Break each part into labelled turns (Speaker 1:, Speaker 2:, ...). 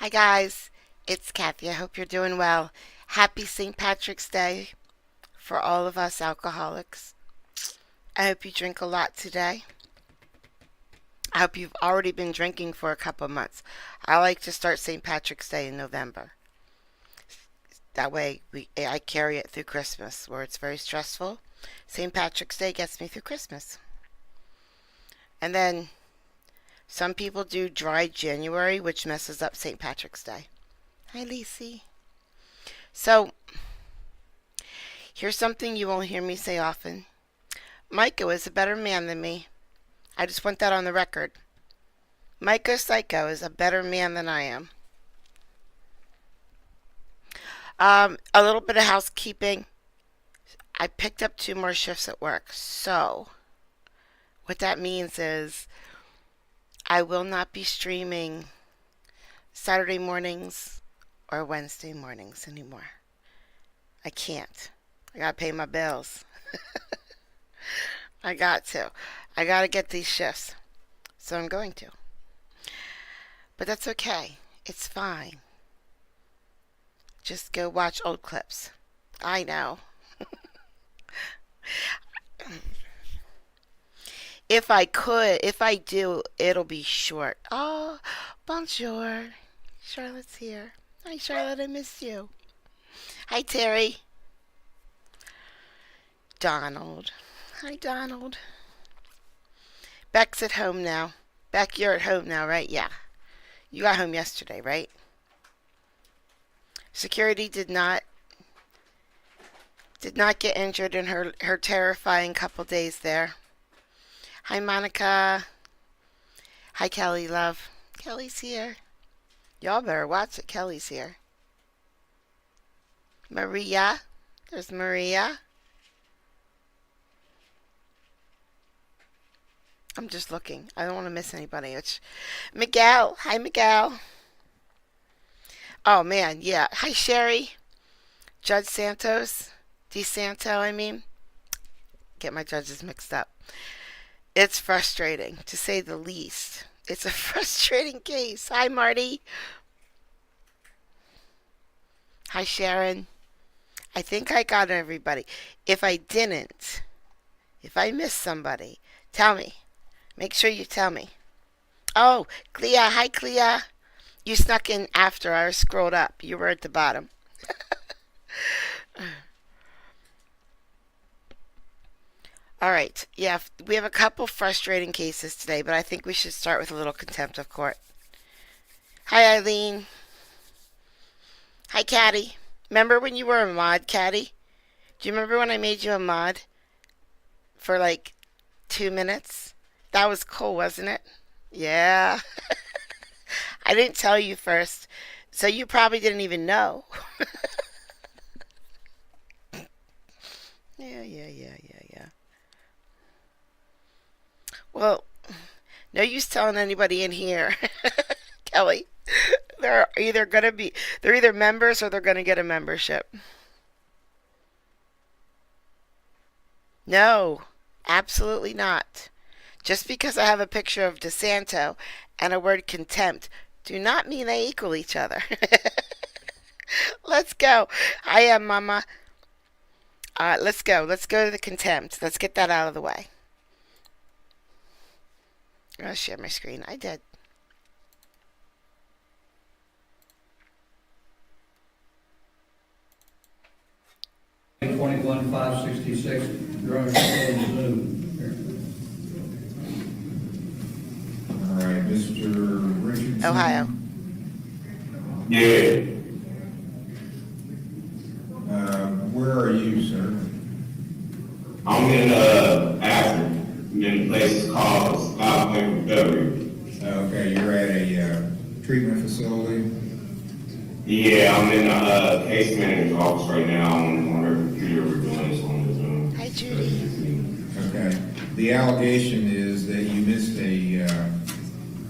Speaker 1: Hi guys, it's Kathy. I hope you're doing well. Happy St. Patrick's Day for all of us alcoholics. I hope you drink a lot today. I hope you've already been drinking for a couple of months. I like to start St. Patrick's Day in November. That way I carry it through Christmas where it's very stressful. St. Patrick's Day gets me through Christmas. And then some people do dry January, which messes up St. Patrick's Day. Hi, Lacey. So, here's something you won't hear me say often. Micah is a better man than me. I just want that on the record. Micah Psycho is a better man than I am. A little bit of housekeeping. I picked up 2 more shifts at work. So, what that means is I will not be streaming Saturday mornings or Wednesday mornings anymore. I can't. I gotta pay my bills. I got to. I gotta get these shifts. So I'm going to. But that's okay. It's fine. Just go watch old clips. I know. If I do, it'll be short. Oh, bonjour. Charlotte's here. Hi, Charlotte. I miss you. Hi, Terry. Donald. Hi, Donald. Beck's at home now. Beck, you're at home now, right? Yeah. You got home yesterday, right? Security did not get injured in her terrifying couple days there. Hi, Monica. Hi, Kelly, love. Kelly's here. Y'all better watch it. Kelly's here. Maria. There's Maria. I'm just looking. I don't want to miss anybody. It's Miguel. Hi, Miguel. Oh, man. Yeah. Hi, Sherry. Judge Santos. DeSanto, I mean. Get my judges mixed up. It's frustrating, to say the least. It's a frustrating case. Hi, Marty. Hi, Sharon. I think I got everybody. If I didn't, if I missed somebody, tell me. Make sure you tell me. Oh, Clea. Hi, Clea. You snuck in after I scrolled up. You were at the bottom. All right. Yeah, we have a couple frustrating cases today, but I think we should start with a little contempt of court. Hi, Eileen. Hi, Caddy. Remember when you were a mod, Caddy? Do you remember when I made you a mod for like 2 minutes? That was cool, wasn't it? Yeah. I didn't tell you first, so you probably didn't even know. Yeah. Well, no use telling anybody in here, Kelly. They're either members or they're gonna get a membership. No, absolutely not. Just because I have a picture of DeSanto and a word contempt do not mean they equal each other. Let's go. I am Mama. Let's go. Let's go to the contempt. Let's get that out of the way. I'll share my screen. I did.
Speaker 2: $21,566. You're on Zoom.
Speaker 3: All right, Mr. Richardson.
Speaker 1: Ohio.
Speaker 4: Yeah,
Speaker 3: Where are you, sir?
Speaker 4: I'm in Akron, in a place called Stockton Recovery.
Speaker 3: Okay, you're at a treatment facility.
Speaker 4: Yeah, I'm in the case manager's office right now on her computer. We're doing this on the Zoom.
Speaker 1: Hi, Judy.
Speaker 3: Okay. The allegation is that you missed a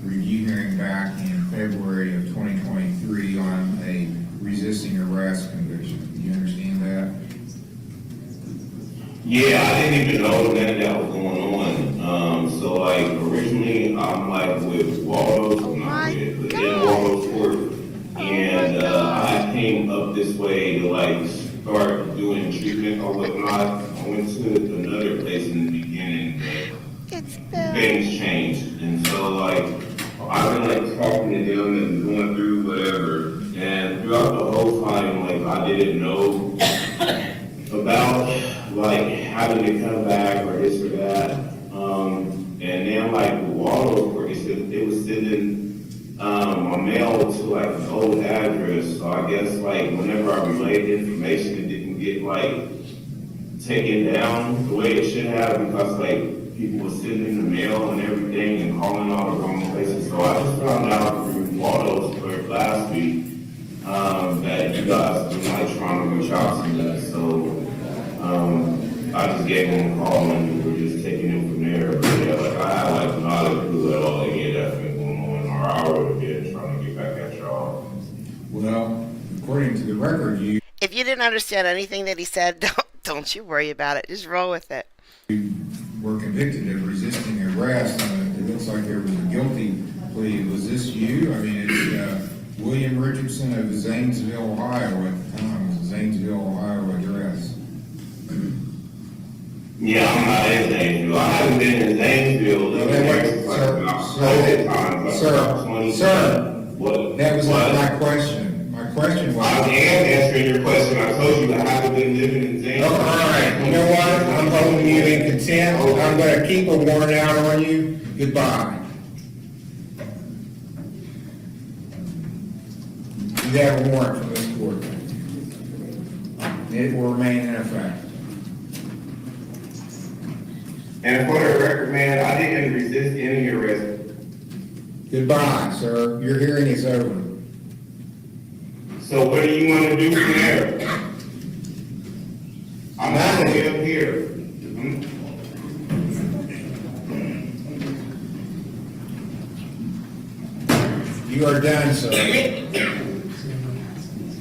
Speaker 3: review hearing back in February of 2023 on a resisting arrest conviction. Do you understand that?
Speaker 4: Yeah, I didn't even know that was going on. So like originally I'm like with Waldo's,
Speaker 1: Oh
Speaker 4: not
Speaker 1: my
Speaker 4: with, but in
Speaker 1: God.
Speaker 4: Waldo's court. came up this way to like start doing treatment or whatnot. I went to another place in the beginning,
Speaker 1: It's
Speaker 4: but
Speaker 1: Bill.
Speaker 4: things changed, and so like I've been like talking to them and going through whatever, and throughout the whole time, like I didn't know about like having to come back or this or that. And then like the Waldo, it was sending my mail to like an old address. So I guess like whenever I relayed the information, it didn't get like taken down the way it should have because like people were sending the mail and everything and calling all the wrong places. So I just found out through Waldo's clerk last week that you guys were like trying to reach out to me. So I just gave him a call and we were just taking him from there. But yeah, like I had like not a clue at all that he had been going on, or I would have been trying to get back at y'all.
Speaker 3: Well, according to the record, you
Speaker 1: If you didn't understand anything that he said, don't you worry about it. Just roll with it.
Speaker 3: were convicted of resisting arrest. It looks like there was a guilty plea. Was this you? I mean, it's William Richardson of Zanesville, Ohio at the time. It was a Zanesville, Ohio address.
Speaker 4: Yeah, I'm not in Zanesville. I haven't been in Zanesville.
Speaker 3: No,
Speaker 4: Living
Speaker 3: that
Speaker 4: there
Speaker 3: was-
Speaker 4: since like
Speaker 3: sir,
Speaker 4: about
Speaker 3: sir,
Speaker 4: COVID time, like
Speaker 3: sir,
Speaker 4: about 20.
Speaker 3: sir,
Speaker 4: What?
Speaker 3: That was
Speaker 4: what?
Speaker 3: not my question. My question
Speaker 4: I
Speaker 3: was.
Speaker 4: am answering your question. I told you I haven't been living in Zanesville.
Speaker 5: Oh, all right, you know what, I'm holding you in contempt, I'm gonna keep a warrant out on you, goodbye. You have a warrant from this court. It will remain in effect.
Speaker 4: And for the record, man, I didn't resist any arrest.
Speaker 5: Goodbye, sir, your hearing is over.
Speaker 4: So what do you want to do from there? I'm not gonna get up here.
Speaker 5: You are done, sir.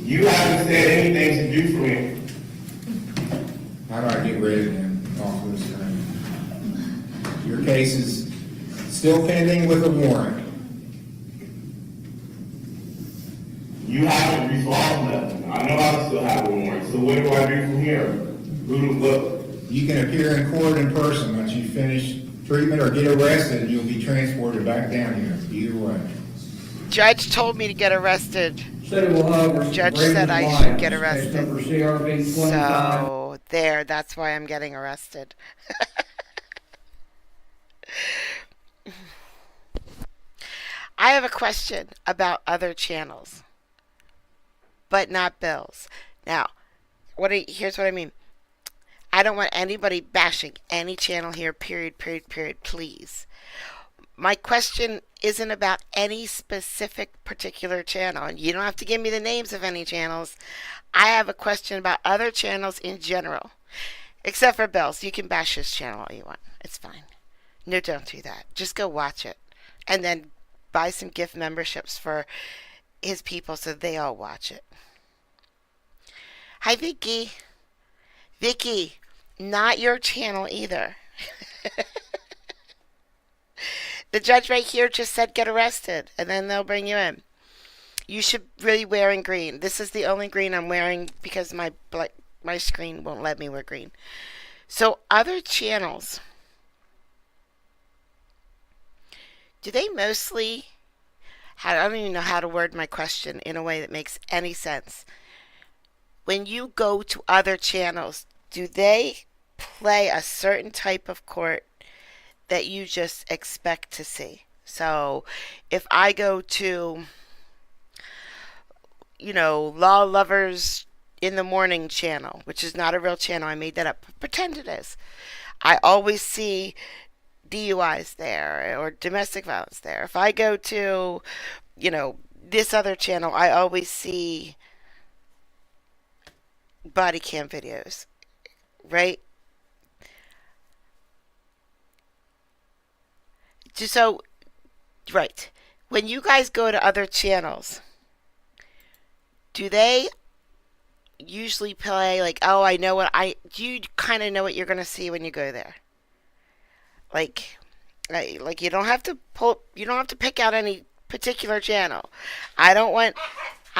Speaker 4: You haven't said anything to do for me.
Speaker 5: How do I get rid of him off this thing? Your case is still pending with a warrant.
Speaker 4: You haven't resolved nothing. I know I still have a warrant. So what do I do from here? Who do what?
Speaker 5: You can appear in court in person once you finish treatment or get arrested, and you'll be transported back down here, either way.
Speaker 1: Judge told me to get arrested.
Speaker 2: City of Ohio versus
Speaker 1: Judge
Speaker 2: Ravens
Speaker 1: said I
Speaker 2: Lions,
Speaker 1: should get
Speaker 2: case
Speaker 1: arrested.
Speaker 2: number CRB 25.
Speaker 1: So, there, that's why I'm getting arrested. I have a question about other channels, but not Bill's. Now, here's what I mean. I don't want anybody bashing any channel here, period, period, period, please. My question isn't about any specific particular channel, and you don't have to give me the names of any channels. I have a question about other channels in general. Except for Bill's. You can bash his channel all you want. It's fine. No, don't do that. Just go watch it. And then buy some gift memberships for his people so they all watch it. Hi, Vicky. Vicky, not your channel either. The judge right here just said get arrested, and then they'll bring you in. You should really wearing green. This is the only green I'm wearing because my screen won't let me wear green. So other channels, do they mostly, I don't even know how to word my question in a way that makes any sense. When you go to other channels, do they play a certain type of court that you just expect to see? So if I go to, Law Lovers in the Morning channel, which is not a real channel, I made that up, pretend it is. I always see DUIs there or domestic violence there. If I go to, this other channel, I always see body cam videos, right? So, right. When you guys go to other channels, do they usually play like, oh, do you kind of know what you're going to see when you go there? Like you don't have to pick out any particular channel. I don't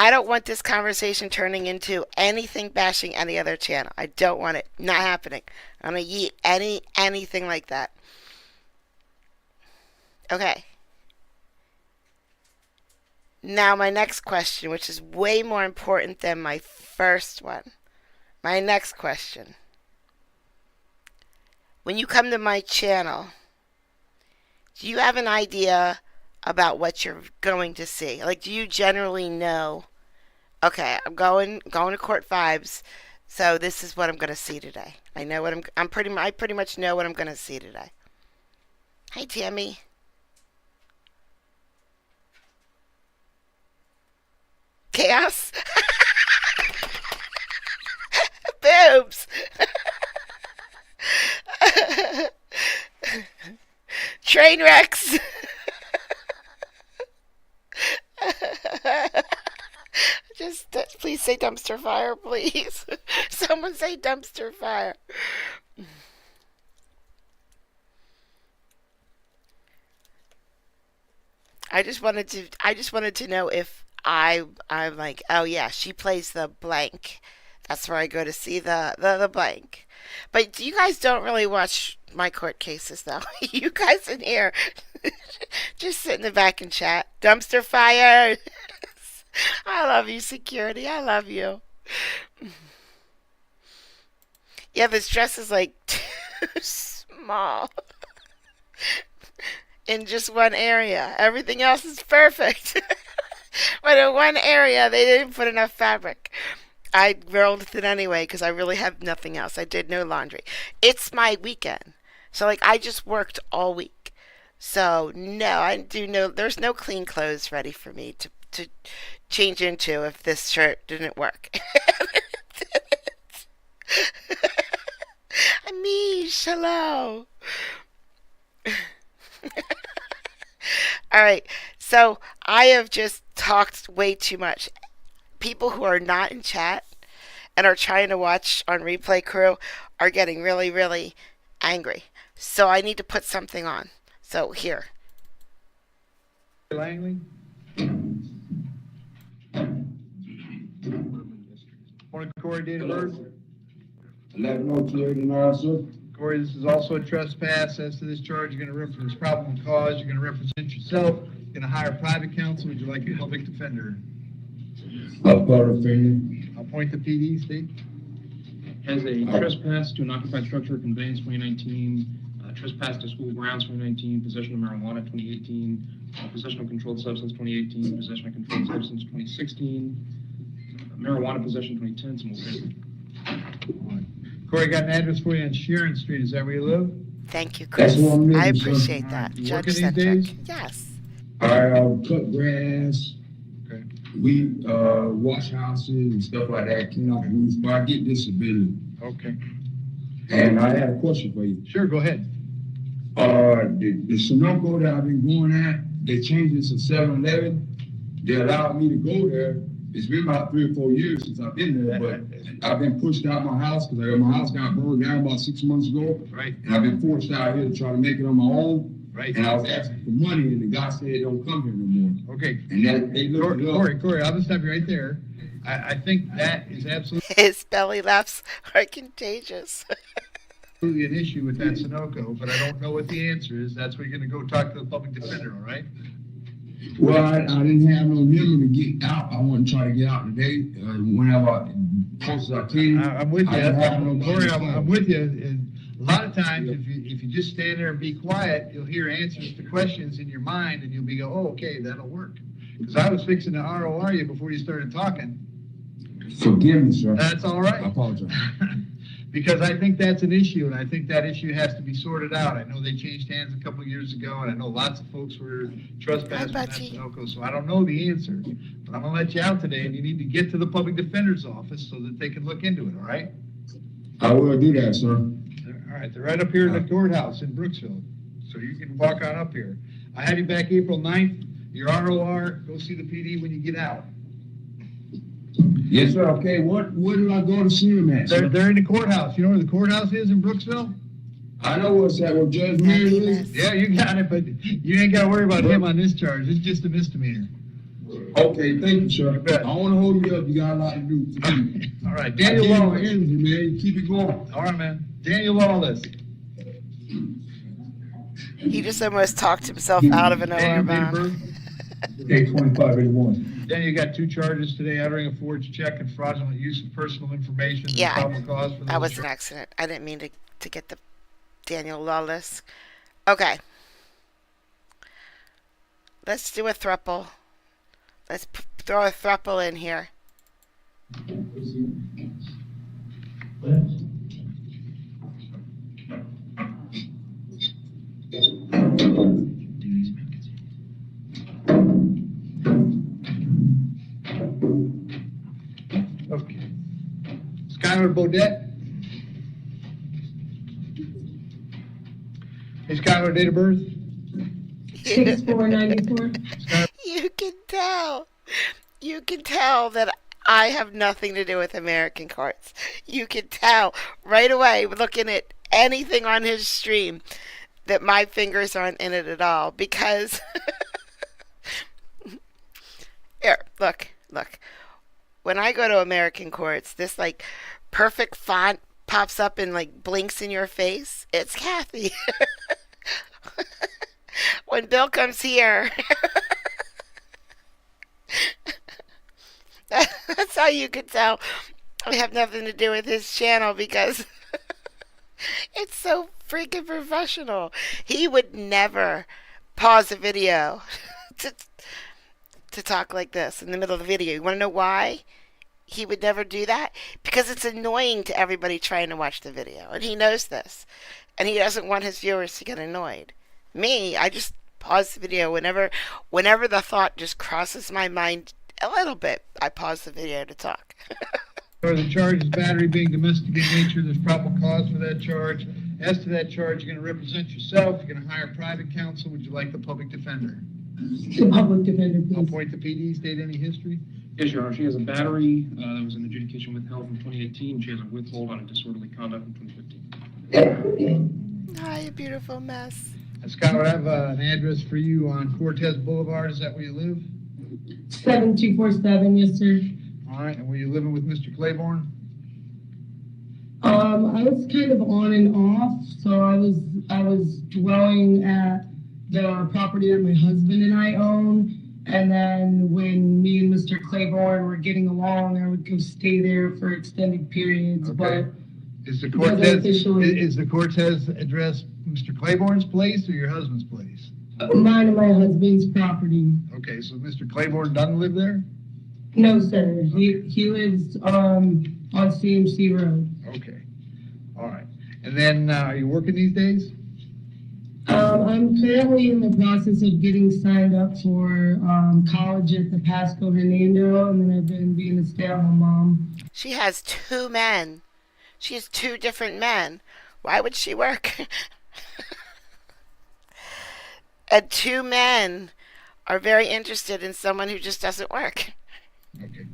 Speaker 1: I don't want this conversation turning into anything bashing any other channel. I don't want it. Not happening. I'm gonna yeet anything like that. Okay. Now my next question, which is way more important than my first one. My next question. When you come to my channel, do you have an idea about what you're going to see? Like, do you generally know, okay, I'm going to court vibes, so this is what I'm going to see today. I know what I pretty much know what I'm going to see today. Hi, Tammy. Chaos? Boobs. Train wrecks. Just please say dumpster fire, please. Someone say dumpster fire. I just wanted to know if I'm like, oh yeah, she plays the blank. That's where I go to see the blank. But you guys don't really watch my court cases though. You guys in here just sit in the back and chat. Dumpster fire. I love you, security. I love you. Yeah, this dress is like too small in just one area. Everything else is perfect. But in one area, they didn't put enough fabric. I rolled with it anyway because I really have nothing else. I did no laundry. It's my weekend. So, like, I just worked all week. So, no, I do no, there's no clean clothes ready for me to change into if this shirt didn't work. Amish, hello. All right, so I have just talked way too much. People who are not in chat and are trying to watch on Replay Crew are getting really, really angry. So I need to put something on. So here.
Speaker 6: Langley. Morning, Corey, date of birth.
Speaker 7: 11/02/89, sir.
Speaker 6: Corey, this is also a trespass. As to this charge, you're going to reference probable cause. You're going to represent yourself. You're going to hire private counsel. Would you like a public defender?
Speaker 7: Public defender.
Speaker 6: Appoint the PD, state.
Speaker 8: Has a trespass to an occupied structure, conveyance 2019, trespass to school grounds 2019, possession of marijuana 2018, possession of controlled substance 2018, possession of controlled substance 2016, marijuana possession 2010, some more business.
Speaker 6: Corey, got an address for you on Sharon Street. Is that where you live?
Speaker 1: Thank you, Chris.
Speaker 7: That's what I'm
Speaker 1: I
Speaker 7: looking for.
Speaker 1: appreciate that.
Speaker 6: You
Speaker 1: Judge
Speaker 6: working these
Speaker 1: centric.
Speaker 6: days?
Speaker 1: Yes.
Speaker 7: I cut grass.
Speaker 6: Okay.
Speaker 7: We wash houses and stuff like that, clean out roofs, but I get disability.
Speaker 6: Okay.
Speaker 7: And I had a question for you.
Speaker 6: Sure, go ahead.
Speaker 7: The Sunoco that I've been going at, they changed it to 7-Eleven. They allowed me to go there. It's been about 3 or 4 years since I've been there, but I've been pushed out my house because my house got burned down about 6 months ago.
Speaker 6: Right.
Speaker 7: And I've been forced out here to try to make it on my own.
Speaker 6: Right.
Speaker 7: And I was asking for money, and the guy said don't come here no more.
Speaker 6: Okay.
Speaker 7: And that they looked it up.
Speaker 6: Corey, I'll just stop you right there. I think that is absolutely
Speaker 1: His belly laughs are contagious.
Speaker 6: an issue with that Sunoco, but I don't know what the answer is. That's where you're going to go talk to the public defender, all right?
Speaker 7: Well, I didn't have no number to get out. I want to try to get out today, whenever close as I can.
Speaker 6: I'm with you.
Speaker 7: I don't have no
Speaker 6: Corey,
Speaker 7: money.
Speaker 6: I'm with you. And a lot of times, if you just stand there and be quiet, you'll hear answers to questions in your mind, and you'll be go, oh, okay, that'll work. Because I was fixing to ROR you before you started talking.
Speaker 7: Forgive me, sir.
Speaker 6: That's all
Speaker 7: I
Speaker 6: right.
Speaker 7: apologize.
Speaker 6: Because I think that's an issue, and I think that issue has to be sorted out. I know they changed hands a couple of years ago, and I know lots of folks were trespassing
Speaker 1: Hi,
Speaker 6: at
Speaker 1: Betsy.
Speaker 6: Sunoco, so I don't know the answer. But I'm gonna let you out today, and you need to get to the public defender's office so that they can look into it, all right?
Speaker 7: I will do that, sir.
Speaker 6: All right, they're right up here in the courthouse in Brooksville, so you can walk on up here. I have you back April 9th, your ROR, go see the PD when you get out.
Speaker 7: Yes, sir. Okay, where do I go to see him at, sir?
Speaker 6: They're in the courthouse. You know where the courthouse is in Brooksville?
Speaker 7: I know what's that, where Judge Mary is.
Speaker 6: Yeah, you got it, but you ain't gotta worry about him on this charge. It's just a misdemeanor.
Speaker 7: Okay, thank you, sir.
Speaker 6: You bet.
Speaker 7: I don't wanna hold you up, you got a lot to do.
Speaker 6: All right,
Speaker 7: I
Speaker 6: Daniel
Speaker 7: gave you my
Speaker 6: Lawless.
Speaker 7: energy, man, keep it going.
Speaker 6: All right, man. Daniel Lawless.
Speaker 1: He just almost talked himself out of an OR
Speaker 6: Daniel, date of
Speaker 1: bond.
Speaker 6: birth?
Speaker 2: Okay, 2581.
Speaker 6: Then you got 2 charges today, uttering a forged check and fraudulent use of personal information. There's
Speaker 1: Yeah,
Speaker 6: probable cause for
Speaker 1: that
Speaker 6: those
Speaker 1: was an
Speaker 6: charges.
Speaker 1: accident. I didn't mean to get the Daniel Lawless. Okay. Let's do a thruple. Let's throw a thruple in here.
Speaker 6: Okay. Skylar Bodette. Hey, Skylar, date of birth?
Speaker 9: 6494.
Speaker 1: You can tell. You can tell that I have nothing to do with American courts. You can tell right away looking at anything on his stream that my fingers aren't in it at all because here, look. When I go to American courts, this like perfect font pops up and like blinks in your face. It's Kathy. When Bill comes here, that's how you can tell I have nothing to do with his channel because it's so freaking professional. He would never pause a video to talk like this in the middle of the video. You want to know why? He would never do that because it's annoying to everybody trying to watch the video, and he knows this, and he doesn't want his viewers to get annoyed. Me, I just pause the video whenever the thought just crosses my mind a little bit. I pause the video to talk.
Speaker 6: Or the charge is battery being domestic in nature, there's probable cause for that charge. As to that charge, you're going to represent yourself, you're going to hire private counsel. Would you like the public defender?
Speaker 9: The public defender,
Speaker 6: I'll
Speaker 9: please.
Speaker 6: point the PD, state any history.
Speaker 8: Yes, Your Honor, she has a battery that was an adjudication withheld from 2018. She has a withhold on a disorderly conduct from 2015.
Speaker 1: Hi, you beautiful mess.
Speaker 6: Skylar, I have an address for you on Cortez Boulevard. Is that where you live?
Speaker 9: 7247, yes, sir.
Speaker 6: All right, and were you living with Mr. Claiborne?
Speaker 9: I was kind of on and off, so I was dwelling at the property that my husband and I own, and then when me and Mr. Claiborne were getting along, I would go stay there for extended periods,
Speaker 6: Okay.
Speaker 9: but
Speaker 6: Is the
Speaker 9: Because
Speaker 6: Cortez,
Speaker 9: officially-
Speaker 6: is the Cortez address Mr. Claiborne's place or your husband's place?
Speaker 9: mine and my husband's property.
Speaker 6: Okay, so Mr. Claiborne doesn't live there?
Speaker 9: No, sir, he lives, on CMC Road.
Speaker 6: Okay, all right. And then, are you working these days?
Speaker 9: I'm currently in the process of getting signed up for college at the Pasco Hernando, and then I've been being a stay-at-home mom.
Speaker 1: She has 2 men. She has 2 different men. Why would she work? And 2 men are very interested in someone who just doesn't work.
Speaker 6: Okay.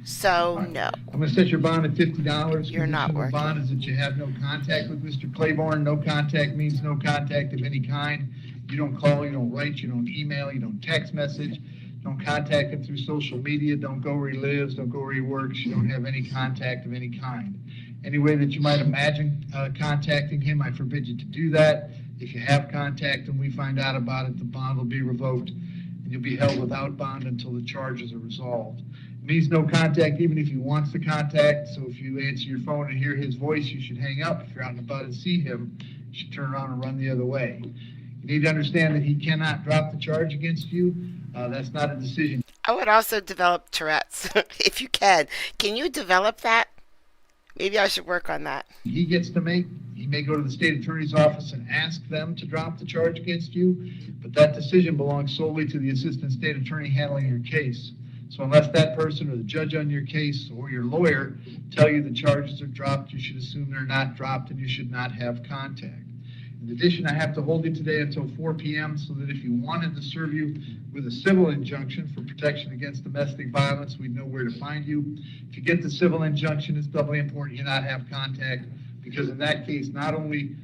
Speaker 1: So, no.
Speaker 6: I'm gonna set your bond at $50.
Speaker 1: You're not
Speaker 6: Condition of the
Speaker 1: working.
Speaker 6: Bond is that you have no contact with Mr. Claiborne. No contact means no contact of any kind. You don't call, you don't write, you don't email, you don't text message. Don't contact him through social media. Don't go where he lives. Don't go where he works. You don't have any contact of any kind. Any way that you might imagine contacting him, I forbid you to do that. If you have contact and we find out about it, the bond will be revoked and you'll be held without bond until the charges are resolved. It means no contact even if he wants to contact. So if you answer your phone and hear his voice, you should hang up. If you're out and about and see him, you should turn around and run the other way. You need to understand that he cannot drop the charge against you. That's not a decision.
Speaker 1: I would also develop Tourette's, if you can. Can you develop that? Maybe I should work on that.
Speaker 6: He gets to make. He may go to the state attorney's office and ask them to drop the charge against you, but that decision belongs solely to the assistant state attorney handling your case. So unless that person or the judge on your case or your lawyer tell you the charges are dropped, you should assume they're not dropped and you should not have contact. In addition, I have to hold you today until 4 p.m. so that if you wanted to serve you with a civil injunction for protection against domestic violence, we'd know where to find you. If you get the civil injunction, it's doubly important you not have contact, because in that case, not only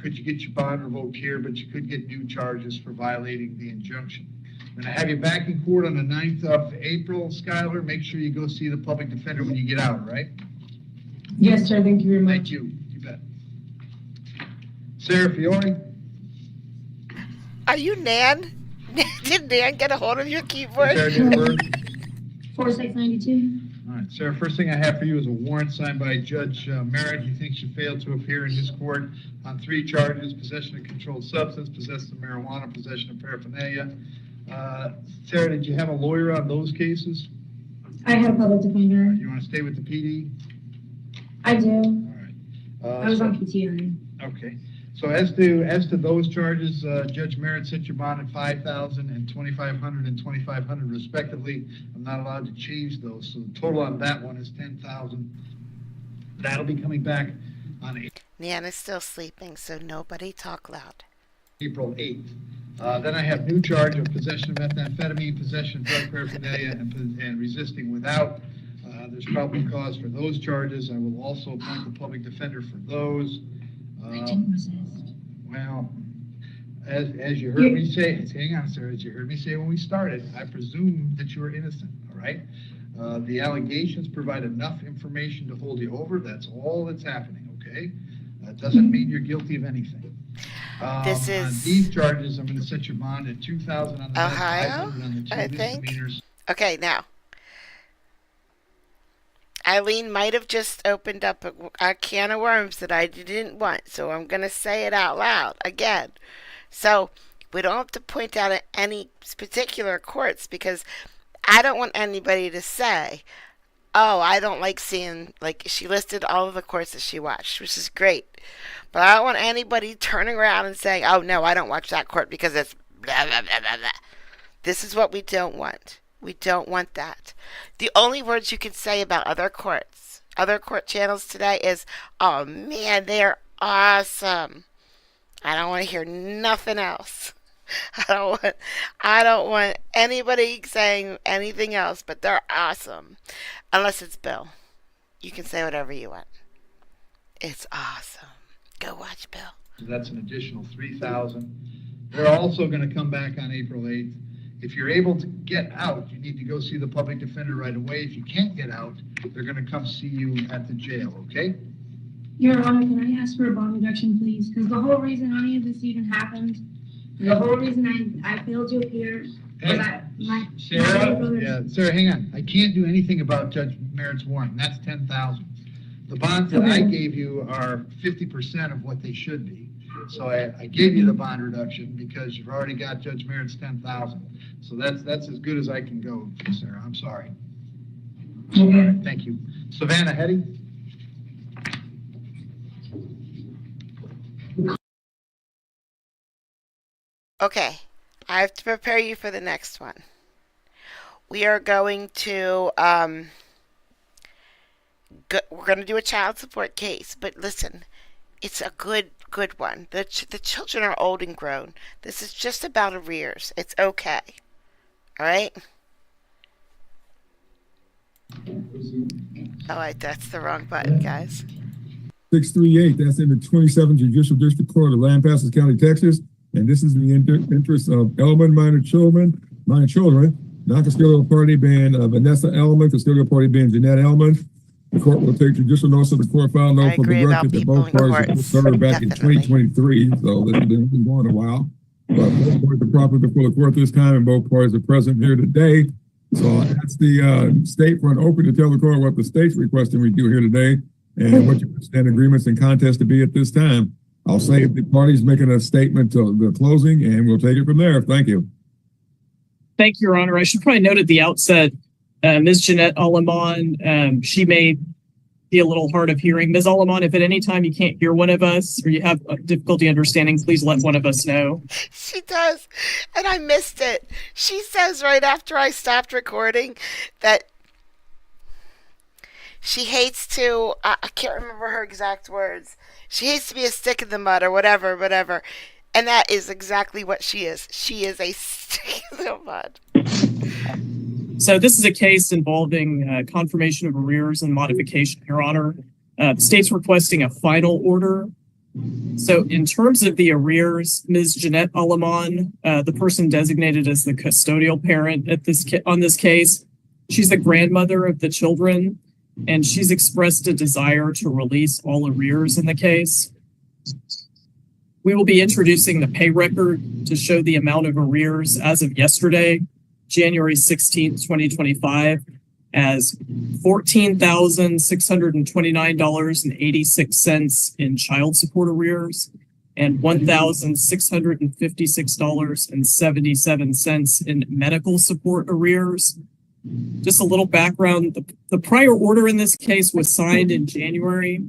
Speaker 6: could you get your bond revoked here, but you could get new charges for violating the injunction. I'm gonna have you back in court on the 9th of April, Skylar. Make sure you go see the public defender when you get out, right?
Speaker 9: Yes, sir, thank you very
Speaker 6: Thank
Speaker 9: much.
Speaker 6: you. You bet. Sarah Fiore?
Speaker 1: Are you Nan? Did Nan get a hold of your
Speaker 6: Is
Speaker 1: keyboard?
Speaker 6: there a new word?
Speaker 9: 4692.
Speaker 6: All right, Sarah, first thing I have for you is a warrant signed by Judge Merritt. He thinks you failed to appear in this court on 3 charges: possession of controlled substance, possession of marijuana, possession of paraphernalia. Sarah, did you have a lawyer on those cases?
Speaker 9: I had a public defender.
Speaker 6: You want to stay with the PD?
Speaker 9: I do.
Speaker 6: All right.
Speaker 9: I was on PTI.
Speaker 6: Okay. So as to those charges, Judge Merritt set your bond at $5,000 and $2,500 and $2,500 respectively. I'm not allowed to change those. So the total on that one is $10,000. That'll be coming back on
Speaker 1: Nan is still sleeping, so nobody talk loud.
Speaker 6: April 8th. Then I have new charge of possession of methamphetamine, possession of drug paraphernalia, and resisting without. There's probably cause for those charges. I will also appoint the public defender for those.
Speaker 9: I didn't resist.
Speaker 6: Well, as you heard me say, hang on, sir, as you heard me say when we started, I presume that you are innocent, all right? The allegations provide enough information to hold you over. That's all that's happening, okay? That doesn't mean you're guilty of anything.
Speaker 1: This
Speaker 6: On
Speaker 1: is
Speaker 6: these charges, I'm going to set your bond at $2,000 on the
Speaker 1: Ohio,
Speaker 6: 500 on the 2
Speaker 1: I think.
Speaker 6: misdemeanors.
Speaker 1: Okay, now. Eileen might have just opened up a can of worms that I didn't want, so I'm going to say it out loud again. So we don't have to point out at any particular courts, because I don't want anybody to say, oh, I don't like seeing, like, she listed all of the courts that she watched, which is great. But I don't want anybody turning around and saying, oh, no, I don't watch that court because it's blah, blah, blah, blah, blah. This is what we don't want. We don't want that. The only words you can say about other court channels today is, oh man, they're awesome. I don't want to hear nothing else. I don't want anybody saying anything else, but they're awesome. Unless it's Bill. You can say whatever you want. It's awesome. Go watch Bill.
Speaker 6: So that's an additional $3,000. They're also going to come back on April 8th. If you're able to get out, you need to go see the public defender right away. If you can't get out, they're going to come see you at the jail, okay?
Speaker 9: Your Honor, can I ask for a bond reduction, please? Because the whole reason any of this even happened, the whole reason I failed to appear was that my brother.
Speaker 6: Yeah, Sarah, hang on. I can't do anything about Judge Merritt's warrant, and that's $10,000. The bonds that I gave you are 50% of what they should be. So I gave you the bond reduction because you've already got Judge Merritt's $10,000. So that's as good as I can go, Sarah. I'm sorry. All right, thank you. Savannah Hetty?
Speaker 1: Okay, I have to prepare you for the next one. We are going to we're going to do a child support case, but listen, it's a good one. The children are old and grown. This is just about arrears. It's okay. All right? Oh, wait, that's the wrong button, guys.
Speaker 7: 638, that's in the 27th Judicial District Court of Lampasas County, Texas. And this is in the interest of Elman minor children, non-custodial party being Vanessa Elman, custodial party being Jeanette Elman. The court will take judicial notice of the court file note for the record that both parties were served back in 2023. So this has been going a while. But both parties are properly before the court this time, and both parties are present here today. So I ask the state for an open to tell the court what the state's requesting we do here today and what you understand agreements and contests to be at this time. I'll say if the party's making a statement to the closing, and we'll take it from there. Thank you.
Speaker 10: Thank you, Your Honor. I should probably note at the outset, Ms. Jeanette Alamon, she may be a little hard of hearing. Ms. Alamon, if at any time you can't hear one of us or you have difficulty understanding, please let one of us know.
Speaker 1: She does, and I missed it. She says right after I stopped recording that she hates to, I can't remember her exact words. She hates to be a stick in the mud or whatever. And that is exactly what she is. She is a stick in the mud.
Speaker 10: So this is a case involving confirmation of arrears and modification, Your Honor. The state's requesting a final order So in terms of the arrears, Ms. Jeanette Alamon, the person designated as the custodial parent at on this case, she's the grandmother of the children, and she's expressed a desire to release all arrears in the case. We will be introducing the pay record to show the amount of arrears as of yesterday, January 16th, 2025, as $14,629.86 in child support arrears and $1,656.77 in medical support arrears. Just a little background, the prior order in this case was signed in January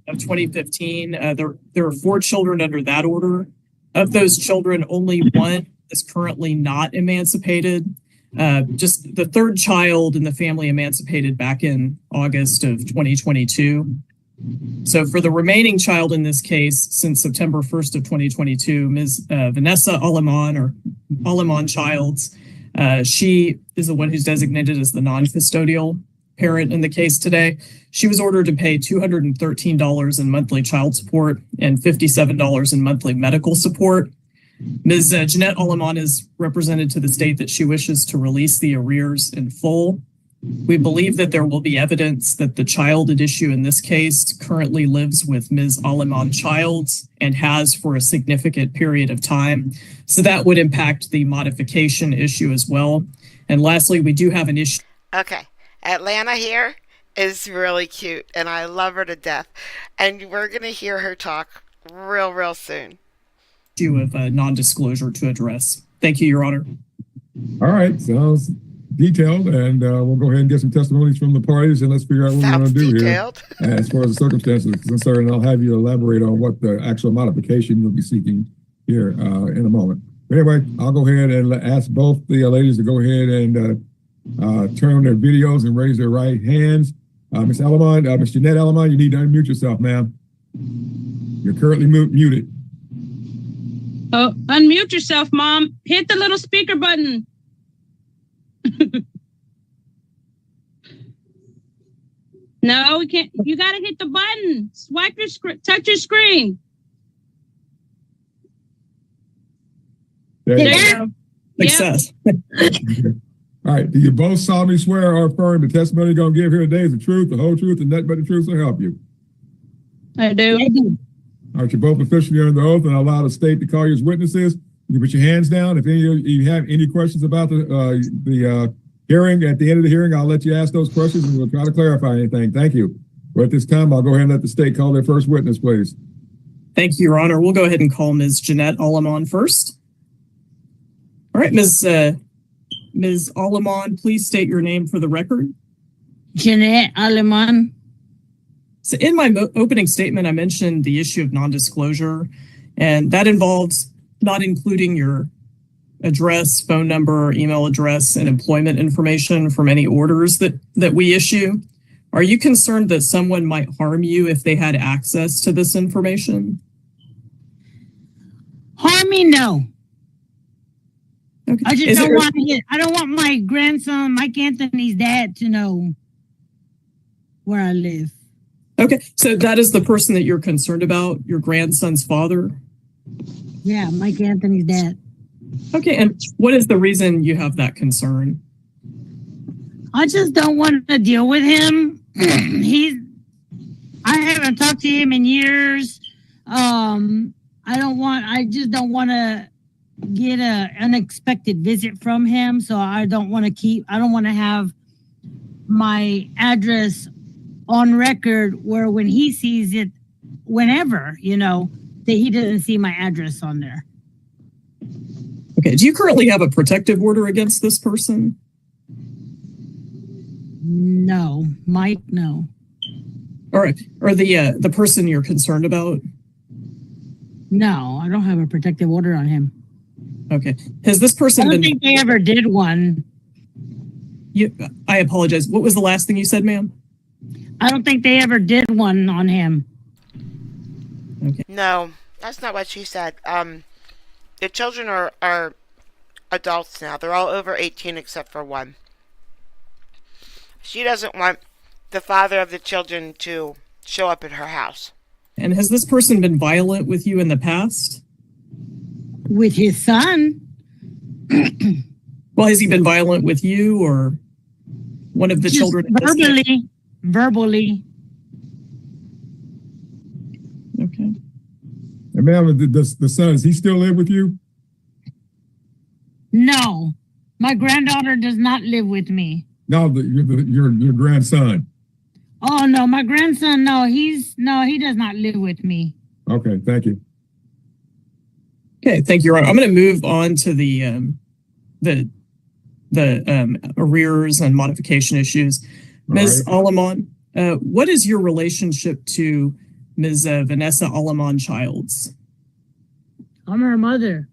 Speaker 10: of 2015. There are 4 children under that order. Of those children, only one is currently not emancipated. Just the 3rd child in the family emancipated back in August of 2022. So for the remaining child in this case, since September 1st of 2022, Ms. Vanessa Alamon, or Alamon Childs, she is the one who's designated as the non-custodial parent in the case today. She was ordered to pay $213 in monthly child support and $57 in monthly medical support. Ms. Jeanette Alamon is represented to the state that she wishes to release the arrears in full. We believe that there will be evidence that the child at issue in this case currently lives with Ms. Alamon Childs and has for a significant period of time. So that would impact the modification issue as well. And lastly, we do have an issue.
Speaker 1: Okay. Atlanta here is really cute, and I love her to death. And we're going to hear her talk real soon.
Speaker 10: Of non-disclosure to address. Thank you, Your Honor.
Speaker 7: All right, sounds detailed, and we'll go ahead and get some testimonies from the parties, and let's figure out what we're going to do
Speaker 1: detailed.
Speaker 7: Here. As far as the circumstances are concerned, I'll have you elaborate on what the actual modification you'll be seeking here in a moment. But anyway, I'll go ahead and ask both the ladies to go ahead and turn on their videos and raise their right hands. Ms. Alamon, Ms. Jeanette Alamon, you need to unmute yourself, ma'am. You're currently muted.
Speaker 11: Oh, unmute yourself, Mom. Hit the little speaker button. No, we can't. You got to hit the button. Swipe your screen. Touch your screen.
Speaker 7: There you
Speaker 11: go.
Speaker 10: Success.
Speaker 7: All right. Do you both solemnly swear or affirm the testimony you're going to give here today is the truth, the whole truth, and nothing but the truth to help you?
Speaker 11: I do.
Speaker 7: All right, you're both officially under oath and allow the state to call you as witnesses. You can put your hands down. If any of you have any questions about the hearing, at the end of the hearing, I'll let you ask those questions and we'll try to clarify anything. Thank you. But at this time, I'll go ahead and let the state call their first witness, please.
Speaker 10: Thank you, Your Honor. We'll go ahead and call Ms. Jeanette Alamon first. All right, Ms. Alamon, please state your name for the record.
Speaker 11: Jeanette Alamon.
Speaker 10: So in my opening statement, I mentioned the issue of non-disclosure, and that involves not including your address, phone number, email address, and employment information from any orders that we issue. Are you concerned that someone might harm you if they had access to this information?
Speaker 11: Harm me? No.
Speaker 10: Okay.
Speaker 11: I just don't want to get. I don't want my grandson, Mike Anthony's dad, to know where I live.
Speaker 10: Okay, so that is the person that you're concerned about, your grandson's father?
Speaker 11: Yeah, Mike Anthony's dad.
Speaker 10: Okay, and what is the reason you have that concern?
Speaker 11: I just don't want to deal with him. I haven't talked to him in years. I just don't want to get a unexpected visit from him. So I don't want to have my address on record where when he sees it, whenever, that he doesn't see my address on there.
Speaker 10: Okay, do you currently have a protective order against this person?
Speaker 11: No, Mike, no.
Speaker 10: All right, or the person you're concerned about?
Speaker 11: No, I don't have a protective order on him.
Speaker 10: Okay, has this person
Speaker 11: I don't think they ever did one.
Speaker 10: I apologize. What was the last thing you said, ma'am?
Speaker 11: I don't think they ever did one on him.
Speaker 10: Okay.
Speaker 1: No, that's not what she said. The children are adults now. They're all over 18 except for one. She doesn't want the father of the children to show up at her house.
Speaker 10: And has this person been violent with you in the past?
Speaker 11: With his son.
Speaker 10: Well, has he been violent with you or one of the
Speaker 11: Just
Speaker 10: children? In this case?
Speaker 11: verbally.
Speaker 10: Okay.
Speaker 2: And ma'am, the son, does he still live with you?
Speaker 11: No, my granddaughter does not live with me.
Speaker 2: No, your grandson.
Speaker 11: Oh no, my grandson. No, he does not live with me.
Speaker 2: Okay, thank you.
Speaker 10: Okay, thank you, Your Honor. I'm going to move on to the arrears and modification issues. Ms. Alamon, what is your relationship to Ms. Vanessa Alamon Childs?
Speaker 11: I'm her mother.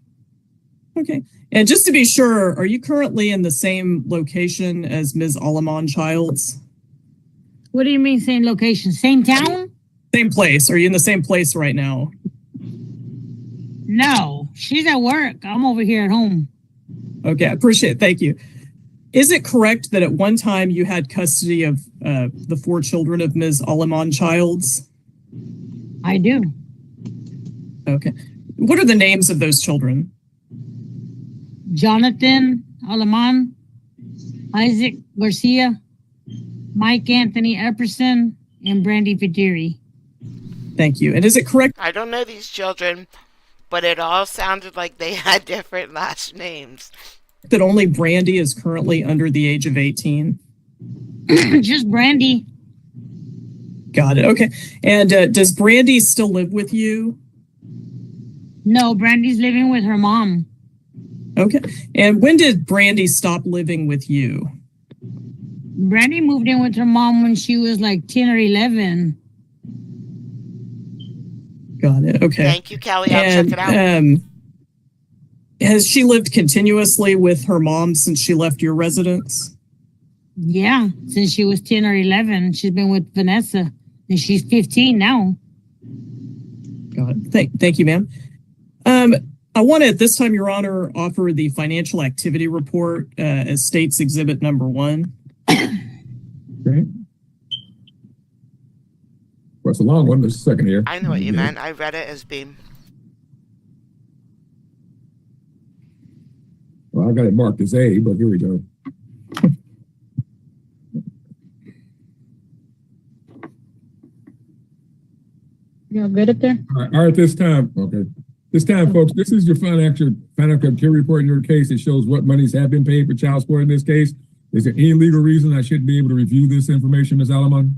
Speaker 10: Okay. And just to be sure, are you currently in the same location as Ms. Alamon Childs?
Speaker 11: What do you mean same location? Same town?
Speaker 10: Same place. Are you in the same place right now?
Speaker 11: No, she's at work. I'm over here at home.
Speaker 10: Okay, I appreciate it. Thank you. Is it correct that at one time you had custody of the 4 children of Ms. Alamon Childs?
Speaker 11: I do.
Speaker 10: Okay. What are the names of those children?
Speaker 11: Jonathan Alaman, Isaac Garcia, Mike Anthony Epperson, and Brandy Vidiri.
Speaker 10: Thank you. And is it correct?
Speaker 1: I don't know these children, but it all sounded like they had different last names.
Speaker 10: That only Brandy is currently under the age of 18?
Speaker 11: Just Brandy.
Speaker 10: Got it. Okay. And does Brandy still live with you?
Speaker 11: No, Brandy's living with her mom.
Speaker 10: Okay. And when did Brandy stop living with you?
Speaker 11: Brandy moved in with her mom when she was like 10 or 11.
Speaker 10: Got it. Okay.
Speaker 1: Thank you, Kelly. I'll check it out.
Speaker 10: Has she lived continuously with her mom since she left your residence?
Speaker 11: Yeah, since she was 10 or 11. She's been with Vanessa, and she's 15 now.
Speaker 10: Got it. Thank you, ma'am. I want to, at this time, Your Honor, offer the financial activity report as states exhibit number 1.
Speaker 2: Okay. Well, it's a long one. There's a second here.
Speaker 1: I know what you meant. I read it as being.
Speaker 2: Well, I got it marked as A, but here we go.
Speaker 11: You're good up there?
Speaker 2: All right, this time, okay. This time, folks, this is your financial activity report in your case. It shows what monies have been paid for child support in this case. Is there any legal reason I shouldn't be able to review this information, Ms. Alamon?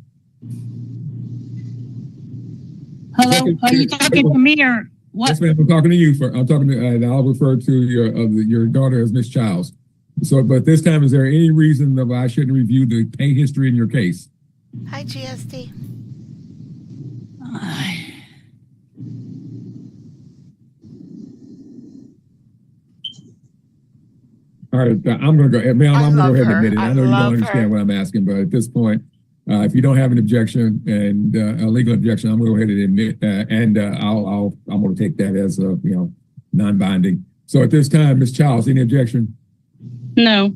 Speaker 11: Hello? Are you talking to me or what?
Speaker 2: Yes, ma'am. I'm talking to you. I'm talking to, and I'll refer to your daughter as Miss Childs. So, but this time, is there any reason that I shouldn't review the pay history in your case?
Speaker 1: Hi, GSD.
Speaker 2: All right, I'm going to go. Ma'am, I'm going to go ahead and admit it. I know you don't understand what I'm asking, but at this point, if you don't have an objection and a legal objection, I'm going to go ahead and admit, and I'm going to take that as non-binding. So at this time, Ms. Childs, any objection?
Speaker 11: No.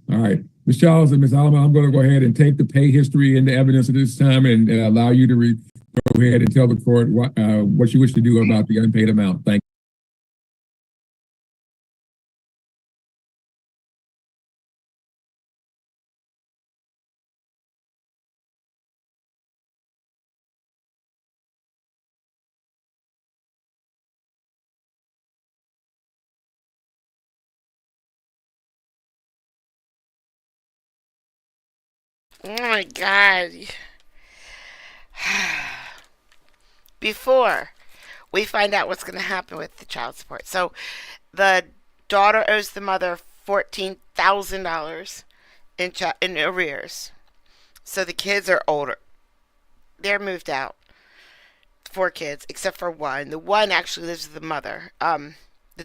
Speaker 2: All right, Ms. Childs and Ms. Alama, I'm going to go ahead and take the pay history into evidence at this time and allow you to go ahead and tell the court what you wish to do about the unpaid amount. Thank you.
Speaker 1: Oh my God. Before we find out what's going to happen with the child support. So the daughter owes the mother $14,000 in arrears. So the kids are older. They're moved out. 4 kids, except for one. The one actually lives with the mother, the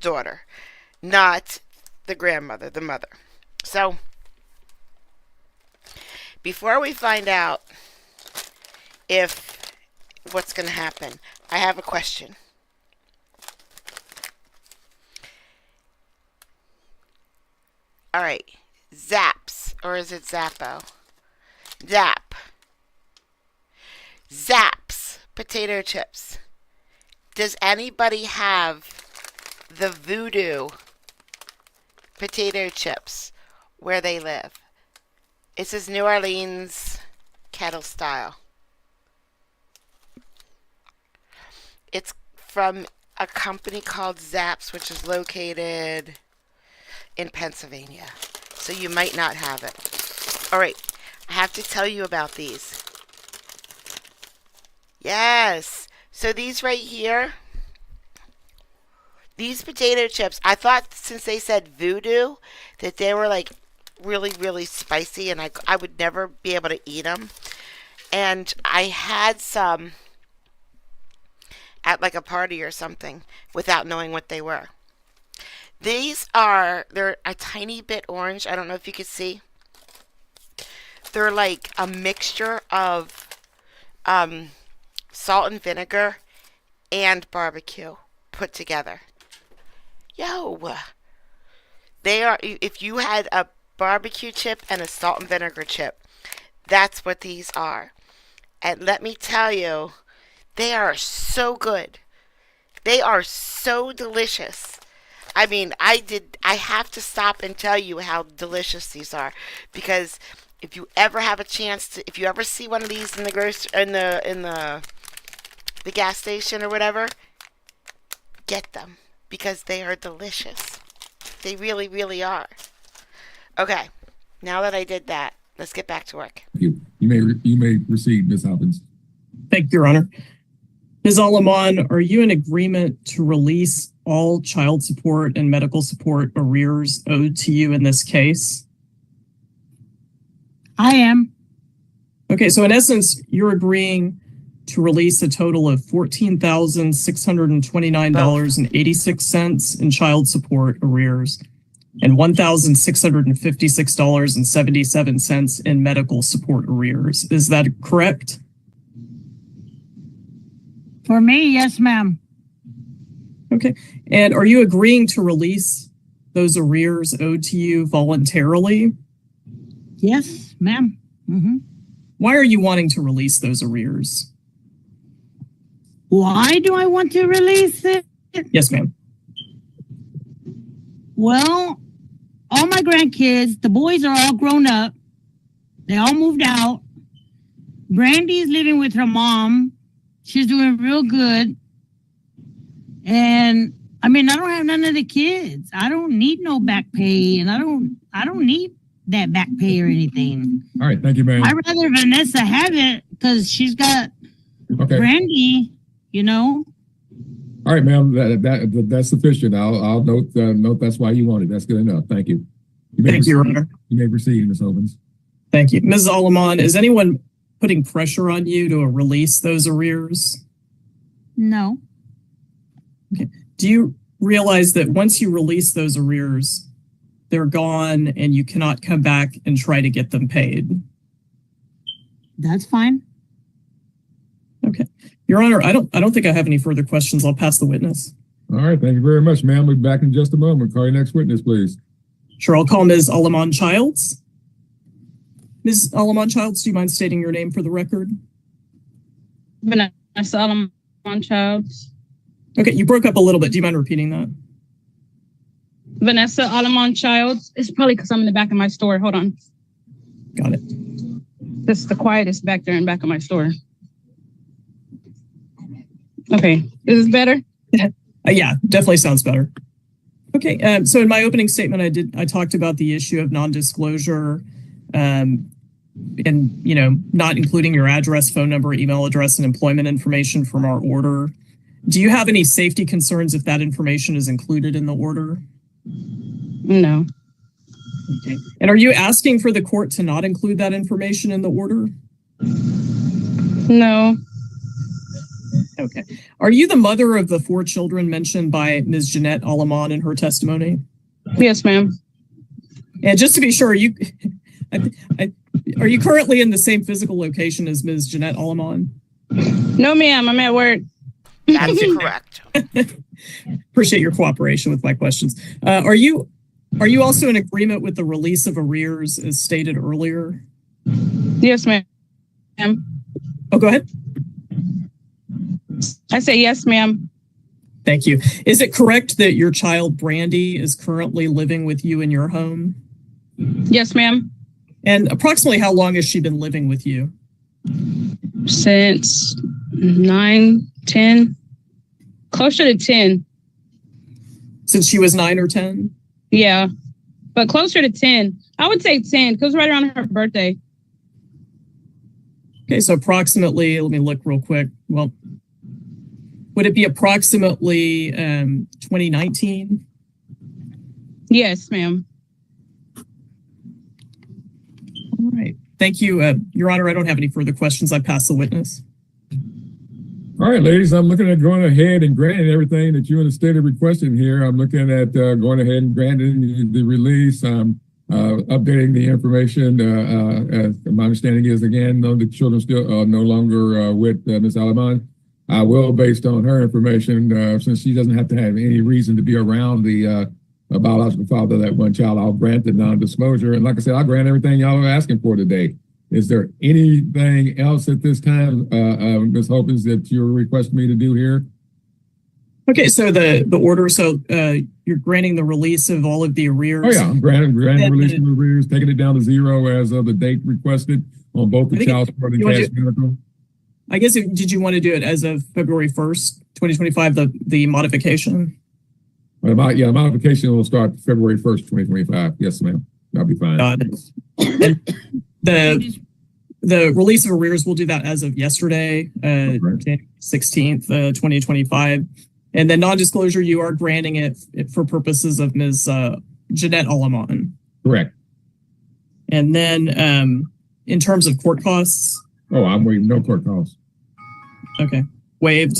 Speaker 1: daughter, not the grandmother, the mother. So before we find out if what's going to happen, I have a question. All right, Zaps, or is it Zappo? Zaps potato chips. Does anybody have the Voodoo potato chips where they live? It says New Orleans kettle style. It's from a company called Zapp's, which is located in Pennsylvania. So you might not have it. All right, I have to tell you about these. Yes. So these right here, these potato chips, I thought since they said Voodoo that they were like really, really spicy and I would never be able to eat them. And I had some at like a party or something without knowing what they were. They're a tiny bit orange. I don't know if you can see. They're like a mixture of salt and vinegar and barbecue put together. Yo! They are, if you had a barbecue chip and a salt and vinegar chip, that's what these are. And let me tell you, they are so good. They are so delicious. I mean, I have to stop and tell you how delicious these are, because if you ever have a chance to, if you ever see one of these in the gas station or whatever, get them because they are delicious. They really, really are. Okay, now that I did that, let's get back to work.
Speaker 2: You may proceed, Ms. Hopkins.
Speaker 10: Thank you, Your Honor. Ms. Alamon, are you in agreement to release all child support and medical support arrears owed to you in this case?
Speaker 11: I am.
Speaker 10: Okay, so in essence, you're agreeing to release a total of $14,629.86 in child support arrears and $1,656.77 in medical support arrears. Is that correct?
Speaker 11: For me, yes, ma'am.
Speaker 10: Okay. And are you agreeing to release those arrears owed to you voluntarily?
Speaker 11: Yes, ma'am. Mm-hmm.
Speaker 10: Why are you wanting to release those arrears?
Speaker 11: Why do I want to release it?
Speaker 10: Yes, ma'am.
Speaker 11: Well, all my grandkids, the boys are all grown up. They all moved out. Brandy's living with her mom. She's doing real good. And I mean, I don't have none of the kids. I don't need no back pay, and I don't need that back pay or anything.
Speaker 2: All right, thank you, ma'am.
Speaker 11: I'd rather Vanessa have it because she's got Brandy, you know.
Speaker 2: All right, ma'am, that's sufficient. I'll note that's why you want it. That's good enough. Thank you.
Speaker 10: Thank you, Your Honor.
Speaker 2: You may proceed, Ms. Owens.
Speaker 10: Thank you. Ms. Alamon, is anyone putting pressure on you to release those arrears?
Speaker 11: No.
Speaker 10: Okay. Do you realize that once you release those arrears, they're gone and you cannot come back and try to get them paid?
Speaker 11: That's fine.
Speaker 10: Okay. Your Honor, I don't think I have any further questions. I'll pass the witness.
Speaker 2: All right, thank you very much, ma'am. We'll be back in just a moment. Call your next witness, please.
Speaker 10: Sure, I'll call Ms. Alamon Childs. Ms. Alamon Childs, do you mind stating your name for the record?
Speaker 12: Vanessa Alamon Childs.
Speaker 10: Okay, you broke up a little bit. Do you mind repeating that?
Speaker 12: Vanessa Alamon Childs. It's probably because I'm in the back of my store. Hold on.
Speaker 10: Got it.
Speaker 12: This is the quietest back there in the back of my store. Okay, is this better?
Speaker 10: Yeah, definitely sounds better. Okay, so in my opening statement, I talked about the issue of non-disclosure, and not including your address, phone number, email address, and employment information from our order. Do you have any safety concerns if that information is included in the order?
Speaker 12: No.
Speaker 10: Okay. And are you asking for the court to not include that information in the order?
Speaker 12: No.
Speaker 10: Okay. Are you the mother of the 4 children mentioned by Ms. Jeanette Alamon in her testimony?
Speaker 12: Yes, ma'am.
Speaker 10: And just to be sure, are you currently in the same physical location as Ms. Jeanette Alamon?
Speaker 12: No, ma'am. I'm at work.
Speaker 1: That's correct.
Speaker 10: Appreciate your cooperation with my questions. Are you also in agreement with the release of arrears as stated earlier?
Speaker 12: Yes, ma'am.
Speaker 10: Oh, go ahead.
Speaker 12: I say yes, ma'am.
Speaker 10: Thank you. Is it correct that your child Brandy is currently living with you in your home?
Speaker 12: Yes, ma'am.
Speaker 10: And approximately how long has she been living with you?
Speaker 12: Since 9, 10, closer to 10.
Speaker 10: Since she was 9 or 10?
Speaker 12: Yeah, but closer to 10. I would say 10 because right around her birthday.
Speaker 10: Okay, so approximately, let me look real quick. Well, would it be approximately 2019?
Speaker 12: Yes, ma'am.
Speaker 10: All right. Thank you, Your Honor. I don't have any further questions. I pass the witness.
Speaker 2: All right, ladies, I'm looking at going ahead and granting everything that you and the state are requesting here. I'm looking at going ahead and granting the release. Updating the information. My understanding is, again, the children still no longer with Ms. Alaman. I will, based on her information, since she doesn't have to have any reason to be around the biological father of that one child, I'll grant the non-disclosure. And like I said, I'll grant everything y'all are asking for today. Is there anything else at this time, Ms. Hopkins, that you're requesting me to do here?
Speaker 10: Okay, so the order, so you're granting the release of all of the arrears.
Speaker 2: Oh yeah, I'm granting the release of the arrears, taking it down to 0 as of the date requested on both the child support and cash medical.
Speaker 10: I guess, did you want to do it as of February 1st, 2025, the modification?
Speaker 2: Yeah, modification will start February 1st, 2025. Yes, ma'am. That'll be fine.
Speaker 10: The release of arrears, we'll do that as of yesterday, January 16th, 2025. And then non-disclosure, you are granting it for purposes of Ms. Jeanette Alaman.
Speaker 2: Correct.
Speaker 10: And then in terms of court costs?
Speaker 2: Oh, I'm waiting. No court costs.
Speaker 10: Okay. Waived?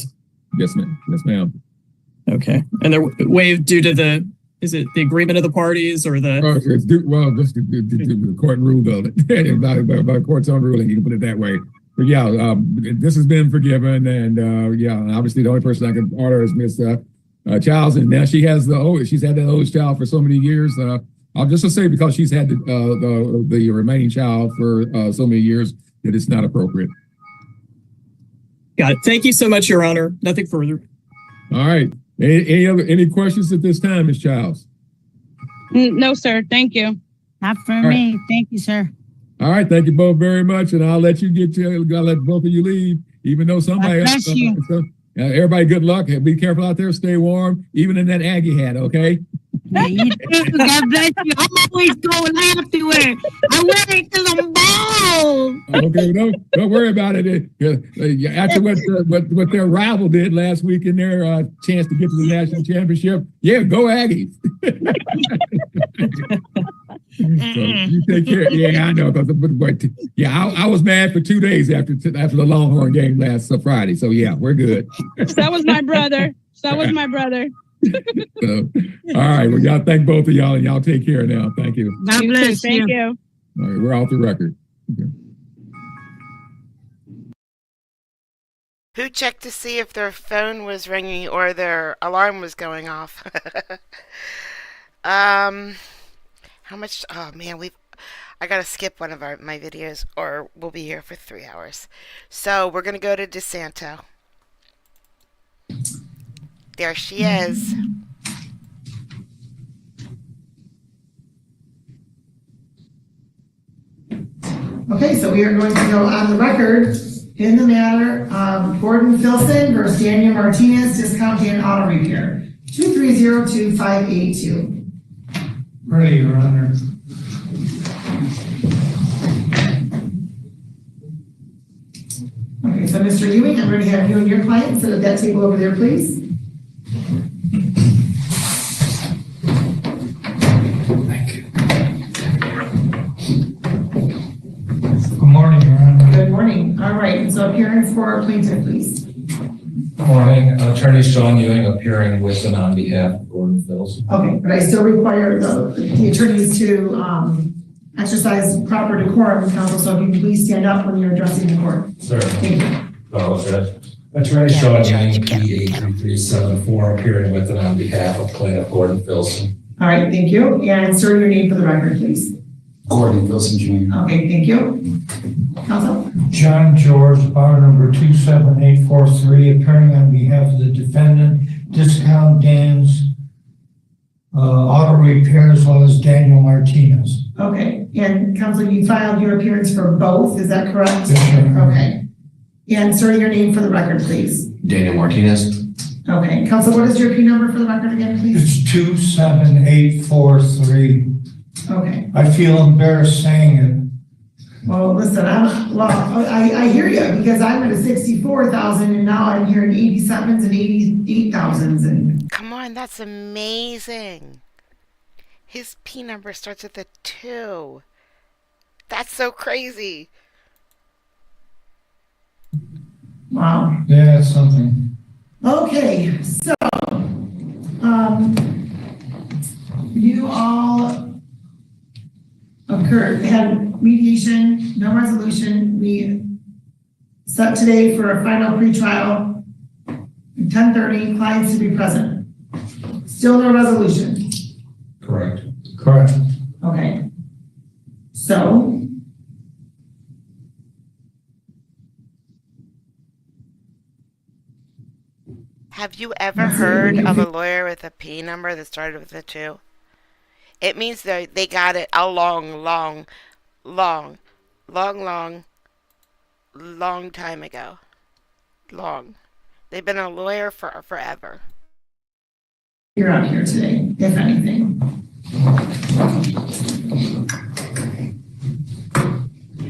Speaker 2: Yes, ma'am. Yes, ma'am.
Speaker 10: Okay. And they're waived due to is it the agreement of the parties or the?
Speaker 2: Just the court ruled on it. by court's own ruling, you can put it that way. But yeah, this has been forgiven, and obviously the only person I can order is Miss Childs, and now she's had that oldest child for so many years. I'll just say because she's had the remaining child for so many years that it's not appropriate.
Speaker 10: Got it. Thank you so much, Your Honor. Nothing further.
Speaker 2: All right. Any questions at this time, Ms. Childs?
Speaker 12: No, sir. Thank you.
Speaker 11: Not for me. Thank you, sir.
Speaker 2: All right. Thank you both very much, and I'll let I'll let both of you leave, even though somebody else. Everybody, good luck. Be careful out there. Stay warm, even in that Aggie hat. Okay.
Speaker 11: Yeah, you too. God bless you. I'm always going afterward. I wear it till I'm bald.
Speaker 2: Okay, don't worry about it. After what their rival did last week in their chance to get to the national championship, yeah, go Aggies. So you take care. Yeah, I know. But I was mad for 2 days after the Longhorn game last Friday. So yeah, we're good.
Speaker 12: That was my brother. So
Speaker 2: all right, well, y'all, thank both of y'all, and y'all take care now. Thank you.
Speaker 11: God bless you.
Speaker 12: Thank you.
Speaker 2: All right, we're off the record. Okay.
Speaker 1: Who checked to see if their phone was ringing or their alarm was going off? How much? Oh man, I gotta skip one of my videos, or we'll be here for 3 hours. So we're gonna go to DeSanto. There she is.
Speaker 13: Okay, so we are going to go on the record in the matter of Gordon Filson versus Daniel Martinez, Discount and Auto Repair, 2302582.
Speaker 14: Ready, Your Honor.
Speaker 13: Okay, so Mr. Ewing, I'm going to have you and your client sit at that table over there, please.
Speaker 14: Thank you. Good morning, Your Honor.
Speaker 13: Good morning. All right, so appearance for our plaintiff, please.
Speaker 14: Good morning. Attorney Sean Ewing appearing with and on behalf of Gordon Filson.
Speaker 13: Okay, but I still require the attorneys to exercise proper decorum, counsel, so if you can please stand up when you're addressing the court.
Speaker 14: Sir.
Speaker 13: Thank you.
Speaker 14: Attorney Sean Ewing, P83374, appearing with and on behalf of plaintiff Gordon Filson.
Speaker 13: All right, thank you. And sir, your name for the record, please.
Speaker 14: Gordon Filson Jr.
Speaker 13: Okay, thank you. Counsel?
Speaker 15: John George, bar number 27843, appearing on behalf of the defendant, Discount Dan's Auto Repair, as well as Daniel Martinez.
Speaker 13: Okay, and counsel, you filed your appearance for both, is that correct?
Speaker 15: Yes, sir.
Speaker 13: Okay. And sir, your name for the record, please.
Speaker 16: Daniel Martinez.
Speaker 13: Okay, counsel, what is your P number for the record again, please?
Speaker 15: It's 27843.
Speaker 13: Okay.
Speaker 15: I feel embarrassed saying it.
Speaker 13: Well, listen, I hear you, because I'm at a 64,000 and now I'm hearing 87s and 88,000s and.
Speaker 1: Come on, that's amazing. His P number starts with a 2. That's so crazy.
Speaker 13: Wow.
Speaker 15: Yeah, it's something.
Speaker 13: Okay, so, you all had mediation, no resolution. We set today for a final pretrial, 10:30, clients to be present. Still no resolution.
Speaker 14: Correct.
Speaker 15: Correct.
Speaker 13: Okay. So,
Speaker 1: Have you ever heard of a lawyer with a P number that started with a 2? It means they got it a long time ago. Long. They've been a lawyer for forever.
Speaker 13: you're out here today, if anything.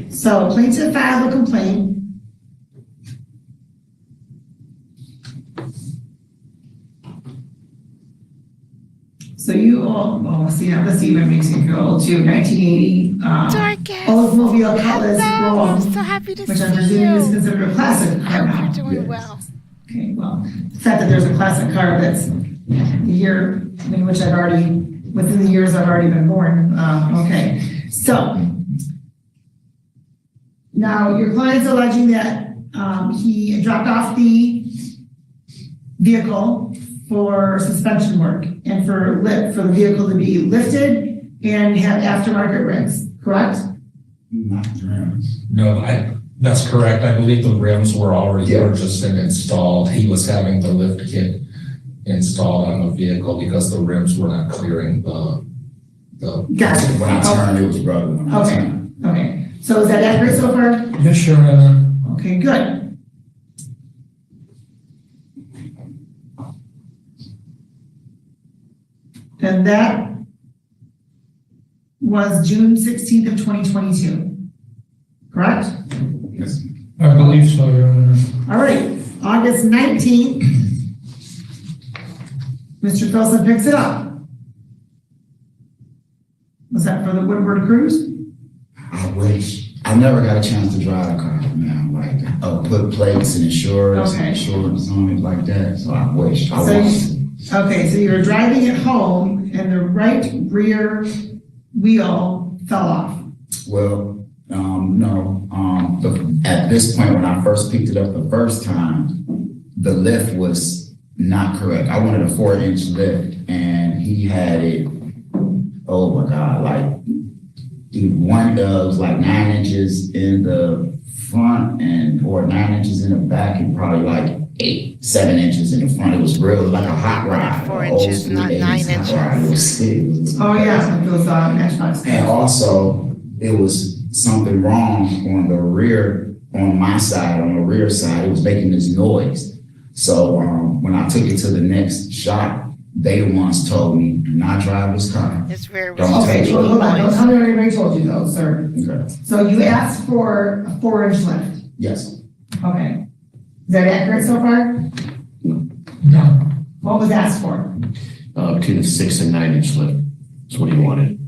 Speaker 13: So plaintiff filed a complaint. So you all, see, now this even makes me feel old too, 1980, Oldsmobile Cutlass
Speaker 1: Hello,
Speaker 13: Roll,
Speaker 1: I'm so happy to
Speaker 13: which
Speaker 1: see
Speaker 13: I'm presuming is
Speaker 1: you.
Speaker 13: considered a classic car now.
Speaker 1: You're doing well.
Speaker 13: Okay, well, the fact that there's a classic car that's the year in which within the years I've already been born, okay. So, now your client's alleging that he dropped off the vehicle for suspension work and for the vehicle to be lifted and have aftermarket rims, correct?
Speaker 14: No, that's correct. I believe the rims were already purchased and installed. He was having the lift kit installed on the vehicle because the rims were not clearing the.
Speaker 13: Gotcha.
Speaker 7: When I turned, it was brother.
Speaker 13: Okay. So is that accurate so far?
Speaker 15: Yes, sure, Anna.
Speaker 13: Okay, good. And that was June 16th of 2022, correct?
Speaker 7: Yes.
Speaker 15: I believe so, Your Honor.
Speaker 13: All right, August 19th, Mr. Filson picks it up. Was that for the Woodward Cruise?
Speaker 17: I wish. I never got a chance to drive a car, man. Like, put plates and insurance on it like that. So I wish.
Speaker 13: Okay, so you were driving it home and the right rear wheel fell off.
Speaker 17: Well, no. At this point, when I first picked it up the first time, the lift was not correct. I wanted a 4-inch lift and he had it, oh my God, like one was like 9 inches in the front or 9 inches in the back and probably like 7 inches in the front. It was real like a hot rod.
Speaker 1: 4 inches, not 9 inches.
Speaker 13: Oh yeah, it was Matchbox.
Speaker 17: And also, it was something wrong on the rear, on my side, on the rear side. It was making this noise. So when I took it to the next shop, they once told me, do not drive this car.
Speaker 1: It's very
Speaker 13: Okay, so hold on. Don't tell me what anybody told you though, sir.
Speaker 17: Okay.
Speaker 13: So you asked for a 4-inch lift.
Speaker 17: Yes.
Speaker 13: Okay. Is that accurate so far?
Speaker 15: No.
Speaker 13: What was asked for?
Speaker 16: Between the 6 and 9 inch lift. That's what he wanted.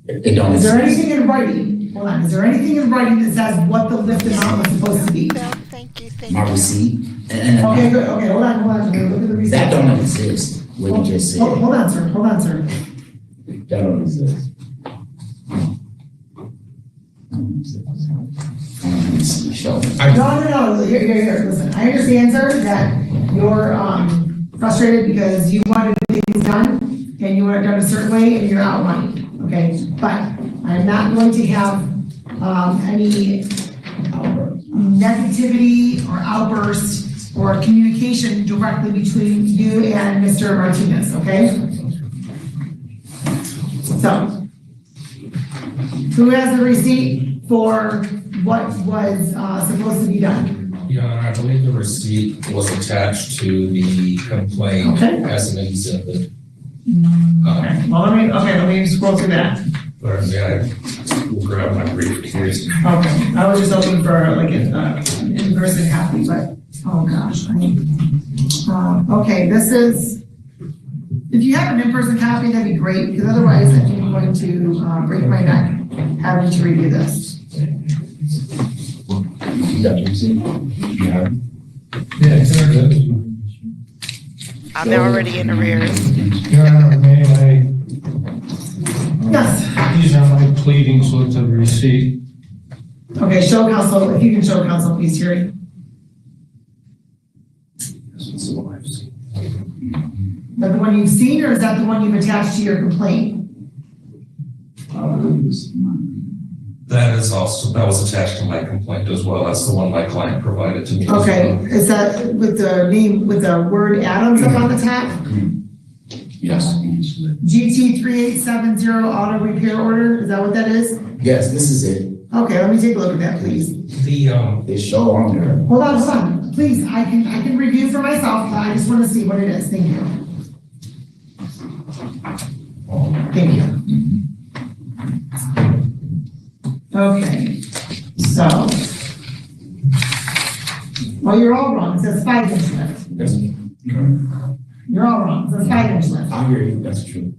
Speaker 13: Is there anything in writing? Hold on. Is there anything in writing that says what the lift amount was supposed to be?
Speaker 1: Thank you.
Speaker 17: My receipt.
Speaker 13: Okay, good. Okay, hold on. Look at the receipt.
Speaker 17: That don't exist. What you just said.
Speaker 13: Hold on, sir.
Speaker 17: That don't exist.
Speaker 13: No. Here. Listen, I understand, sir, that you're frustrated because you wanted things done and you want it done a certain way and you're out money. Okay, but I'm not going to have any negativity or outburst or communication directly between you and Mr. Martinez, okay? So, who has the receipt for what was supposed to be done?
Speaker 14: Your Honor, I believe the receipt was attached to the complaint
Speaker 13: Okay.
Speaker 14: as an exhibit.
Speaker 13: Okay, well, let me scroll through that.
Speaker 14: But yeah, I will grab my briefcase.
Speaker 13: Okay, I was just hoping for like an in-person copy, but, oh gosh. Okay, this is, if you have an in-person copy, that'd be great, because otherwise I'm going to break my neck having to review this.
Speaker 14: Yeah.
Speaker 15: Yeah, there it is.
Speaker 1: They're already in arrears.
Speaker 15: Your Honor, may I?
Speaker 13: Yes.
Speaker 15: These are my pleadings with the receipt.
Speaker 13: Okay, show counsel, if you can show counsel, please, Terry. That the one you've seen, or is that the one you've attached to your complaint?
Speaker 14: That was attached to my complaint as well. That's the one my client provided to me.
Speaker 13: Okay, is that with the name, with the word Adams up on the top?
Speaker 17: Yes.
Speaker 13: GT 3870 auto repair order, is that what that is?
Speaker 17: Yes, this is it.
Speaker 13: Okay, let me take a look at that, please.
Speaker 17: It show on there.
Speaker 13: Hold on, please, I can review for myself, but I just want to see what it is, thank you. Thank you. Okay, so. Well, you're all wrong, it says 5-inch lift.
Speaker 17: Yes.
Speaker 13: You're all wrong, it says 5-inch lift.
Speaker 17: I hear you, that's true.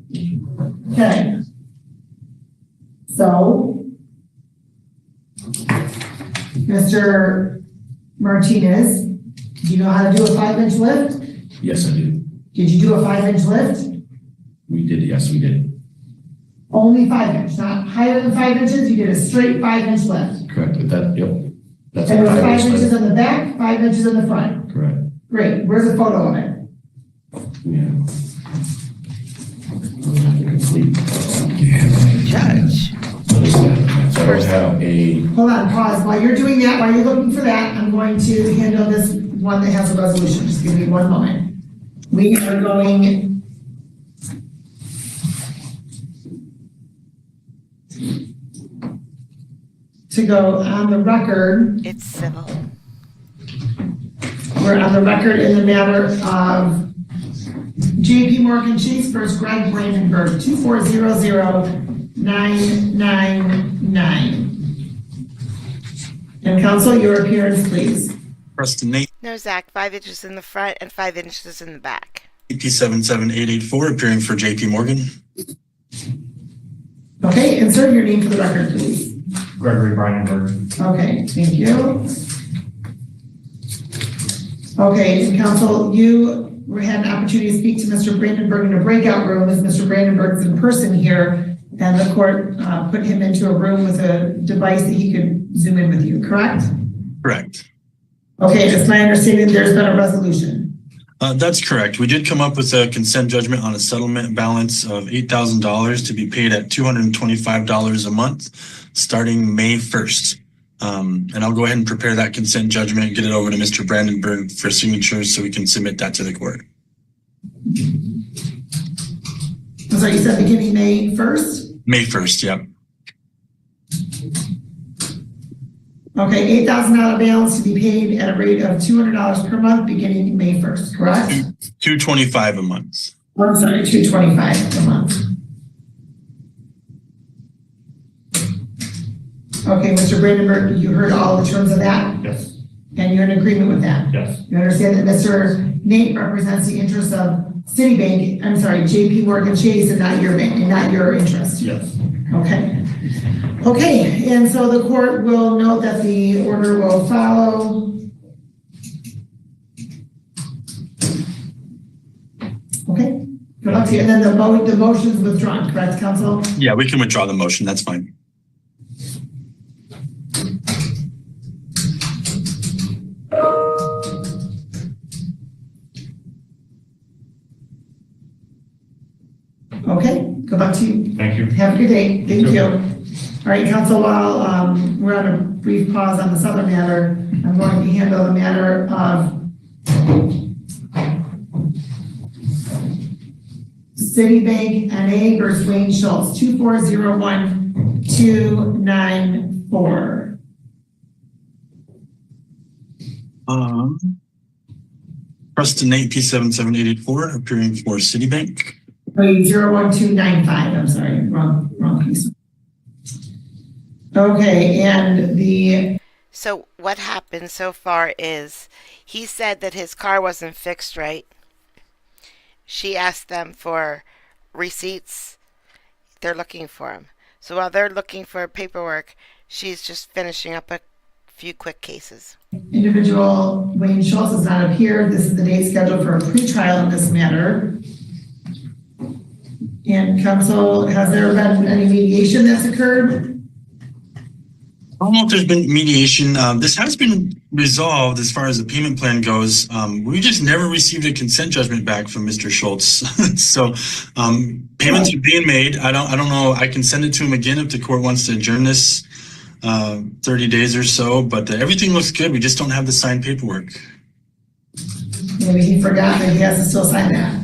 Speaker 13: Okay. So, Mr. Martinez, do you know how to do a 5-inch lift?
Speaker 17: Yes, I do.
Speaker 13: Did you do a 5-inch lift?
Speaker 17: We did, yes, we did.
Speaker 13: Only 5-inch, not higher than 5 inches, you did a straight 5-inch lift.
Speaker 17: Correct, but that, yep. That's
Speaker 13: And it was
Speaker 17: what I
Speaker 13: 5 inches
Speaker 17: was-
Speaker 13: on the back, 5 inches in the front.
Speaker 17: Correct.
Speaker 13: Great, where's the photo of it?
Speaker 17: Yeah. Complete.
Speaker 1: Judge.
Speaker 17: So I have a,
Speaker 13: Hold on, pause, while you're doing that, while you're looking for that, I'm going to handle this one that has a resolution, just give me one moment. We are going to go on the record.
Speaker 1: It's civil.
Speaker 13: We're on the record in the matter of JP Morgan Chase versus Greg Brandenburg, 2400999. And counsel, your appearance, please.
Speaker 18: Preston Nate,
Speaker 1: No, Zach, 5 inches in the front and 5 inches in the back.
Speaker 18: AP77884, appearing for JP Morgan.
Speaker 13: Okay, insert your name for the record, please.
Speaker 18: Gregory Brandenburg.
Speaker 13: Okay, thank you. Okay, and counsel, you had an opportunity to speak to Mr. Brandenburg in a breakout room, as Mr. Brandenburg is in person here, and the court put him into a room with a device that he could Zoom in with you, correct?
Speaker 18: Correct.
Speaker 13: Okay, it's my understanding there's been a resolution.
Speaker 18: That's correct. We did come up with a consent judgment on a settlement balance of $8,000 to be paid at $225 a month, starting May 1st. And I'll go ahead and prepare that consent judgment, get it over to Mr. Brandenburg for signatures so we can submit that to the court.
Speaker 13: I'm sorry, you said beginning May 1st?
Speaker 18: May 1st, yep.
Speaker 13: Okay, $8,000 balance to be paid at a rate of $200 per month beginning May 1st, correct?
Speaker 18: $225 a month.
Speaker 13: I'm sorry, $225 a month. Okay, Mr. Brandenburg, you heard all the terms of that?
Speaker 18: Yes.
Speaker 13: And you're in agreement with that?
Speaker 18: Yes.
Speaker 13: You understand that Mr. Nate represents the interests of Citibank, I'm sorry, JP Morgan Chase, and not your bank, and not your interest?
Speaker 18: Yes.
Speaker 13: Okay. Okay, and so the court will note that the order will follow. Okay, good luck to you. And then the motion's withdrawn, correct, counsel?
Speaker 18: Yeah, we can withdraw the motion. That's fine.
Speaker 13: Okay, good luck to you.
Speaker 18: Thank you.
Speaker 13: Have a good day. Thank you. All All right, council, while we're on a brief pause on this other matter, I'm going to handle the matter of Citibank NA versus Wayne Schultz, 2401294.
Speaker 18: Preston Nate P77884, appearing for Citibank.
Speaker 13: Wait, 01295, I'm sorry, wrong piece. Okay, and
Speaker 1: So what happened so far is he said that his car wasn't fixed right. She asked them for receipts. They're looking for them. So while they're looking for paperwork, she's just finishing up a few quick cases.
Speaker 13: individual Wayne Schultz is not appeared. This is the date scheduled for a pretrial in this matter. And council, has there been any mediation that's occurred?
Speaker 18: I don't know if there's been mediation. This has been resolved as far as the payment plan goes. We just never received a consent judgment back from Mr. Schultz. So payments are being made. I don't know. I can send it to him again if the court wants to adjourn this 30 days or so, but everything looks good. We just don't have the signed paperwork.
Speaker 13: Maybe he forgot that he has to still sign that.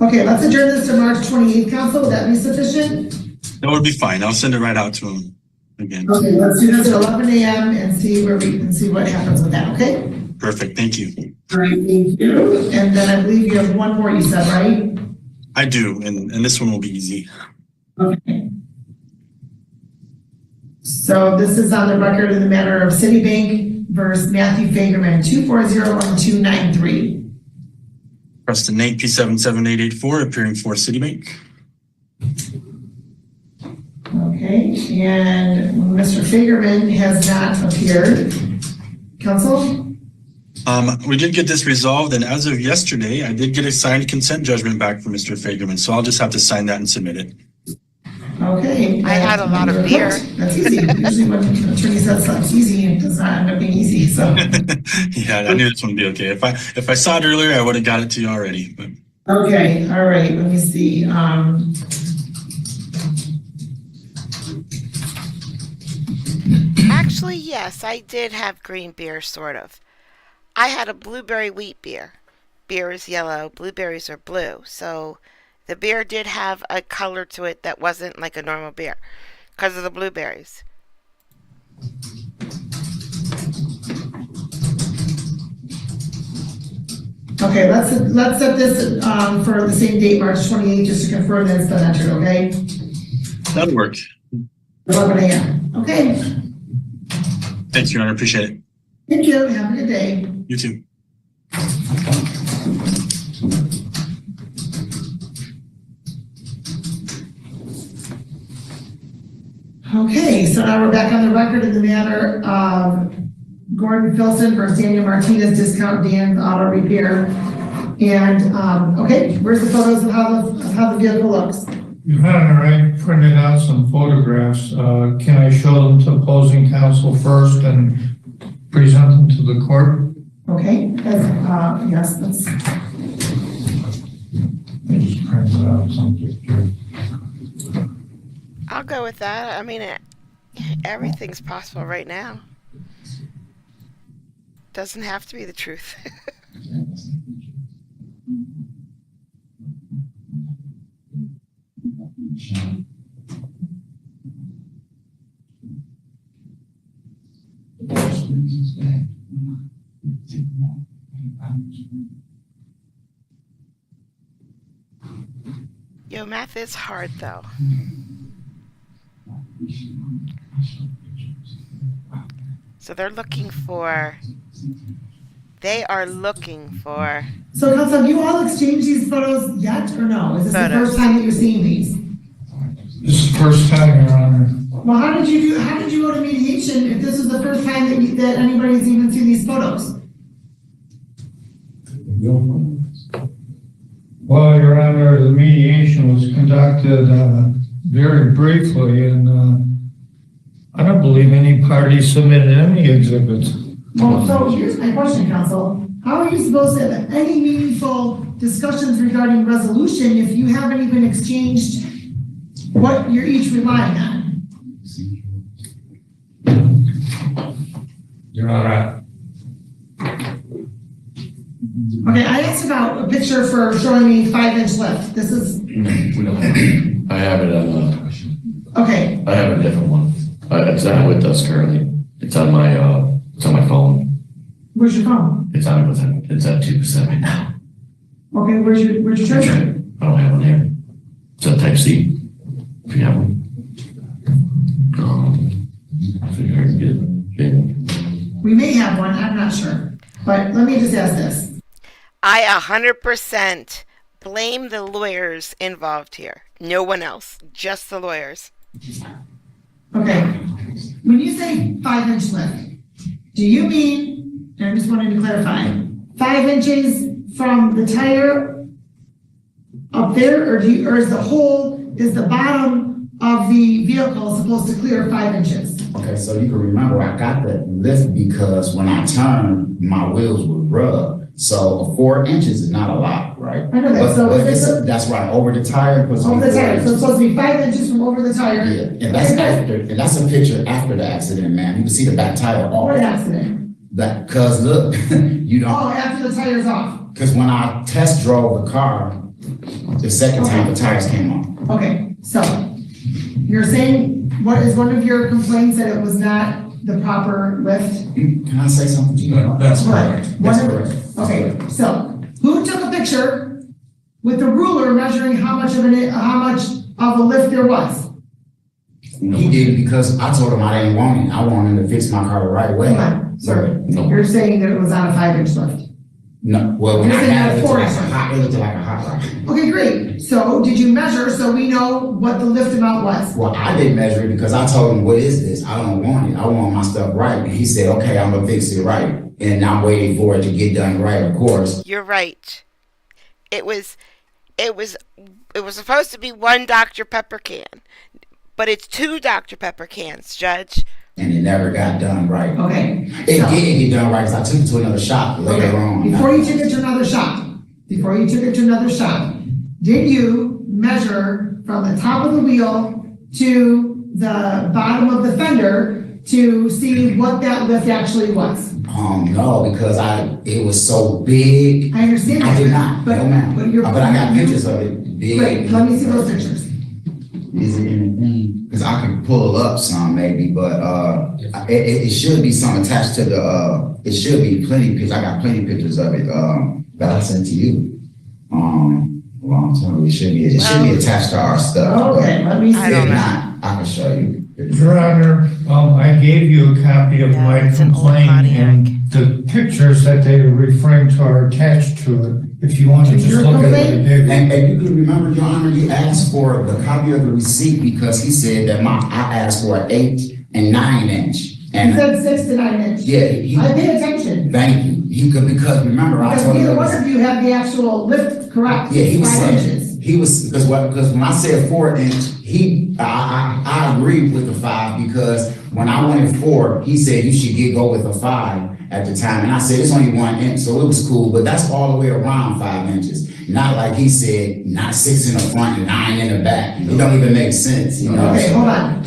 Speaker 13: Okay, let's adjourn this to March 28th, council. Would that be sufficient?
Speaker 18: That would be fine. I'll send it right out to him again.
Speaker 13: Okay, let's do this at 11 a.m. and see where we can see what happens with that, okay?
Speaker 18: Perfect. Thank you.
Speaker 13: All right, thank you. And then I believe you have one more, you said, right?
Speaker 18: I do, and this one will be easy.
Speaker 13: Okay. So this is on the record in the matter of Citibank versus Matthew Fagerman, 2401293.
Speaker 18: Preston Nate P77884, appearing for Citibank.
Speaker 13: Okay, and Mr. Fagerman has not appeared. Council?
Speaker 18: We did get this resolved, and as of yesterday, I did get a signed consent judgment back from Mr. Fagerman, so I'll just have to sign that and submit it.
Speaker 13: Okay.
Speaker 1: I had a lot of beer.
Speaker 13: That's easy. Usually when an attorney says something's easy, it does not end up being easy, so.
Speaker 18: Yeah, I knew this one would be okay. If I saw it earlier, I would have got it to you already. But
Speaker 13: Okay, all right, let me see.
Speaker 1: Actually, yes, I did have green beer, sort of. I had a blueberry wheat beer. Beer is yellow, blueberries are blue. So the beer did have a color to it that wasn't like a normal beer because of the blueberries.
Speaker 13: Okay, let's set this for the same date, March 28th, just to confirm that it's been entered, okay?
Speaker 18: that'll work.
Speaker 13: 11 a.m. Okay,
Speaker 18: Thanks, Your Honor. Appreciate it.
Speaker 13: thank you. Have a good day.
Speaker 18: You too.
Speaker 13: Okay, so now we're back on the record in the matter of Gordon Filson versus Daniel Martinez, Discount Dan's Auto Repair. And, okay, where's the photos of how the vehicle looks?
Speaker 15: You had it right, printed out some photographs. Can I show them to opposing counsel first and present them to the court?
Speaker 13: Okay, yes, that's.
Speaker 15: I just printed out some pictures.
Speaker 1: I'll go with that. I mean, everything's possible right now. Doesn't have to be the truth. Yo, math is hard though. So they are looking for.
Speaker 13: So, counsel, have you all exchanged these photos yet, or no? Is this the first time that you're seeing these?
Speaker 15: This is the first time, Your Honor.
Speaker 13: Well, how did you go to mediation if this is the first time that anybody's even seen these photos?
Speaker 15: Well, Your Honor, the mediation was conducted very briefly, and I don't believe any party submitted any exhibits.
Speaker 13: Well, so here's my question, counsel. How are you supposed to have any meaningful discussions regarding resolution if you haven't even exchanged what you're each relying on?
Speaker 15: Your Honor.
Speaker 13: Okay, I asked about a picture for showing me 5-inch lift. This is,
Speaker 16: I have it on,
Speaker 13: okay,
Speaker 16: I have a different one. It's not with us currently. It's on my phone.
Speaker 13: where's your phone?
Speaker 16: It's at 2% now.
Speaker 13: Okay, where's your charger?
Speaker 16: I don't have one here. It's a type C. If you have one. Figure I can get it.
Speaker 13: We may have one, I'm not sure. But let me just ask this.
Speaker 1: I 100% blame the lawyers involved here. No one else, just the lawyers.
Speaker 13: Okay, when you say 5-inch lift, do you mean, and I just wanted to clarify, 5 inches from the tire up there, or is the bottom of the vehicle supposed to clear 5 inches?
Speaker 17: Okay, so you can remember I got that lift because when I turned, my wheels would rub. So 4 inches is not a lot, right?
Speaker 13: I know that. So
Speaker 17: that's right, over the tire.
Speaker 13: Over the tire, so it's supposed to be 5 inches from over the tire.
Speaker 17: Yeah, and that's a picture after the accident, man. You can see the back tire off.
Speaker 13: What accident?
Speaker 17: Cause look, you know.
Speaker 13: Oh, after the tire's off.
Speaker 17: Cause when I test drove the car, the second time the tires came off.
Speaker 13: Okay, so you're saying, what is one of your complaints that it was not the proper lift?
Speaker 17: Can I say something to you? That's correct. That's correct.
Speaker 13: Okay, so who took a picture with the ruler measuring how much of a lift there was?
Speaker 17: He did because I told him I didn't want it. I wanted him to fix my car the right way.
Speaker 13: Sir, you're saying that it was on a 5-inch lift?
Speaker 17: No, well, when I had it, it looked like a hot rod.
Speaker 13: Okay, great. So did you measure so we know what the lift amount was?
Speaker 17: Well, I didn't measure it because I told him, what is this? I don't want it. I want my stuff right. And he said, okay, I'm gonna fix it right. And I'm waiting for it to get done right, of course.
Speaker 1: You're right. It was supposed to be 1 Dr. Pepper can, but it's 2 Dr. Pepper cans, Judge.
Speaker 17: And it never got done right.
Speaker 13: Okay.
Speaker 17: It didn't get done right because I took it to another shop later on.
Speaker 13: Before you took it to another shop, did you measure from the top of the wheel to the bottom of the fender to see what that lift actually was?
Speaker 17: No, because it was so big.
Speaker 13: I understand that.
Speaker 17: I did not.
Speaker 13: But,
Speaker 17: no, ma'am.
Speaker 13: but
Speaker 17: I got pictures of it. Big.
Speaker 13: Wait, let me see those pictures.
Speaker 17: Is it anything? Because I can pull up some maybe, but it should be some attached to the. It should be plenty pictures. I got plenty pictures of it that I sent to you. Long time. It should be attached to our stuff.
Speaker 13: Okay, let me see.
Speaker 17: If not, I can show you.
Speaker 15: Your Honor, I gave you a copy of my complaint, and the pictures that they were referring to are attached to it. If you want to just look at it.
Speaker 17: And you can remember, Your Honor, you asked for the copy of the receipt because he said that I asked for an 8 and 9 inch. And
Speaker 13: he said 6 to 9 inch.
Speaker 17: Yeah,
Speaker 13: I paid attention.
Speaker 17: Thank you. Because remember, I told him.
Speaker 13: Neither one of you have the actual lift correct.
Speaker 17: Yeah, he was
Speaker 13: 5
Speaker 17: saying,
Speaker 13: inches.
Speaker 17: he was, because when I said 4 inch, I agreed with the 5 because when I wanted 4, he said you should go with a 5 at the time. And I said, it's only 1 inch, so it was cool, but that's all the way around 5 inches. Not like he said, not 6 in the front and 9 in the back. It don't even make sense, you know?
Speaker 13: Okay, hold on.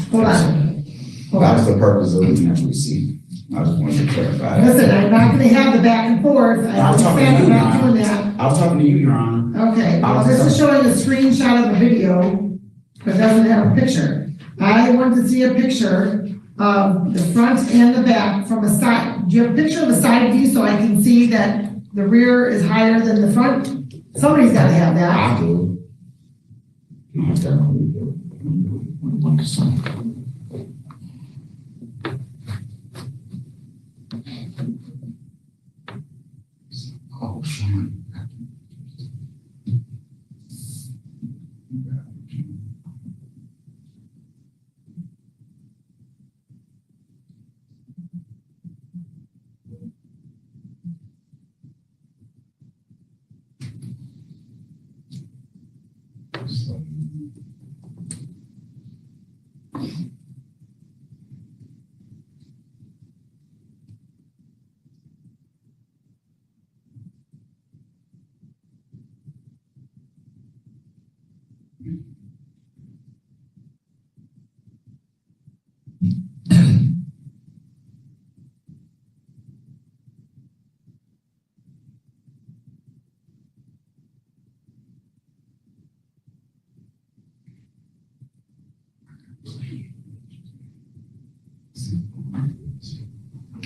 Speaker 17: That was the purpose of looking at the receipt. I just wanted to clarify that.
Speaker 13: Listen, I'm not gonna have the back and forth.
Speaker 17: I was talking to you,
Speaker 13: I'm
Speaker 17: Your
Speaker 13: not doing
Speaker 17: Honor.
Speaker 13: that.
Speaker 17: I was talking to you, Your Honor.
Speaker 13: Okay, well, this is showing a screenshot of the video, but doesn't have a picture. I want to see a picture of the front and the back from a side. Do you have a picture of the side view so I can see that the rear is higher than the front? Somebody's gotta have that.
Speaker 17: I do. I definitely do. Oh, Sean.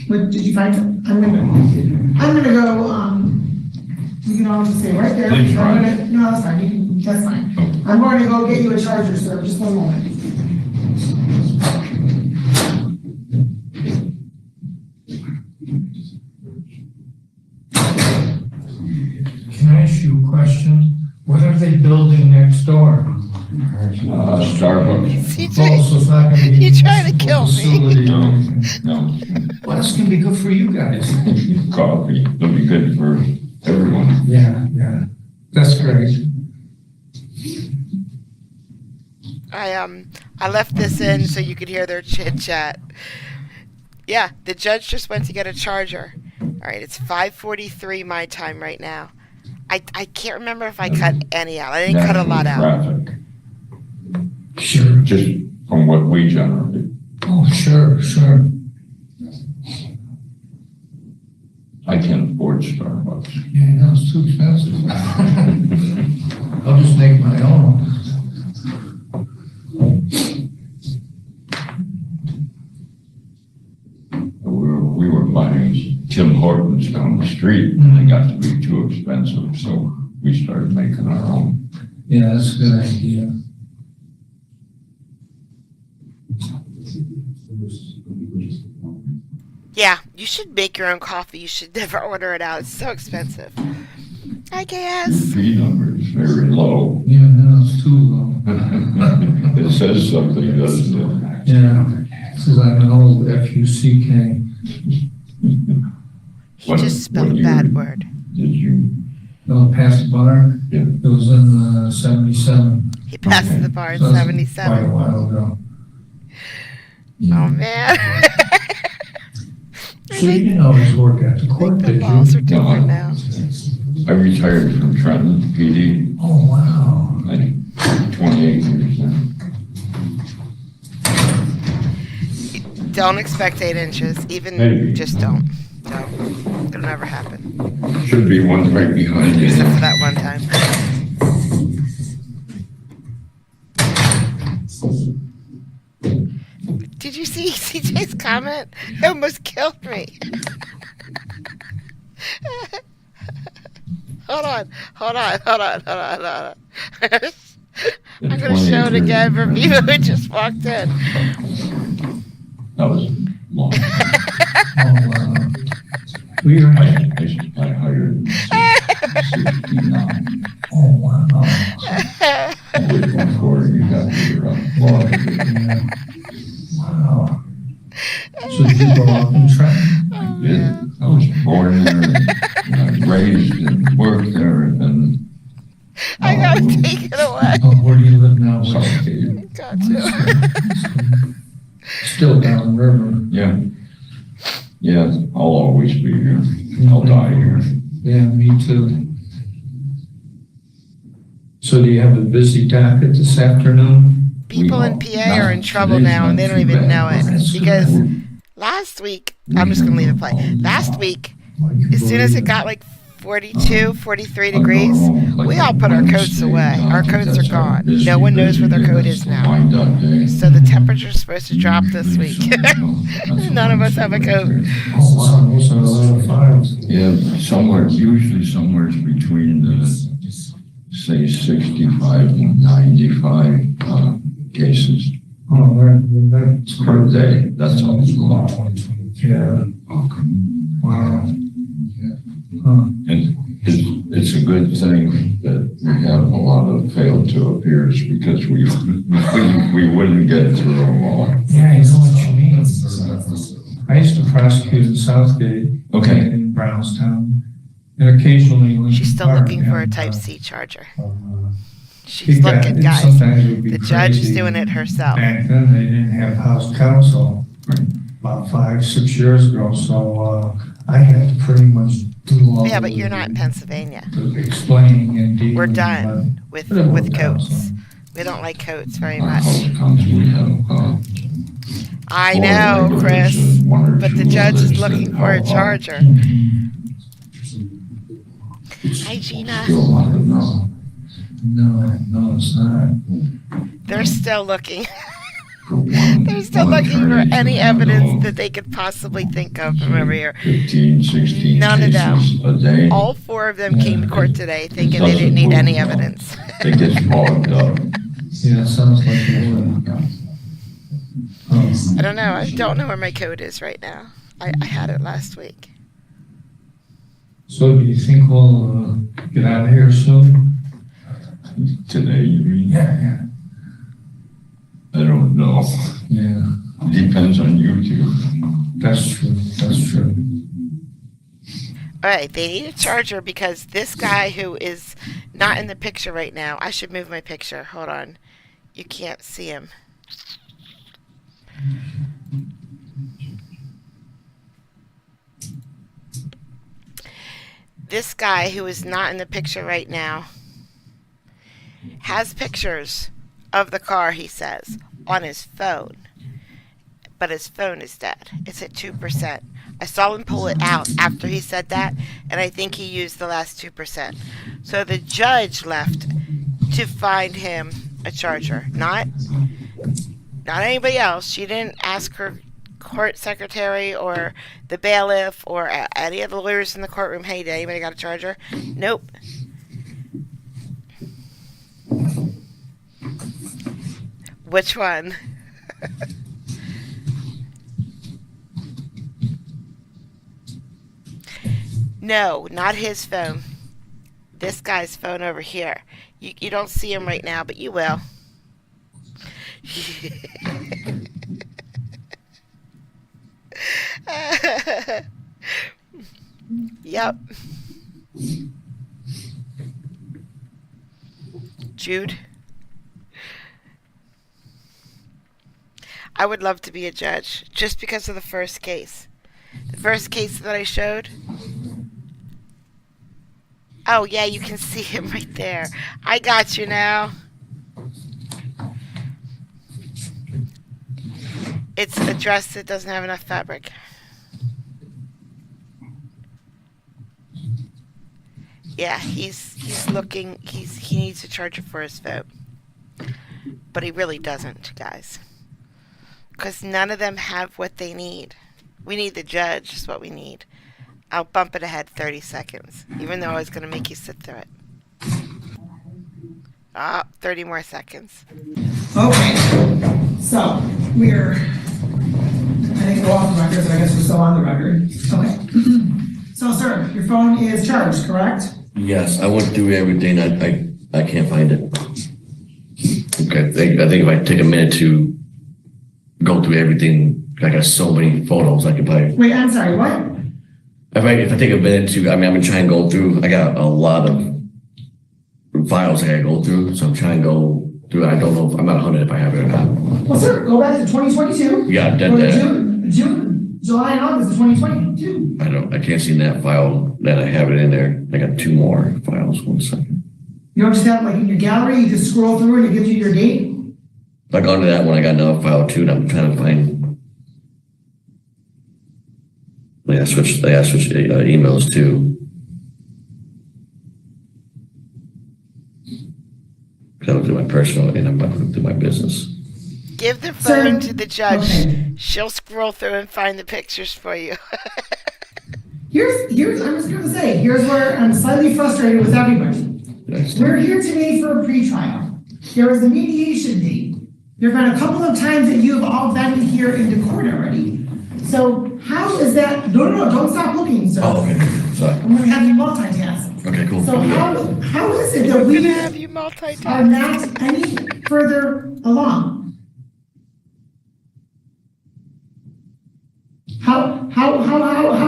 Speaker 13: What, did you find it? I'm gonna go, you can all just stay right there.
Speaker 7: Please try.
Speaker 13: No, that's fine, that's fine. I'm going to go get you a charger, sir, just one moment.
Speaker 15: Can I ask you a question? What are they building next door?
Speaker 7: Starbucks.
Speaker 15: Oh, so it's not gonna be.
Speaker 1: You're trying to kill me.
Speaker 15: Facility.
Speaker 7: No,
Speaker 15: Well, that's gonna be good for you guys.
Speaker 7: coffee. It'll be good for everyone.
Speaker 15: Yeah, yeah, that's great.
Speaker 1: I left this in so you could hear their chit chat. Yeah, the judge just went to get a charger. All right, it's 5:43 my time right now. I can't remember if I cut any out. I didn't cut a lot out.
Speaker 7: Traffic,
Speaker 15: Sure.
Speaker 7: just from what we generate.
Speaker 15: Oh, sure, sure.
Speaker 7: I can't afford Starbucks.
Speaker 15: Yeah, no, it's too expensive. I'll just make my own.
Speaker 7: We were buying Tim Hortons down the street, and they got to be too expensive, so we started making our own.
Speaker 15: Yeah, that's a good idea.
Speaker 1: Yeah, you should make your own coffee. You should never order it out. It's so expensive. Hi, KS.
Speaker 7: P number is very low.
Speaker 15: Yeah, no, it's too low.
Speaker 7: It says something, doesn't it?
Speaker 15: Yeah, because I'm an old F-U-C-K.
Speaker 1: He just spelled a bad word.
Speaker 7: Did you?
Speaker 15: No, past the bar.
Speaker 7: Yeah.
Speaker 15: It was in 77.
Speaker 1: He passed the bar in
Speaker 15: So that's
Speaker 1: 77.
Speaker 15: quite a while ago.
Speaker 1: Oh, man.
Speaker 15: So you didn't always work at the court,
Speaker 1: The
Speaker 15: did you?
Speaker 1: laws are different now.
Speaker 7: I retired from Trenton PD,
Speaker 15: Oh, wow.
Speaker 7: like 28 years now.
Speaker 1: Don't expect 8 inches. Even
Speaker 7: Maybe.
Speaker 1: just don't. Don't. It'll never happen.
Speaker 7: Should be one right behind you.
Speaker 1: Except for that one time. Did you see CJ's comment? It almost killed me. Hold on. I'm going to show it again for people who just walked in.
Speaker 7: That was long.
Speaker 15: Oh, wow. We were,
Speaker 7: I hired 69.
Speaker 15: oh, wow.
Speaker 7: With 1/4, you got your lawyer.
Speaker 15: Yeah. Wow. So did you grow up in Trenton?
Speaker 7: I did. I was born there, and I was raised and worked there, and
Speaker 1: I got to take it away.
Speaker 15: Oh, where do you live now?
Speaker 7: Southgate.
Speaker 1: Gotcha.
Speaker 15: Still down the river.
Speaker 7: Yeah. Yeah, I'll always be here. I'll die here.
Speaker 15: Yeah, me too. So do you have a busy docket this afternoon?
Speaker 1: People in PA are in trouble now and they don't even know it. Because last week, I'm just going to leave it play. Last week, as soon as it got like 42, 43 degrees, we all put our coats away. Our coats are gone. No one knows where their coat is now. So the temperature's supposed to drop this week. None of us have a coat.
Speaker 15: Oh, wow, those are a lot of files.
Speaker 7: Yeah, usually somewhere between the, say, 65 and 95 cases
Speaker 15: Oh, that's
Speaker 7: per day. That's all it's long.
Speaker 15: Yeah. Wow. Huh.
Speaker 7: And it's a good thing that we have a lot of failed to appears because we wouldn't get through them all.
Speaker 15: Yeah, I know what you mean. I used to prosecute in Southgate.
Speaker 7: Okay.
Speaker 15: In Brownstown. And occasionally. Lincoln
Speaker 1: She's still
Speaker 15: Park,
Speaker 1: looking for a
Speaker 15: and,
Speaker 1: Type C charger. She's looking, guys.
Speaker 15: Sometimes it would be
Speaker 1: The judge is
Speaker 15: crazy.
Speaker 1: doing it herself.
Speaker 15: Back then, they didn't have house counsel, about 5-6 years ago, so, I had to pretty much do all.
Speaker 1: Yeah, but you're not in Pennsylvania.
Speaker 15: The explaining and dealing.
Speaker 1: We're done with coats. We don't like coats very much. I know, Chris, but the judge is looking for a charger. Hi, Gina.
Speaker 15: No, it's not.
Speaker 1: They're still looking. They're still looking for any evidence that they could possibly think of from over here.
Speaker 7: 15, 16
Speaker 1: None of
Speaker 7: cases a
Speaker 1: them.
Speaker 7: day.
Speaker 1: All 4 of them came to court today thinking they didn't need any evidence.
Speaker 7: They get fogged up.
Speaker 15: Yeah, sounds like it would.
Speaker 1: I don't know. I don't know where my code is right now. I had it last week.
Speaker 15: So do you think we'll get out of here soon?
Speaker 7: Today, you mean?
Speaker 15: Yeah.
Speaker 7: I don't know.
Speaker 15: Yeah.
Speaker 7: Depends on you two.
Speaker 15: That's true.
Speaker 1: All right, they need a charger because this guy who is not in the picture right now, I should move my picture. Hold on. You can't see him. This guy who is not in the picture right now has pictures of the car, he says, on his phone. But his phone is dead. It's at 2%. I saw him pull it out after he said that, and I think he used the last 2%. So the judge left to find him a charger. Not anybody else. She didn't ask her court secretary or the bailiff or any of the lawyers in the courtroom, hey, did anybody got a charger? Nope. Which one? No, not his phone. This guy's phone over here. You don't see him right now, but you will. Yep. Jude. I would love to be a judge just because of the first case. The first case that I showed. Oh, yeah, you can see him right there. I got you now. It's a dress that doesn't have enough fabric. Yeah, he's looking, he needs a charger for his phone. But he really doesn't, guys. Because none of them have what they need. We need the judge is what we need. I'll bump it ahead 30 seconds, even though I was going to make you sit through it. 30 more seconds.
Speaker 13: Okay, so we're, I think we're off the record, so I guess we're still on the record. Okay. So, sir, your phone is charged, correct?
Speaker 16: Yes, I went through everything. I can't find it. Okay, I think if I take a minute to go through everything, I got so many photos I could probably.
Speaker 13: Wait, I'm sorry, what?
Speaker 16: If I take a minute to, I've been trying to go through, I got a lot of files I gotta go through, so I'm trying to go through. I don't know if I'm not 100 if I have it or not.
Speaker 13: Well, sir, go back to 2022.
Speaker 16: Yeah,
Speaker 13: June, July and August of 2022.
Speaker 16: I can't see in that file that I have it in there. I got 2 more files. 1 second.
Speaker 13: You don't just have like in your gallery, you just scroll through and it gives you your date?
Speaker 16: I got into that one, I got another file too, and I'm trying to find. I switched emails too. I looked at my personal and I'm about to look at my business.
Speaker 1: Give the phone to the judge. Okay. She'll scroll through and find the pictures for you.
Speaker 13: Here's I'm just gonna say, here's where I'm slightly frustrated with everybody. We're here today for a pretrial. There is a mediation date. There have been a couple of times that you have all been here into court already. So how is that? No, don't stop looking, sir.
Speaker 16: Oh, okay. Sorry.
Speaker 13: I'm gonna have you multitask.
Speaker 16: Okay, cool.
Speaker 13: So how is it that we
Speaker 1: have you multitask?
Speaker 13: Are not any further along? How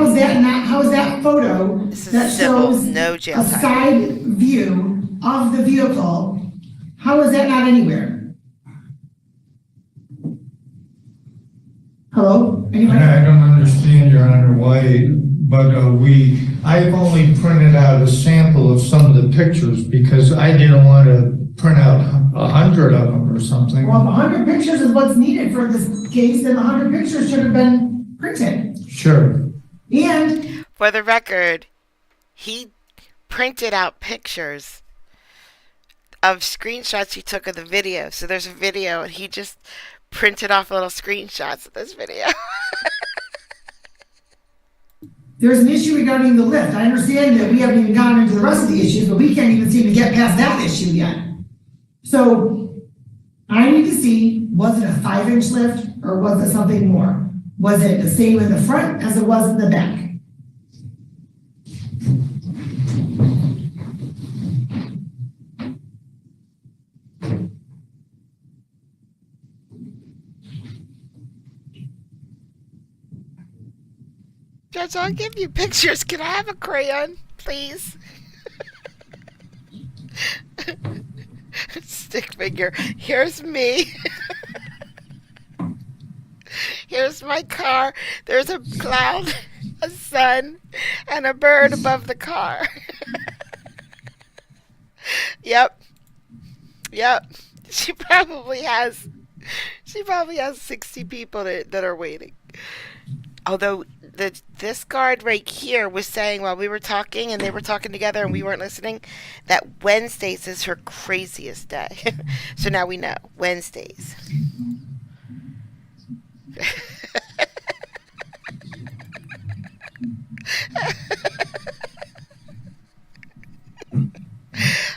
Speaker 13: is that not? How is that photo that shows
Speaker 1: no jail
Speaker 13: a side view of the vehicle? How is that not anywhere? Hello? Anybody?
Speaker 15: I don't understand, Your Honor, why, but I've only printed out a sample of some of the pictures because I didn't want to print out 100 of them or something.
Speaker 13: Well, if 100 pictures is what's needed for this case, then 100 pictures should have been printed.
Speaker 15: Sure.
Speaker 13: And
Speaker 1: For the record, he printed out pictures of screenshots he took of the video. So there's a video, and he just printed off little screenshots of this video.
Speaker 13: there's an issue regarding the lift. I understand that we haven't even gone into the rest of the issues, but we can't even seem to get past that issue yet. So I need to see, was it a 5-inch lift or was it something more? Was it the same in the front as it was in the back?
Speaker 1: Judge, I'll give you pictures. Can I have a crayon, please? Stick figure. Here's me. Here's my car. There's a cloud, a sun, and a bird above the car. Yep. She probably has 60 people that are waiting. Although this guard right here was saying while we were talking and they were talking together and we weren't listening, that Wednesdays is her craziest day. So now we know. Wednesdays.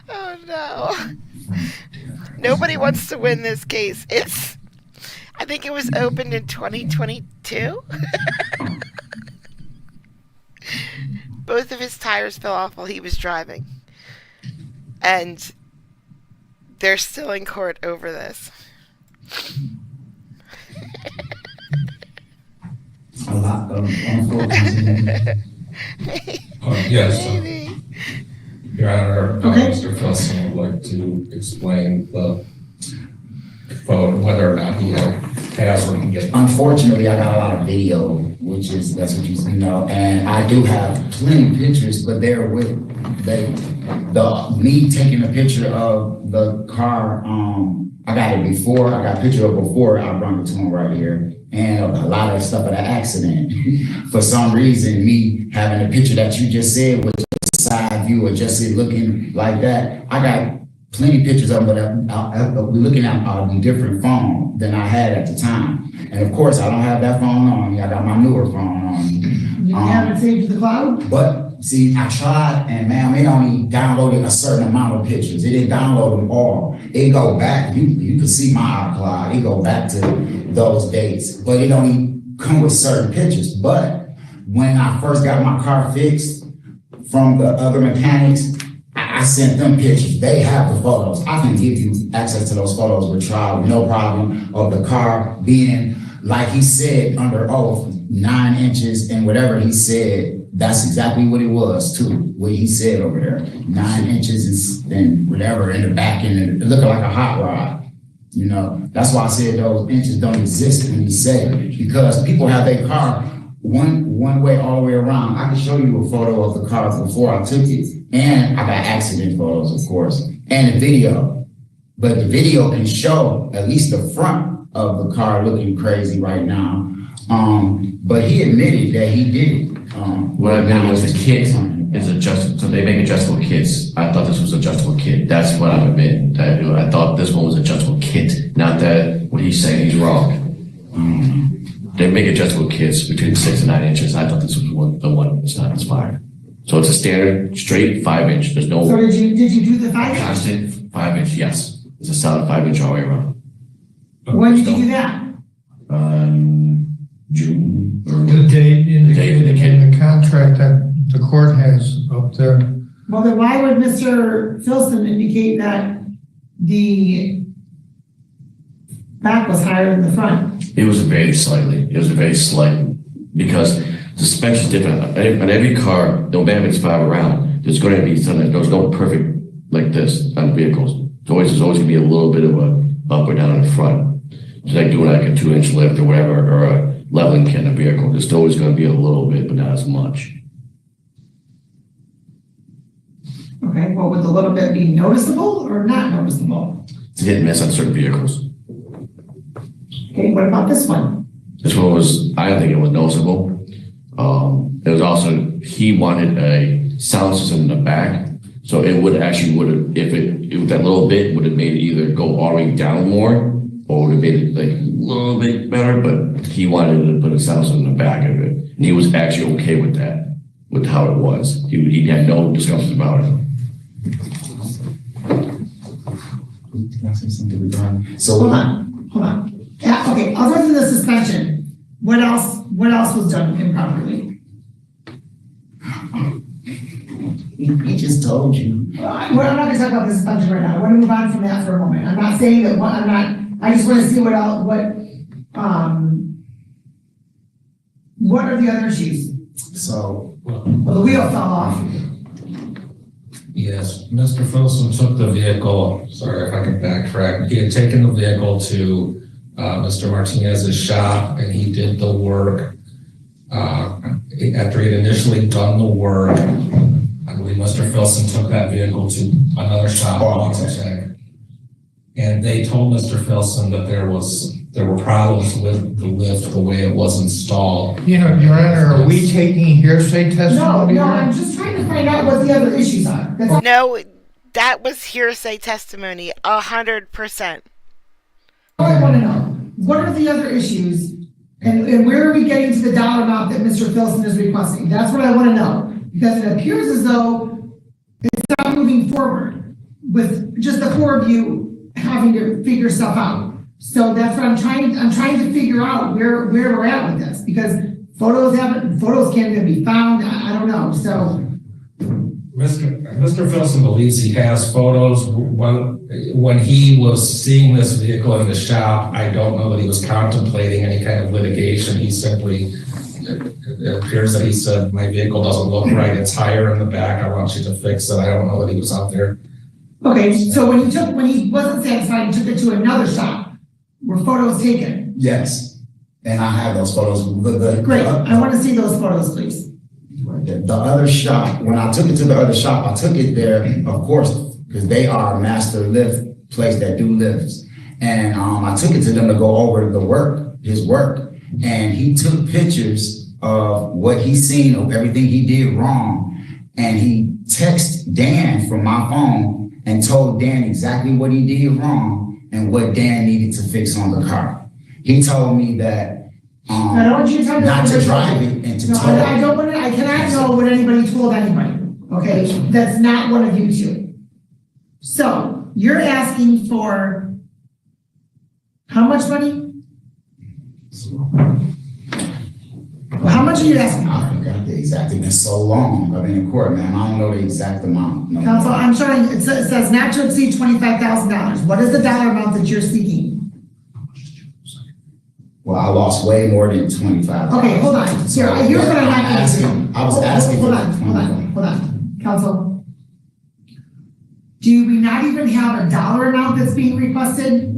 Speaker 1: Oh no. Nobody wants to win this case. I think it was opened in 2022. Both of his tires fell off while he was driving. And they're still in court over this.
Speaker 17: A lot of
Speaker 14: Yes.
Speaker 1: Maybe.
Speaker 14: Your Honor,
Speaker 13: Okay.
Speaker 14: Mr. Felson would like to explain the phone, whether or not he has or can get.
Speaker 17: Unfortunately, I got a lot of video, that's what you know, and I do have plenty of pictures, but they're with me taking a picture of the car. I got it before. I got a picture of it before. I brought it to him right here, and a lot of stuff of the accident. For some reason, me having a picture that you just said was a side view or just it looking like that. I got plenty of pictures of it, but we're looking at a different phone than I had at the time. And of course, I don't have that phone on me. I got my newer phone on me.
Speaker 13: You have it saved to the cloud?
Speaker 17: But see, I tried, and ma'am, it only downloaded a certain amount of pictures. It didn't download them all. It go back. You can see my iCloud. It go back to those dates, but it only come with certain pictures. But when I first got my car fixed from the other mechanics, I sent them pictures. They have the photos. I can give you access to those photos with trial, no problem, of the car being, like he said, under oath, 9 inches and whatever he said. That's exactly what it was too, what he said over there. 9 inches and whatever in the back end, it looking like a hot rod. You know, that's why I said those inches don't exist when he said it, because people have their car one way all the way around. I can show you a photo of the car before I took it, and I got accident photos, of course, and a video. But the video can show at least the front of the car looking crazy right now. But he admitted that he did it.
Speaker 16: What I meant was the kit is adjustable, so they make adjustable kits. I thought this was adjustable kit. That's what I admit. I thought this one was adjustable kit, not that what he's saying he's wrong. They make adjustable kits between 6 and 9 inches. I thought this was the one that's not inspired. So it's a standard straight 5-inch. There's no
Speaker 13: So did you do the 5-inch?
Speaker 16: constant 5-inch. Yes, it's a solid 5-inch all the way around.
Speaker 13: When did you do that?
Speaker 15: June. The date indicated in the contract that the court has up there.
Speaker 13: Well, then why would Mr. Filson indicate that the back was higher than the front?
Speaker 16: It was very slight, because the specs is different. On every car, no matter if it's 5 around, there's going to be something. There's no perfect like this on vehicles. There's always gonna be a little bit of a up or down in the front. Just like doing like a 2-inch lift or whatever, or a leveling kit in a vehicle. There's always gonna be a little bit, but not as much.
Speaker 13: Okay, well, would the little bit be noticeable or not noticeable?
Speaker 16: It's hit and miss on certain vehicles.
Speaker 13: Okay, what about this one?
Speaker 16: This one was, I don't think it was noticeable. It was also, he wanted a sound system in the back. So it would actually if that little bit would have made it either go all the way down more or would have made it like a little bit better, but he wanted to put a sound system in the back of it. And he was actually okay with that, with how it was. He had no discussions about it.
Speaker 17: Can I say something regarding? So
Speaker 13: Hold on. Yeah, okay, other than the suspension, what else was done improperly?
Speaker 17: He just told you.
Speaker 13: Well, I'm not gonna talk about the suspension right now. I wanna move on from that for a moment. I'm not saying that, I just wanna see what are the other issues?
Speaker 17: So.
Speaker 13: Well, the wheel fell off.
Speaker 14: Yes, Mr. Filson took the vehicle, sorry if I can backtrack, he had taken the vehicle to Mr. Martinez's shop and he did the work. After he had initially done the work, I believe Mr. Filson took that vehicle to another shop, and they told Mr. Filson that there were problems with the lift, the way it was installed.
Speaker 15: You know, Your Honor, are we taking hearsay testimony?
Speaker 13: No, I'm just trying to find out what the other issues are. That's all.
Speaker 1: No, that was hearsay testimony, 100%.
Speaker 13: I want to know, what are the other issues, and where are we getting to the dollar amount that Mr. Filson is requesting? That's what I want to know, because it appears as though it's not moving forward with just the four of you having to figure stuff out. So that's what I'm trying to figure out where we're at with this, because photos can't even be found. I don't know, so.
Speaker 14: Mr. Filson believes he has photos. When he was seeing this vehicle in the shop, I don't know that he was contemplating any kind of litigation. He simply, it appears that he said, my vehicle doesn't look right. It's higher in the back. I want you to fix it. I don't know that he was out there.
Speaker 13: Okay, so when he wasn't satisfied, he took it to another shop. Were photos taken?
Speaker 17: Yes, and I have those photos.
Speaker 13: Great, I want to see those photos, please.
Speaker 17: The other shop, when I took it to the other shop, I took it there, of course, because they are a master lift place that do lifts. And I took it to them to go over his work. And he took pictures of what he seen, of everything he did wrong. And he texted Dan from my phone and told Dan exactly what he did wrong and what Dan needed to fix on the car. He told me that
Speaker 13: I don't want you to tell me
Speaker 17: not to drive it and to tow it.
Speaker 13: I cannot know what anybody told anybody, okay? That's not one of you two. So, you're asking for how much money? Well, how much are you asking?
Speaker 17: I forgot the exact, it's been so long, I've been in court, man, I don't know the exact amount. No.
Speaker 13: Counsel, I'm showing, it says not to exceed $25,000. What is the dollar amount that you're seeking?
Speaker 17: Well, I lost way more than 25.
Speaker 13: Okay, hold on. Here's what I'm not going to do.
Speaker 17: I was asking.
Speaker 13: Hold on. Counsel, do we not even have a dollar amount that's being requested?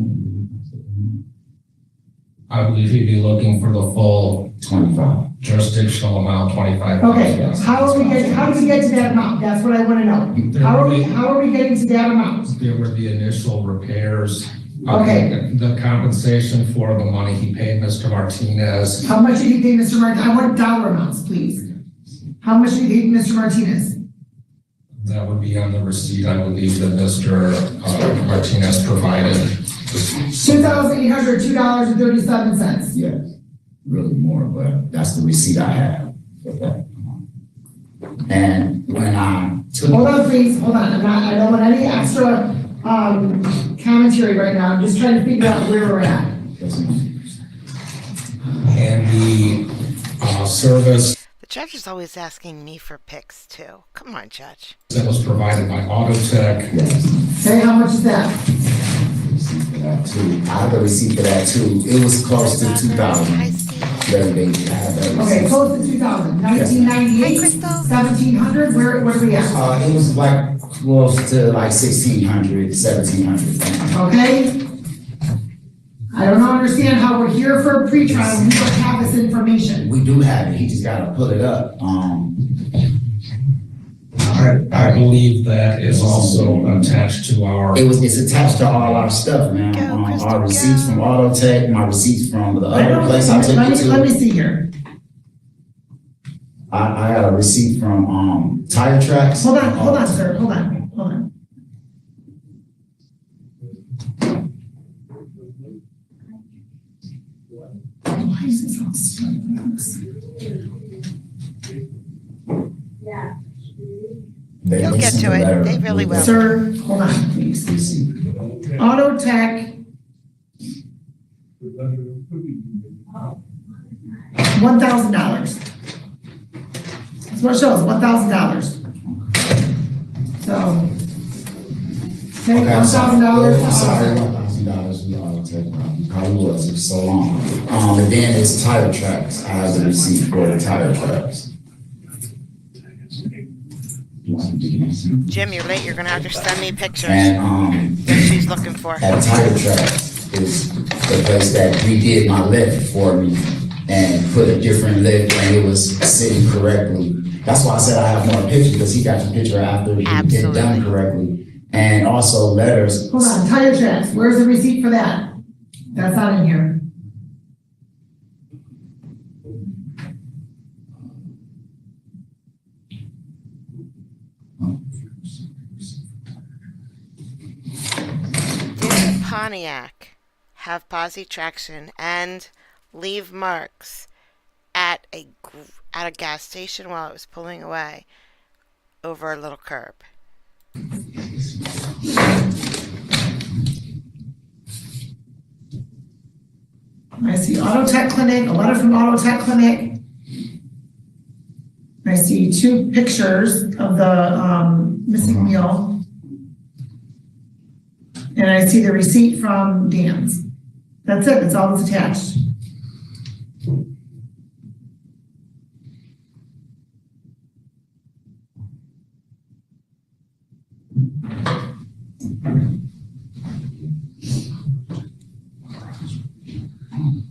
Speaker 14: I believe he'd be looking for the full
Speaker 17: 25
Speaker 14: jurisdictional amount, 25.
Speaker 13: Okay, how do we get to that amount? That's what I want to know. How are we getting to that amount?
Speaker 14: There were the initial repairs.
Speaker 13: Okay.
Speaker 14: The compensation for the money he paid Mr. Martinez.
Speaker 13: How much did you pay Mr. Martinez? I want dollar amounts, please. How much did you pay Mr. Martinez?
Speaker 14: That would be on the receipt, I believe, that Mr. Martinez provided.
Speaker 13: $2,802.37.
Speaker 17: Yes, really more, but that's the receipt I have. And when I took.
Speaker 13: Hold on, please. Hold on. I don't want any extra commentary right now. I'm just trying to figure out where we're at.
Speaker 14: And the service.
Speaker 1: The judge is always asking me for pics too. Come on, Judge.
Speaker 14: That was provided by Autotech.
Speaker 17: Yes.
Speaker 13: Say how much is that?
Speaker 17: Receipt for that too. I have a receipt for that too. It was close to 2,000.
Speaker 13: Okay, close to 2,000. 1998, 1,700. Where are we at?
Speaker 17: It was like Well, to like 1,600, 1,700.
Speaker 13: Okay? I don't understand how we're here for a pretrial and we don't have this information.
Speaker 17: We do have it, he just gotta pull it up.
Speaker 14: I believe that is also attached to our.
Speaker 17: It's attached to all our stuff, man. Our receipts from Auto Tech, my receipts from the other place I took it to.
Speaker 13: Let me see here.
Speaker 17: I got a receipt from, Tire Tracks.
Speaker 13: Hold on, sir, hold on. Why is this all stuck?
Speaker 1: You'll get to it. They really will.
Speaker 13: Sir, hold on, please. Auto Tech. $1,000. That's what it shows, $1,000. So. Okay, $1,000.
Speaker 17: I'm sorry, $1,000 for Auto Tech. Probably was, it was so long. And then it's Tire Tracks. I have the receipt for the Tire Tracks.
Speaker 1: Jim, you're late. You're gonna have to send me pictures
Speaker 17: And,
Speaker 1: that she's looking for.
Speaker 17: at Tire Tracks is the place that redid my lift for me and put a different lift and it was sitting correctly. That's why I said I have more pictures, because he got the picture after it done correctly. And also letters.
Speaker 13: Hold on, Tire Tracks, where's the receipt for that? That's not in here.
Speaker 1: Did Pontiac have posi traction and leave marks at a gas station while it was pulling away over a little curb?
Speaker 13: I see Auto Tech Clinic, a letter from Auto Tech Clinic. I see 2 pictures of the missing meal. And I see the receipt from Dan's. That's it, that's all that's attached.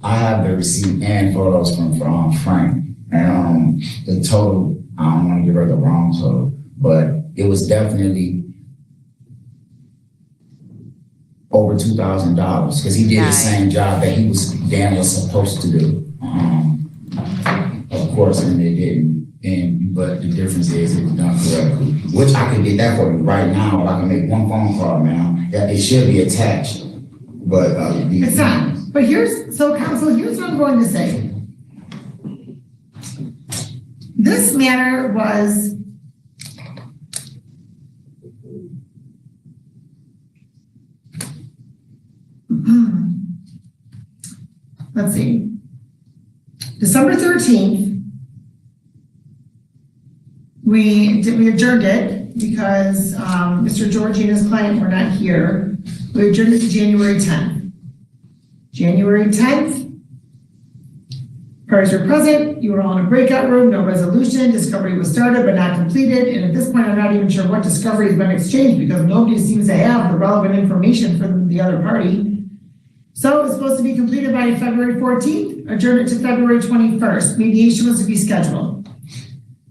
Speaker 17: I have the receipt and photos from Frank. And the total, I don't want to give her the wrong total, but it was definitely over $2,000 because he did the same job that Dan was supposed to do. Of course, and they didn't. But the difference is it was done correctly, which I can get that for you right now. If I can make one phone call now, that it should be attached. But
Speaker 13: it's not. But counsel, here's what I'm going to say. This matter was let's see, December 13th, we adjourned it because Mr. Georgie and his client were not here. We adjourned it to January 10th. January 10th, parties were present, you were all in a breakout room, no resolution, discovery was started but not completed, and at this point I'm not even sure what discovery has been exchanged because nobody seems to have the relevant information from the other party. So it was supposed to be completed by February 14th, adjourned it to February 21st. Mediation was to be scheduled.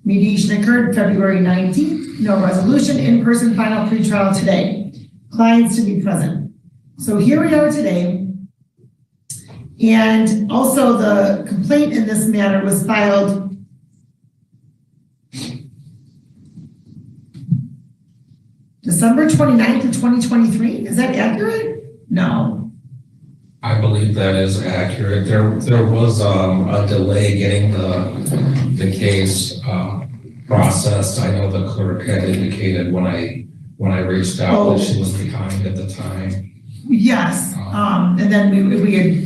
Speaker 13: Mediation occurred February 19th, no resolution, in-person final pretrial today. Clients to be present. So here we are today. And also the complaint in this matter was filed December 29th of 2023. Is that accurate? No.
Speaker 14: I believe that is accurate. There was a delay getting the case processed. I know the clerk had indicated when I reached out that she was behind at the time.
Speaker 13: Yes, and then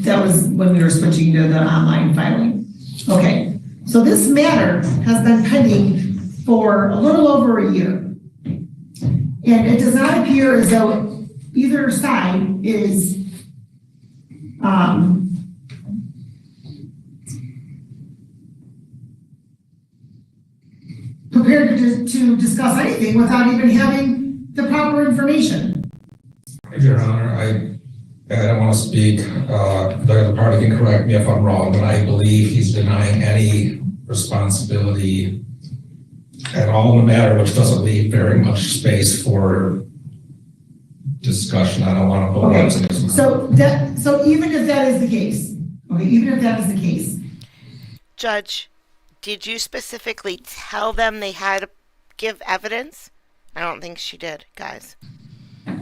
Speaker 13: that was when we were switching to the online filing. Okay, so this matter has been pending for a little over a year. And it does not appear as though either side is prepared to discuss anything without even having the proper information.
Speaker 14: Your Honor, I don't want to speak, the other party can correct me if I'm wrong, but I believe he's denying any responsibility at all in the matter, which doesn't leave very much space for discussion. I don't want to put words in his mouth.
Speaker 13: So even if that is the case, okay, even if that is the case.
Speaker 1: Judge, did you specifically tell them they had to give evidence? I don't think she did, guys.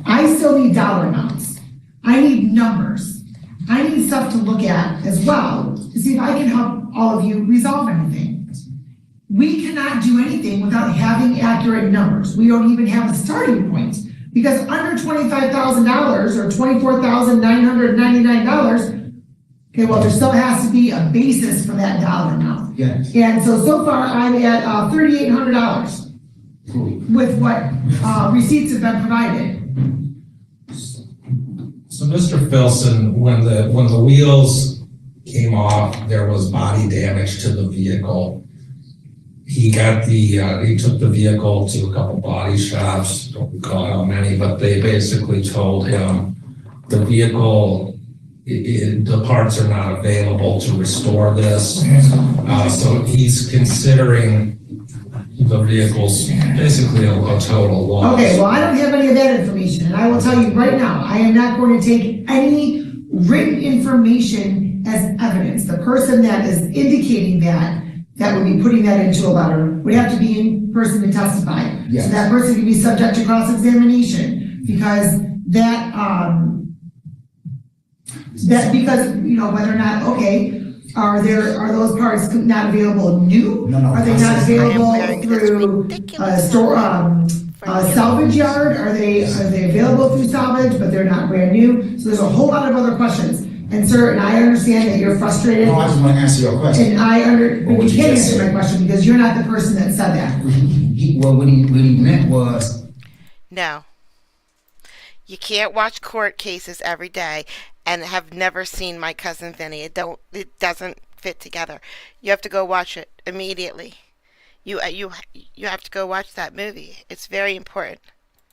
Speaker 13: I still need dollar amounts. I need numbers. I need stuff to look at as well to see if I can help all of you resolve anything. We cannot do anything without having accurate numbers. We don't even have a starting point because under $25,000 or $24,999, okay, well, there still has to be a basis for that dollar amount.
Speaker 17: Yes.
Speaker 13: And so far I'm at $3,800 with what receipts have been provided.
Speaker 14: So Mr. Filson, when the wheels came off, there was body damage to the vehicle. He got he took the vehicle to a couple body shops, don't recall how many, but they basically told him the vehicle, the parts are not available to restore this. So he's considering the vehicle's basically a total loss.
Speaker 13: Okay, well, I don't have any of that information, and I will tell you right now, I am not going to take any written information as evidence. The person that is indicating that would be putting that into a letter would have to be in person to testify.
Speaker 17: Yes.
Speaker 13: So that person can be subject to cross-examination because because, you know, whether or not, okay, are those parts not available new?
Speaker 17: No.
Speaker 13: Are they not available through salvage yard? Are they available through salvage, but they're not brand new? So there's a whole lot of other questions. And sir, and I understand that you're frustrated.
Speaker 17: No, I just want to answer your question.
Speaker 13: And but you can't answer my question because you're not the person that said that.
Speaker 17: What he meant was.
Speaker 1: No. You can't watch court cases every day and have never seen My Cousin Vinny. It doesn't fit together. You have to go watch it immediately. You have to go watch that movie. It's very important.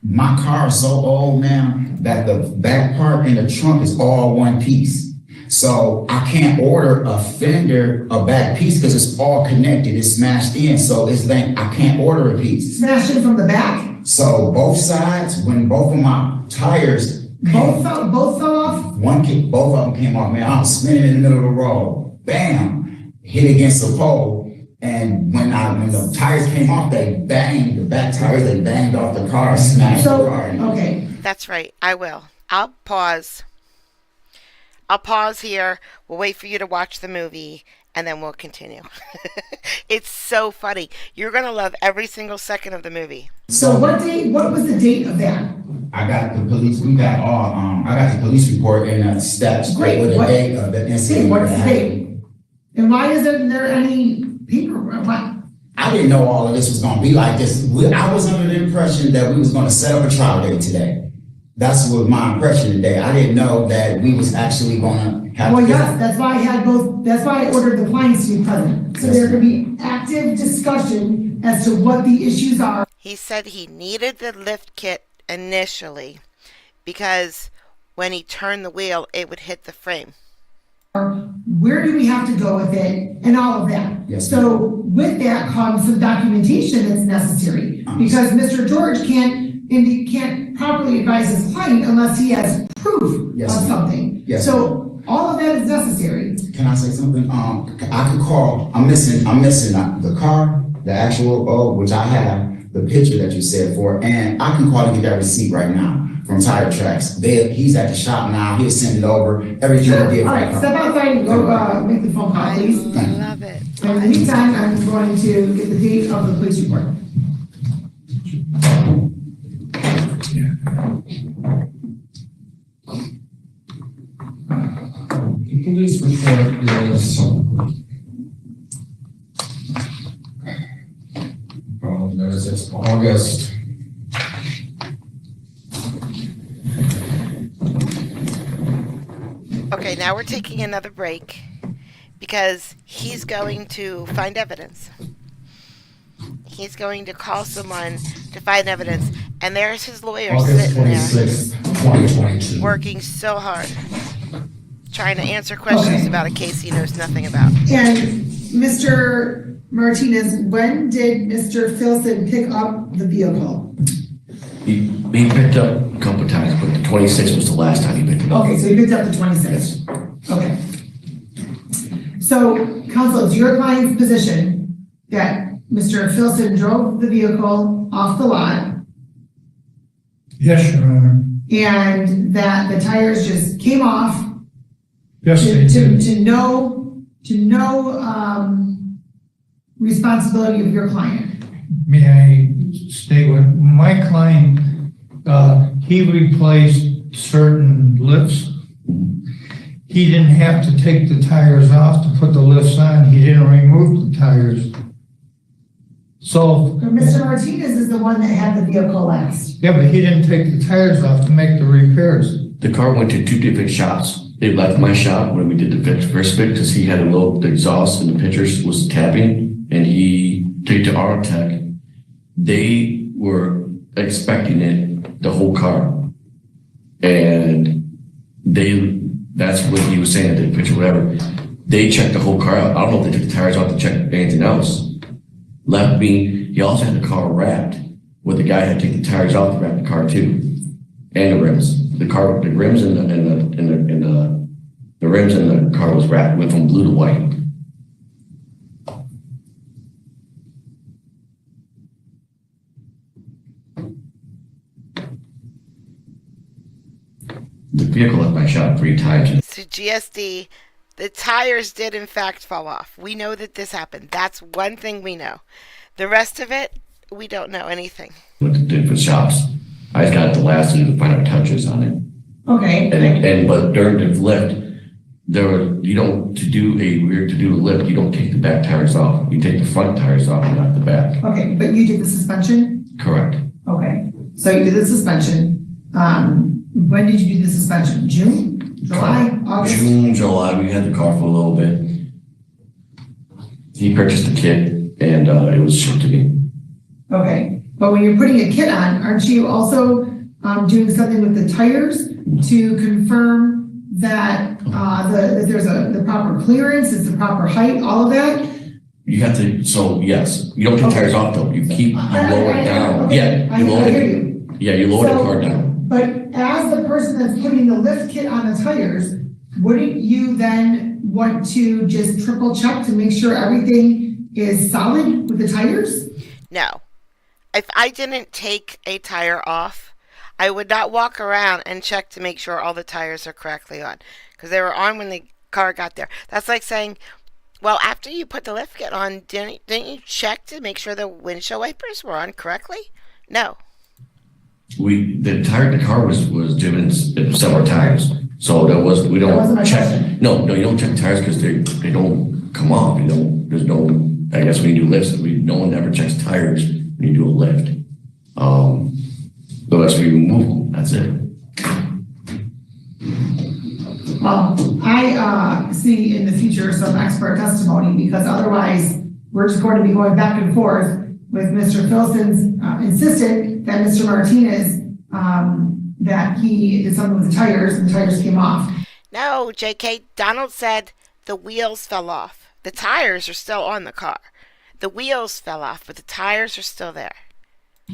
Speaker 17: My car is so old, man, that the back part and the trunk is all one piece. So I can't order a fender, a back piece, because it's all connected. It's smashed in. So it's like I can't order a piece.
Speaker 13: Smashed in from the back?
Speaker 17: So both sides, when both of my tires
Speaker 13: both fell off?
Speaker 17: Both of them came off, man. I was spinning in the middle of the road. Bam! Hit against the pole. And when the tires came off, they banged the back tires. They banged off the car, smashed the car.
Speaker 13: Okay.
Speaker 1: That's right. I will. I'll pause. I'll pause here. We'll wait for you to watch the movie, and then we'll continue. It's so funny. You're gonna love every single second of the movie.
Speaker 13: So what was the date of that?
Speaker 17: I got the police. I got the police report and the steps.
Speaker 13: Great.
Speaker 17: With the date of the incident.
Speaker 13: What's the date? And why isn't there any paper? What?
Speaker 17: I didn't know all of this was going to be like this. I was under the impression that we was going to set up a trial date today. That's what my impression today. I didn't know that we was actually going to have.
Speaker 13: Well, yes, that's why I had both. That's why I ordered the clients to be present, so there could be active discussion as to what the issues are.
Speaker 1: He said he needed the lift kit initially because when he turned the wheel, it would hit the frame.
Speaker 13: Where do we have to go with it and all of that?
Speaker 17: Yes,
Speaker 13: so with that comes some documentation that's necessary because Mr. George can't properly advise his client unless he has proof of something.
Speaker 17: Yes.
Speaker 13: So all of that is necessary.
Speaker 17: Can I say something? I could call. I'm missing the car, the actual which I have the picture that you said for, and I can call and get that receipt right now from Tire Tracks. He's at the shop now. He'll send it over. Everything
Speaker 13: Sure.
Speaker 17: he did.
Speaker 13: All right, step outside and go make the phone call, please.
Speaker 1: I love it.
Speaker 13: And in the meantime, I'm going to get the date of the police report.
Speaker 14: The police report is it's August.
Speaker 1: Okay, now we're taking another break because he's going to find evidence. He's going to call someone to find evidence, And there's his lawyer
Speaker 14: August
Speaker 1: sitting there,
Speaker 14: 26th, 2022.
Speaker 1: working so hard, trying to answer questions
Speaker 13: Okay.
Speaker 1: about a case he knows nothing about.
Speaker 13: And Mr. Martinez, when did Mr. Filson pick up the vehicle?
Speaker 16: He picked up a couple times, but the 26th was the last time he picked it up.
Speaker 13: Okay, so he picked up the 26th. Okay. So, counsel, it's your client's position that Mr. Filson drove the vehicle off the lot
Speaker 15: Yes, Your Honor.
Speaker 13: and that the tires just came off
Speaker 15: Yes, they did.
Speaker 13: to no responsibility of your client.
Speaker 15: May I state what my client, he replaced certain lifts. He didn't have to take the tires off to put the lifts on. He didn't remove the tires. So,
Speaker 13: But Mr. Martinez is the one that had the vehicle last.
Speaker 15: yeah, but he didn't take the tires off to make the repairs.
Speaker 16: The car went to two different shops. It left my shop when we did the first fix because he had a little, the exhaust and the pictures was tapping, and he took it to our tech. They were expecting it, the whole car. And that's what he was saying, the picture, whatever. They checked the whole car out. I don't know if they took the tires off to check anything else. Left me, he also had the car wrapped, where the guy had to take the tires off to wrap the car too. And the rims. The rims and the rims in the car was wrapped, went from blue to white. The vehicle left my shop 3 times.
Speaker 1: So GSD, the tires did in fact fall off. We know that this happened. That's one thing we know. The rest of it, we don't know anything.
Speaker 16: Went to different shops. I just got the last to do the final touches on it.
Speaker 13: Okay.
Speaker 16: But during the lift, to do the lift, you don't take the back tires off. You take the front tires off and not the back.
Speaker 13: Okay, but you did the suspension?
Speaker 16: Correct.
Speaker 13: Okay, so you did the suspension. When did you do the suspension? June? July? August?
Speaker 16: June, July, we had the car for a little bit. He purchased the kit and it was shipped to me.
Speaker 13: Okay, but when you're putting a kit on, aren't you also doing something with the tires to confirm that that there's the proper clearance, it's the proper height, all of that?
Speaker 16: You have to, so yes, you don't take tires off though. You lower it down.
Speaker 13: Okay,
Speaker 16: Yeah, you lower
Speaker 13: I hear
Speaker 16: it.
Speaker 13: you.
Speaker 16: Yeah, you lower the
Speaker 13: So-
Speaker 16: car down.
Speaker 13: But as the person that's putting the lift kit on the tires, wouldn't you then want to just triple check to make sure everything is solid with the tires?
Speaker 1: No. If I didn't take a tire off, I would not walk around and check to make sure all the tires are correctly on, because they were on when the car got there. That's like saying, well, after you put the lift kit on, didn't you check to make sure the windshield wipers were on correctly? No.
Speaker 16: The car was driven several times. So we
Speaker 13: That wasn't my
Speaker 16: don't check.
Speaker 13: question.
Speaker 16: No, you don't check tires because they don't come off. There's no, I guess when you do lifts, no one ever checks tires when you do a lift. So that's when you remove them, that's it.
Speaker 13: Well, I see in the future some expert testimony, because otherwise we're just going to be going back and forth with Mr. Filson's insistent that Mr. Martinez, that he did something with the tires and the tires came off.
Speaker 1: No, JK, Donald said the wheels fell off. The tires are still on the car. The wheels fell off, but the tires are still there.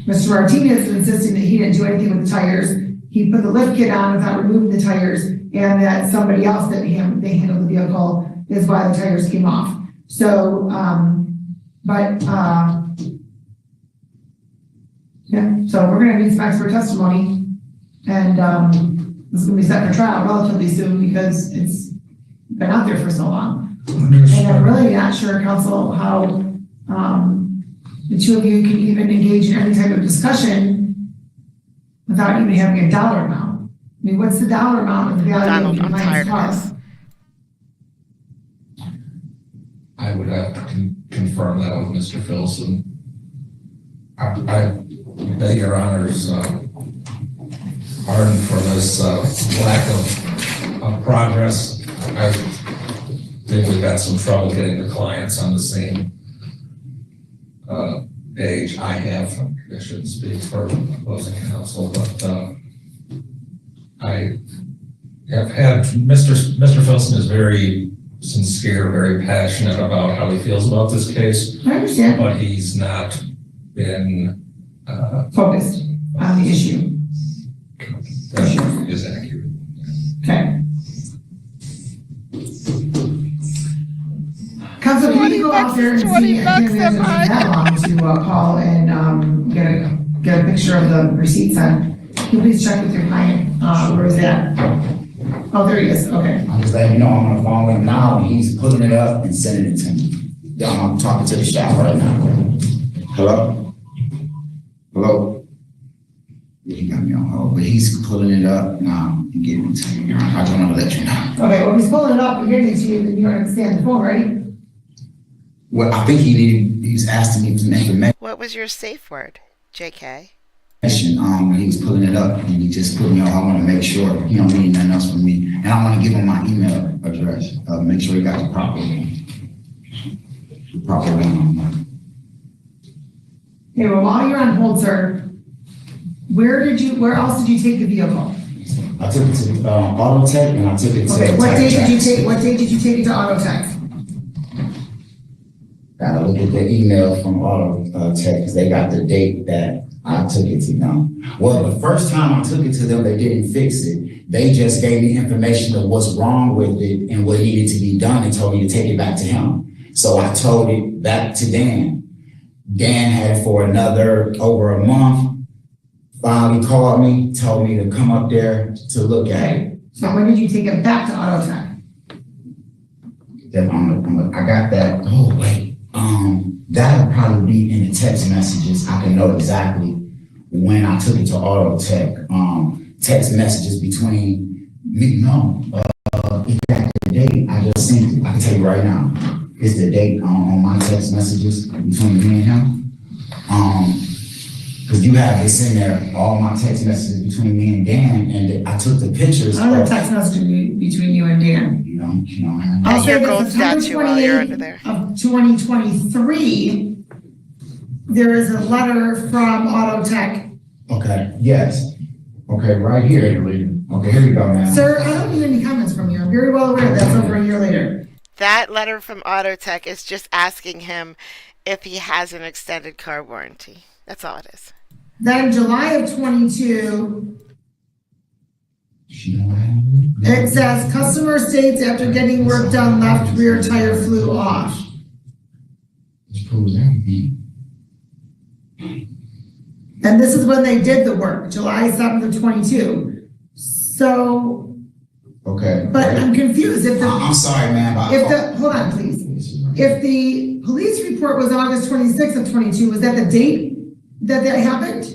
Speaker 13: Mr. Martinez is insisting that he didn't do anything with the tires. He put the lift kit on without removing the tires, and that somebody else that they handled the vehicle is why the tires came off. So, yeah, so we're gonna need some expert testimony, and this is gonna be set for trial relatively soon because it's been out there for so long. And I'm really not sure, counsel, how the two of you can even engage in any type of discussion without even having a dollar amount. I mean, what's the dollar amount of the value
Speaker 1: Donald,
Speaker 13: of your
Speaker 1: I'm
Speaker 13: client's
Speaker 1: tired of
Speaker 13: car?
Speaker 1: this.
Speaker 14: I would have to confirm that with Mr. Filson. I beg your honor's pardon for this lack of progress. I think we've got some trouble getting the clients on the same page. I shouldn't speak for opposing counsel, but I have had, Mr. Filson is very sincere, very passionate about how he feels about this case.
Speaker 13: I understand.
Speaker 14: But he's not been
Speaker 13: Focused on the issue.
Speaker 14: that is accurate.
Speaker 13: Okay. Council, can you go out there and see if there's a catalog to call and get a picture of the receipts on? Can you please check with your client? Where is that? Oh, there he is. Okay.
Speaker 17: I'm just letting you know I'm on the phone with him now, and he's putting it up and sending it to me. I'm talking to the shop right now. Hello? Hello? Yeah, he got me on hold, but he's pulling it up now and getting it to me. I just want to let you know.
Speaker 13: Okay, well, if he's pulling it up and getting it to you, then you don't understand the phone, right?
Speaker 17: Well, I think he's asking me some information.
Speaker 1: What was your safe word, JK?
Speaker 17: When he was pulling it up, and he just put me on. I want to make sure he don't need nothing else from me, and I want to give him my email address. Make sure he got the proper one. The proper one.
Speaker 13: Okay, well, while you're on hold, sir, where else did you take the vehicle?
Speaker 17: I took it to Auto Tech, and I took it to.
Speaker 13: Okay, what day did you take it to Auto Tech?
Speaker 17: Gotta look at the email from Auto Tech, because they got the date that I took it to them. Well, the first time I took it to them, they didn't fix it. They just gave me information of what's wrong with it and what needed to be done, and told me to take it back to him. So I told it back to Dan. Dan had it for over a month. Finally called me, told me to come up there to look at it.
Speaker 13: So when did you take it back to Auto Tech?
Speaker 17: I got that. Oh, wait. That'll probably be in the text messages. I can know exactly when I took it to Auto Tech. Text messages between me. No, it's got the date. I just sent it. I can tell you right now. It's the date on my text messages between me and him. Because you have this in there, all my text messages between me and Dan, and I took the pictures.
Speaker 13: I don't have text messages between you and Dan.
Speaker 17: You know.
Speaker 1: And your gold statue while you're under there.
Speaker 13: Of 2023, there is a letter from Auto Tech.
Speaker 17: Okay, yes. Okay, right here. Okay, here you go, man.
Speaker 13: Sir, I don't need any comments from you. I'm very well aware that's over a year later.
Speaker 1: That letter from Auto Tech is just asking him if he has an extended car warranty. That's all it is.
Speaker 13: Then July of 22, it says customer states after getting work done, left rear tire flew off.
Speaker 17: This proves everything.
Speaker 13: And this is when they did the work, July 7th of 22. So,
Speaker 17: okay.
Speaker 13: But I'm confused.
Speaker 17: I'm sorry, ma'am.
Speaker 13: Hold on, please. If the police report was August 26th of 22, was that the date that happened?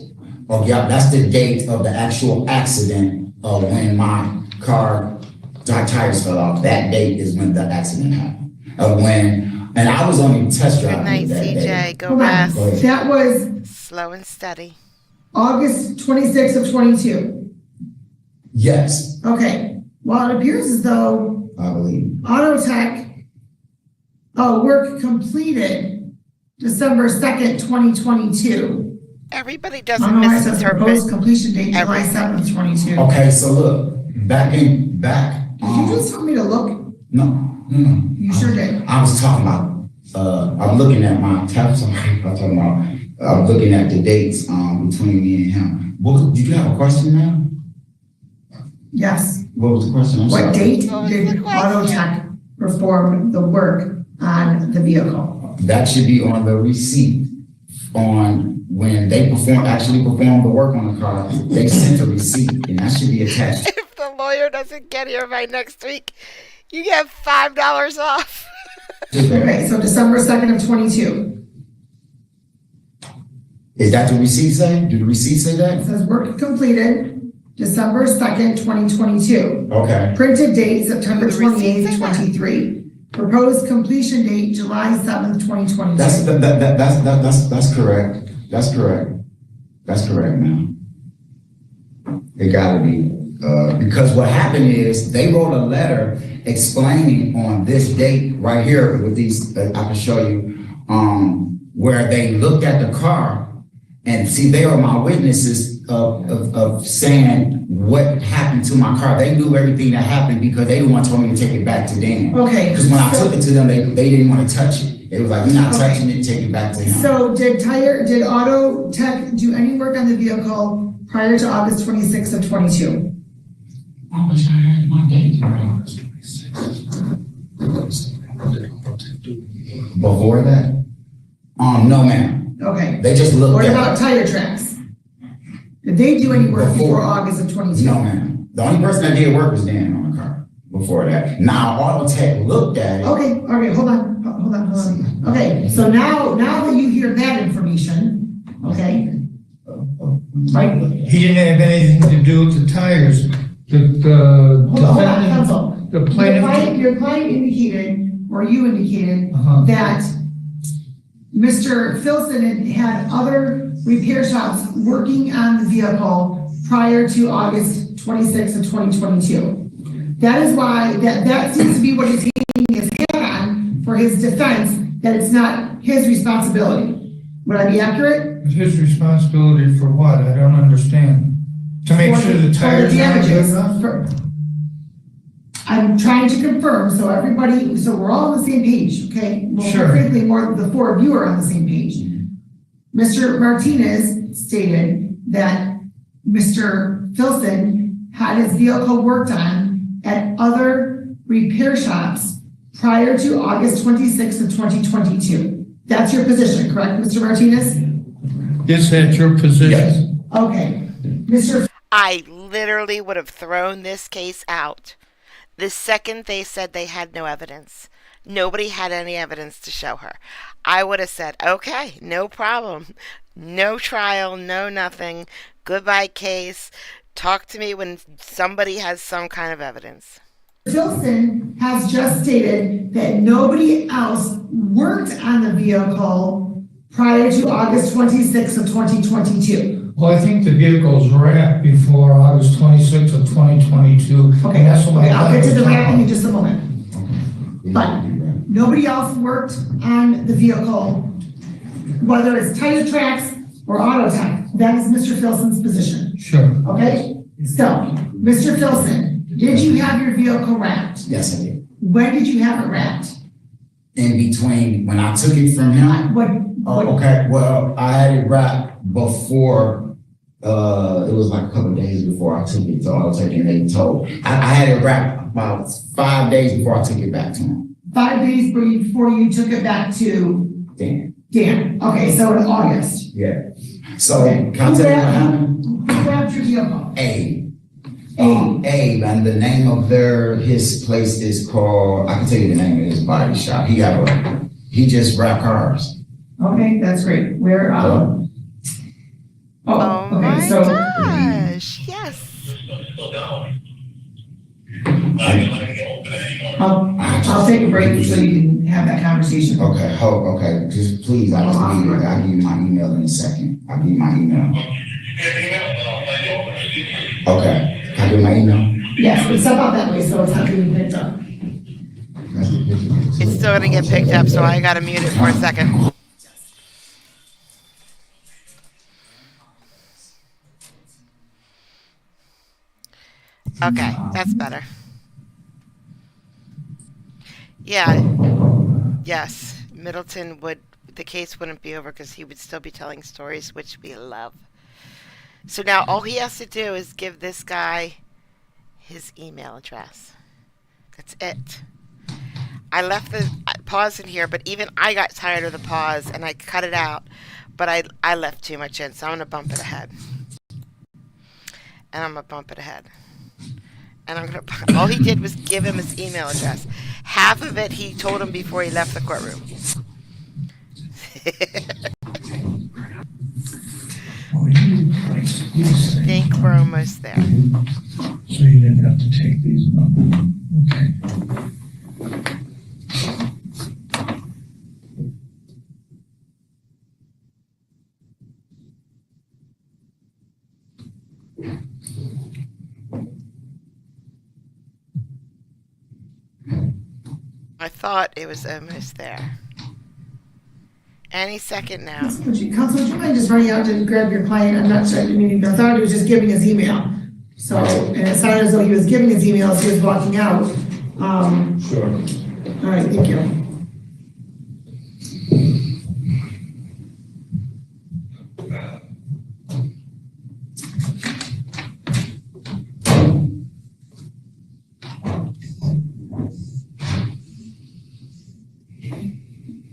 Speaker 17: Oh, yeah, that's the date of the actual accident of when my car tires fell off. That date is when the accident happened. And I was only test driving.
Speaker 1: Good night,
Speaker 17: that
Speaker 1: CJ.
Speaker 17: day.
Speaker 1: Go rest.
Speaker 13: That was
Speaker 1: slow and steady.
Speaker 13: August 26th of 22.
Speaker 17: Yes.
Speaker 13: Okay. Well, it appears as though
Speaker 17: I believe
Speaker 13: Auto Tech, work completed December 2nd, 2022.
Speaker 1: Everybody doesn't misinterpret
Speaker 13: completion date July 7th, 22.
Speaker 17: Okay, so look, back.
Speaker 13: Did you just tell me to look?
Speaker 17: No.
Speaker 13: You sure did.
Speaker 17: I was talking about, I'm looking at my tab. I'm looking at the dates between me and him. Did you have a question, ma'am?
Speaker 13: Yes.
Speaker 17: What was the question?
Speaker 13: What date did Auto Tech perform the work on the vehicle?
Speaker 17: That should be on the receipt on when they actually performed the work on the car. They sent a receipt, and that should be attached.
Speaker 1: If the lawyer doesn't get here by next week, you get $5 off.
Speaker 13: Okay, so December 2nd of 22.
Speaker 17: Is that the receipt say? Do the receipt say that?
Speaker 13: It says work completed December 2nd, 2022.
Speaker 17: Okay.
Speaker 13: Printed date September 28th, 23. Proposed completion date July 7th, 2022.
Speaker 17: That's correct. That's correct, ma'am. It gotta be. Because what happened is they wrote a letter explaining on this date right here with these, I can show you, where they looked at the car and see, they are my witnesses of saying what happened to my car. They knew everything that happened because they didn't want to tell me to take it back to Dan.
Speaker 13: Okay.
Speaker 17: Because when I took it to them, they didn't want to touch it. They was like, you're not touching it, take it back to him.
Speaker 13: So did Auto Tech do any work on the vehicle prior to August 26th of 22?
Speaker 17: I wish I had my date right. Before that? No, ma'am.
Speaker 13: Okay.
Speaker 17: They just looked
Speaker 13: What
Speaker 17: at
Speaker 13: about Tire Tracks? Did they do any work before August of 22?
Speaker 17: No, ma'am. The only person that did work was Dan on the car before that. Now, Auto Tech looked at it.
Speaker 13: Okay, hold on. Okay, so now that you hear that information, okay? Right?
Speaker 15: He didn't have anything to do with the tires.
Speaker 13: Hold on, counsel.
Speaker 15: The plaintiff.
Speaker 13: Your client indicated, or you indicated, that Mr. Filson had other repair shops working on the vehicle prior to August 26th of 2022. That is why, that seems to be what he's hanging his hat on for his defense, that it's not his responsibility. Would I be accurate?
Speaker 15: His responsibility for what? I don't understand. To make sure the tires are good enough?
Speaker 13: I'm trying to confirm, so we're all on the same page, okay? Well,
Speaker 15: sure.
Speaker 13: Frankly, more the four of you are on the same page. Mr. Martinez stated that Mr. Filson had his vehicle worked on at other repair shops prior to August 26th of 2022. That's your position, correct, Mr. Martinez?
Speaker 15: Is that your position?
Speaker 17: Yes.
Speaker 13: Okay. Mr.
Speaker 1: I literally would have thrown this case out the second they said they had no evidence. Nobody had any evidence to show her. I would have said, okay, no problem. No trial, no nothing. Goodbye case. Talk to me when somebody has some kind of evidence.
Speaker 13: Filson has just stated that nobody else worked on the vehicle prior to August 26th of 2022.
Speaker 15: Well, I think the vehicle's wrapped before August 26th of 2022.
Speaker 13: Okay,
Speaker 15: that's what
Speaker 13: I'll get to the wrapping in just a moment. But nobody else worked on the vehicle, whether it's Tire Tracks or Auto Tech. That is Mr. Filson's position.
Speaker 15: Sure.
Speaker 13: Okay? So, Mr. Filson, did you have your vehicle wrapped?
Speaker 17: Yes, I did.
Speaker 13: When did you have it wrapped?
Speaker 17: In between, when I took it from him. Okay, well, I had it wrapped before, it was like a couple of days before I took it to Auto Tech and they told. I had it wrapped about 5 days before I took it back to him.
Speaker 13: 5 days before you took it back to
Speaker 17: Dan.
Speaker 13: Okay, so in August.
Speaker 17: Yeah. So, can I tell you what happened?
Speaker 13: Who wrapped your vehicle?
Speaker 17: Abe, and the name of his place is called, I can tell you the name of his body shop. He just wrapped cars.
Speaker 13: Okay, that's great. Where,
Speaker 1: Oh
Speaker 13: okay,
Speaker 1: my
Speaker 13: so.
Speaker 1: gosh, yes.
Speaker 13: I'll take a break so you can have that conversation.
Speaker 17: Okay, just please, I just need it. I'll give you my email in a second. I'll give you my email. Okay, can I give my email?
Speaker 13: Yes, it's up that way, so it's not being picked up.
Speaker 1: It's still gonna get picked up, so I gotta mute it for a second. Okay, that's better. Yeah, yes, Middleton the case wouldn't be over because he would still be telling stories, which we love. So now all he has to do is give this guy his email address. That's it. I left the pause in here, but even I got tired of the pause and I cut it out, but I left too much in, so I'm gonna bump it ahead. And I'm gonna bump it ahead. And all he did was give him his email address. Half of it he told him before he left the courtroom. I think we're almost there.
Speaker 15: So you didn't have to take these numbers. Okay.
Speaker 1: I thought it was almost there. Any second now.
Speaker 13: Council, would you mind just running out to grab your client? I'm not sure. I mean, I thought he was just giving his email. So, and it sounded as though he was giving his email as he was walking out.
Speaker 7: Sure.
Speaker 13: All right, thank you.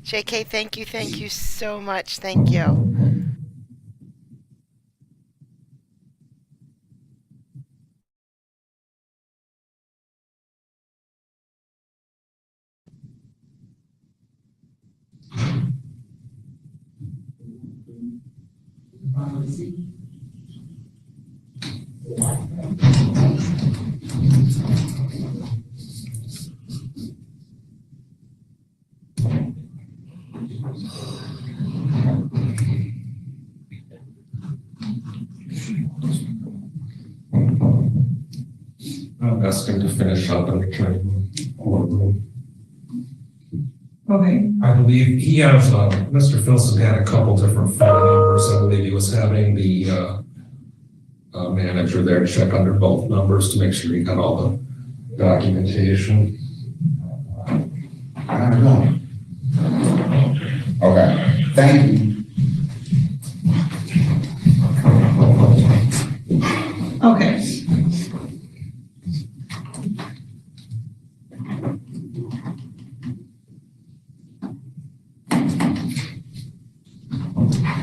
Speaker 1: JK, thank you so much. Thank you.
Speaker 14: I'm asking to finish up and return.
Speaker 13: Okay.
Speaker 14: I believe he has, Mr. Filson had a couple different phone numbers. I believe he was having the manager there check under both numbers to make sure he got all the documentation.
Speaker 17: I don't know. Okay, thank you.
Speaker 13: Okay.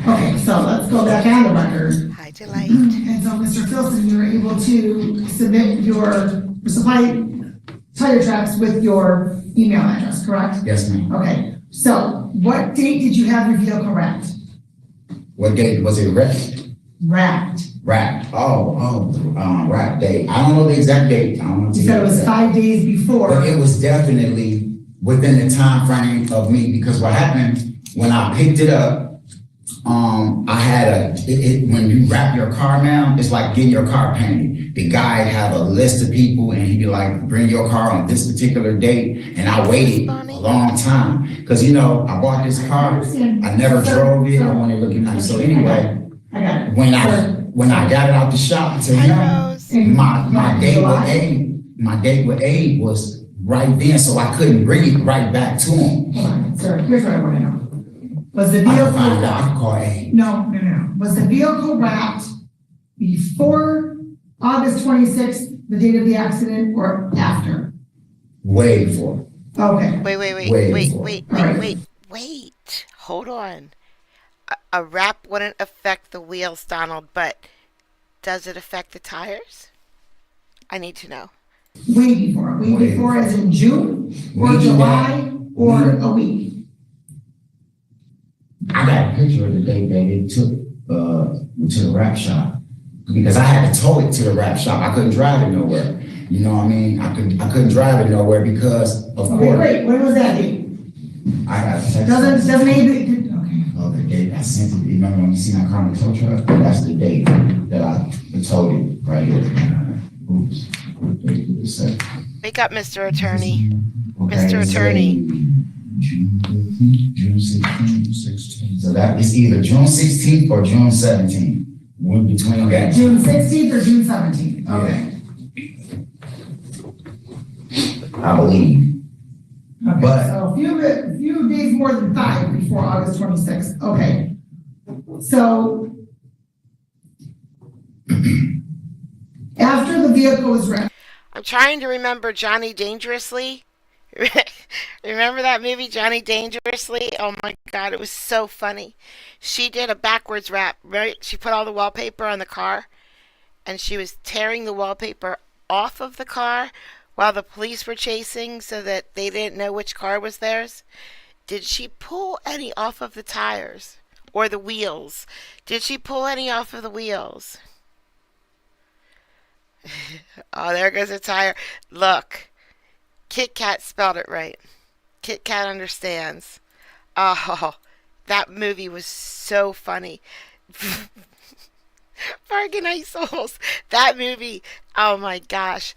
Speaker 13: Okay, so let's go back on the record.
Speaker 1: Hi, Delight.
Speaker 13: And so, Mr. Filson, you were able to submit supply tire tracks with your email address, correct?
Speaker 17: Yes, ma'am.
Speaker 13: Okay, so what date did you have your vehicle wrapped?
Speaker 17: What date was it wrapped?
Speaker 13: Wrapped.
Speaker 17: Wrapped. Wrapped date. I don't know the exact date. I don't know.
Speaker 13: You said it was 5 days before.
Speaker 17: But it was definitely within the time frame of me, because what happened when I picked it up, I had when you wrap your car now, it's like getting your car painted. The guy had a list of people and he'd be like, bring your car on this particular date. And I waited a long time because, I bought this car. I never drove it. I wanted looking nice. So anyway, when I got it out the shop to him, my date with Abe was right then. So I couldn't bring it right back to him.
Speaker 13: Hold on, sir, here's what I want to know. Was the vehicle?
Speaker 17: I can call Abe.
Speaker 13: No. Was the vehicle wrapped before August 26th, the date of the accident, or after?
Speaker 17: Way before.
Speaker 13: Okay.
Speaker 1: Wait. Hold on. A wrap wouldn't affect the wheels, Donald, but does it affect the tires? I need to know.
Speaker 13: Way before. Way before as in June or July or a week?
Speaker 17: I got a picture of the day that it took to the wrap shop because I had to tow it to the wrap shop. I couldn't drive it nowhere. You know what I mean? I couldn't drive it nowhere because of course.
Speaker 13: Wait, when was that date?
Speaker 17: I got a text.
Speaker 13: Doesn't maybe. Okay.
Speaker 17: Oh, the date I sent it. Remember when you see my car in the tow truck? That's the date that I towed it right here. Oops.
Speaker 1: Wake up, Mr. Attorney.
Speaker 17: Okay,
Speaker 1: Mr. Attorney.
Speaker 17: June 16th. So that is either June 16th or June 17th. One between that.
Speaker 13: June 16th or June 17th. Okay.
Speaker 17: I believe.
Speaker 13: Okay.
Speaker 17: But
Speaker 13: so a few days more than 5 before August 26th. Okay. So after the vehicle was wrecked.
Speaker 1: I'm trying to remember Johnny Dangerously. Remember that movie, Johnny Dangerously? Oh my God, it was so funny. She did a backwards wrap, right? She put all the wallpaper on the car, and she was tearing the wallpaper off of the car while the police were chasing so that they didn't know which car was theirs. Did she pull any off of the tires or the wheels? Did she pull any off of the wheels? Oh, there goes a tire. Look. Kit Kat spelled it right. Kit Kat understands. Oh, that movie was so funny. Bargain Souls. That movie, oh my gosh.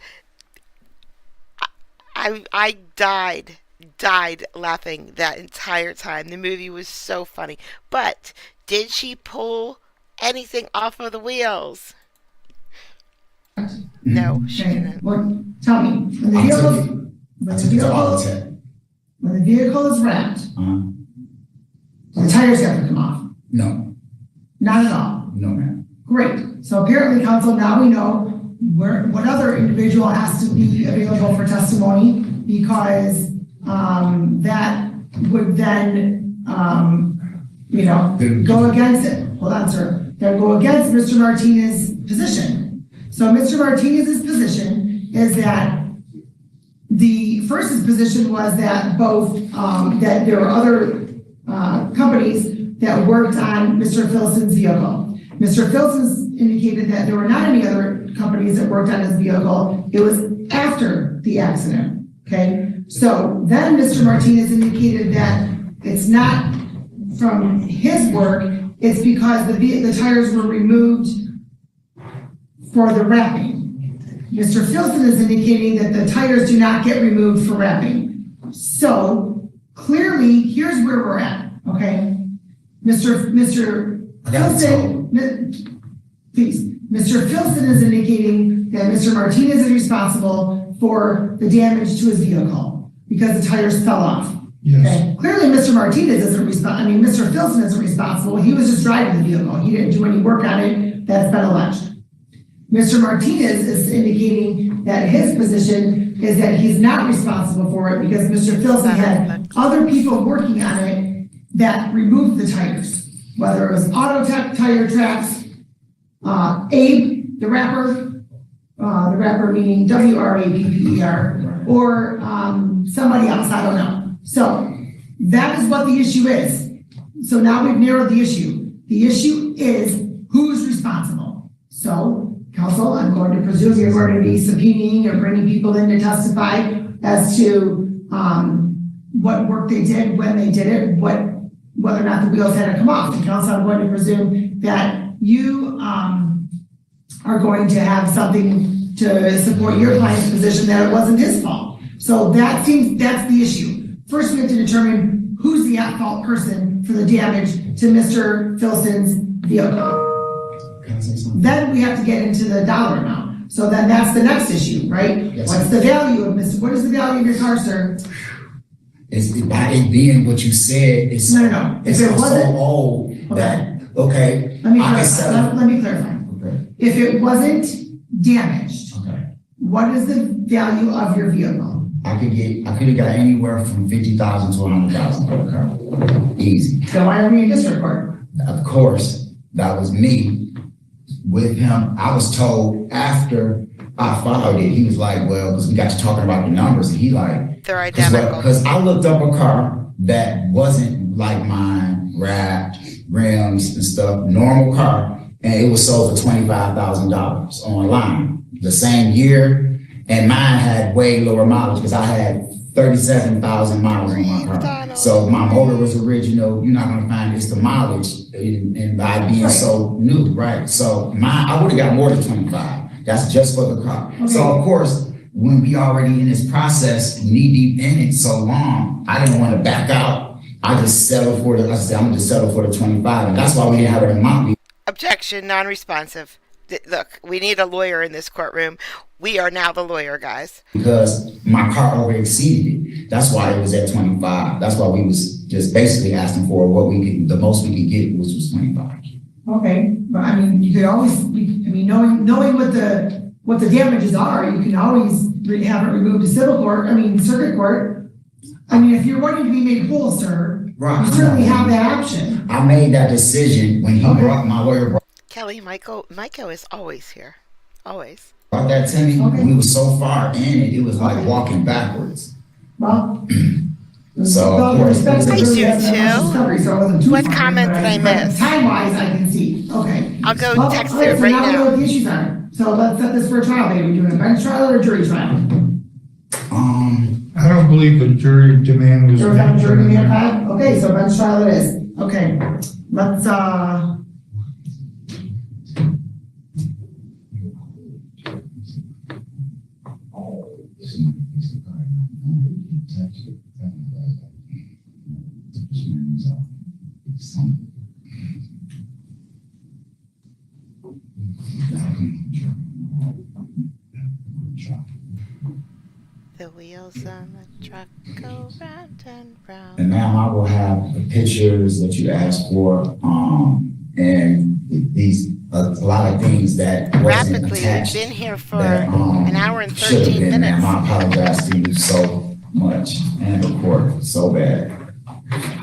Speaker 1: I died died laughing that entire time. The movie was so funny. But did she pull anything off of the wheels? No, she didn't.
Speaker 13: Well, tell me, when the vehicle is wrapped, the tires have to come off.
Speaker 17: No,
Speaker 13: Not at all.
Speaker 17: no, ma'am.
Speaker 13: Great. So apparently, council, now we know what other individual has to be available for testimony, because that would then, go against it. Hold on, sir. That go against Mr. Martinez's position. So Mr. Martinez's position is that the first position was that both, that there were other companies that worked on Mr. Filson's vehicle. Mr. Filson's indicated that there were not any other companies that worked on his vehicle. It was after the accident, okay? So then Mr. Martinez indicated that it's not from his work, it's because the tires were removed for the wrapping. Mr. Filson is indicating that the tires do not get removed for wrapping. So clearly, here's where we're at, okay? Mr. Filson, please. Mr. Filson is indicating that Mr. Martinez is responsible for the damage to his vehicle because the tires fell off.
Speaker 15: Yes.
Speaker 13: Okay? Clearly, Mr. Martinez isn't Mr. Filson isn't responsible. He was just driving the vehicle. He didn't do any work on it. That's been alleged. Mr. Martinez is indicating that his position is that he's not responsible for it because Mr. Filson had other people working on it that removed the tires, whether it was Auto Tire Tracks, Abe, the rapper meaning WRAPPER, or somebody else, I don't know. So that is what the issue is. So now we've narrowed the issue. The issue is who's responsible. So, council, I'm going to presume you're going to be subpoenaing or bringing people in to testify as to what work they did, when they did it, whether or not the wheels had to come off. And council, I'm going to presume that you are going to have something to support your client's position that it wasn't his fault. So that's the issue. First, we have to determine who's the at-fault person for the damage to Mr. Filson's vehicle. Then we have to get into the dollar amount. So then that's the next issue, right?
Speaker 17: Yes.
Speaker 13: What's the value of what is the value of your car, sir?
Speaker 17: It's by it being what you said, it's
Speaker 13: No. If it
Speaker 17: so
Speaker 13: wasn't,
Speaker 17: old that, okay.
Speaker 13: let me
Speaker 17: I can
Speaker 13: clarify.
Speaker 17: sell it.
Speaker 13: Let me clarify.
Speaker 17: Okay.
Speaker 13: If it wasn't damaged,
Speaker 17: Okay.
Speaker 13: what is the value of your vehicle?
Speaker 17: I could have got anywhere from 50,000 to 100,000 for a car. Easy.
Speaker 13: So why are we in district court?
Speaker 17: Of course, that was me with him. I was told after I filed it, he was like, well, because we got to talking about the numbers, and he like,
Speaker 1: They're identical.
Speaker 17: because I looked up a car that wasn't like mine, wrapped, rims and stuff, normal car, and it was sold for $25,000 online the same year. And mine had way lower mileage because I had 37,000 miles on my car. So my motor was original. You're not going to find it's the mileage and by being so new, right? So I would have got more than 25. That's just for the car. Okay. So of course, when we already in this process, knee deep in it so long, I didn't want to back out. I just settled for I said, I'm going to settle for the 25. And that's why we didn't have an amount.
Speaker 1: Objection, non-responsive. Look, we need a lawyer in this courtroom. We are now the lawyer, guys.
Speaker 17: Because my car over exceeded it. That's why it was at 25. That's why we was just basically asking for the most we could get, which was 25.
Speaker 13: Okay, but I mean, you could always, knowing what the damages are, you can always have it removed to circuit court. I mean, if you're wanting to be made whole, sir,
Speaker 17: right,
Speaker 13: you certainly have that option.
Speaker 17: I made that decision when he brought my lawyer.
Speaker 1: Kelly, Michael is always here. Always.
Speaker 17: Brought that to me, we were so far in it, it was like walking backwards.
Speaker 13: Well,
Speaker 17: so of course,
Speaker 1: I do too. What comment did I miss?
Speaker 13: Time-wise, I can see. Okay.
Speaker 1: I'll go text it
Speaker 13: So
Speaker 1: right
Speaker 13: now we know
Speaker 1: now.
Speaker 13: what the issues are. So let's set this for a trial, baby. We're doing a bench trial or a jury trial?
Speaker 15: I don't believe the jury demand was.
Speaker 13: Jury demand filed? Okay, so bench trial it is. Okay, let's
Speaker 1: The wheels on the truck go round and round.
Speaker 17: And ma'am, I will have the pictures that you asked for, and these, a lot of things that wasn't
Speaker 1: Rapidly, we've
Speaker 17: attached.
Speaker 1: been here for
Speaker 17: That,
Speaker 1: an hour and
Speaker 17: should have
Speaker 1: 13
Speaker 17: been,
Speaker 1: minutes.
Speaker 17: ma'am. I apologize to you so much, and the court, so bad.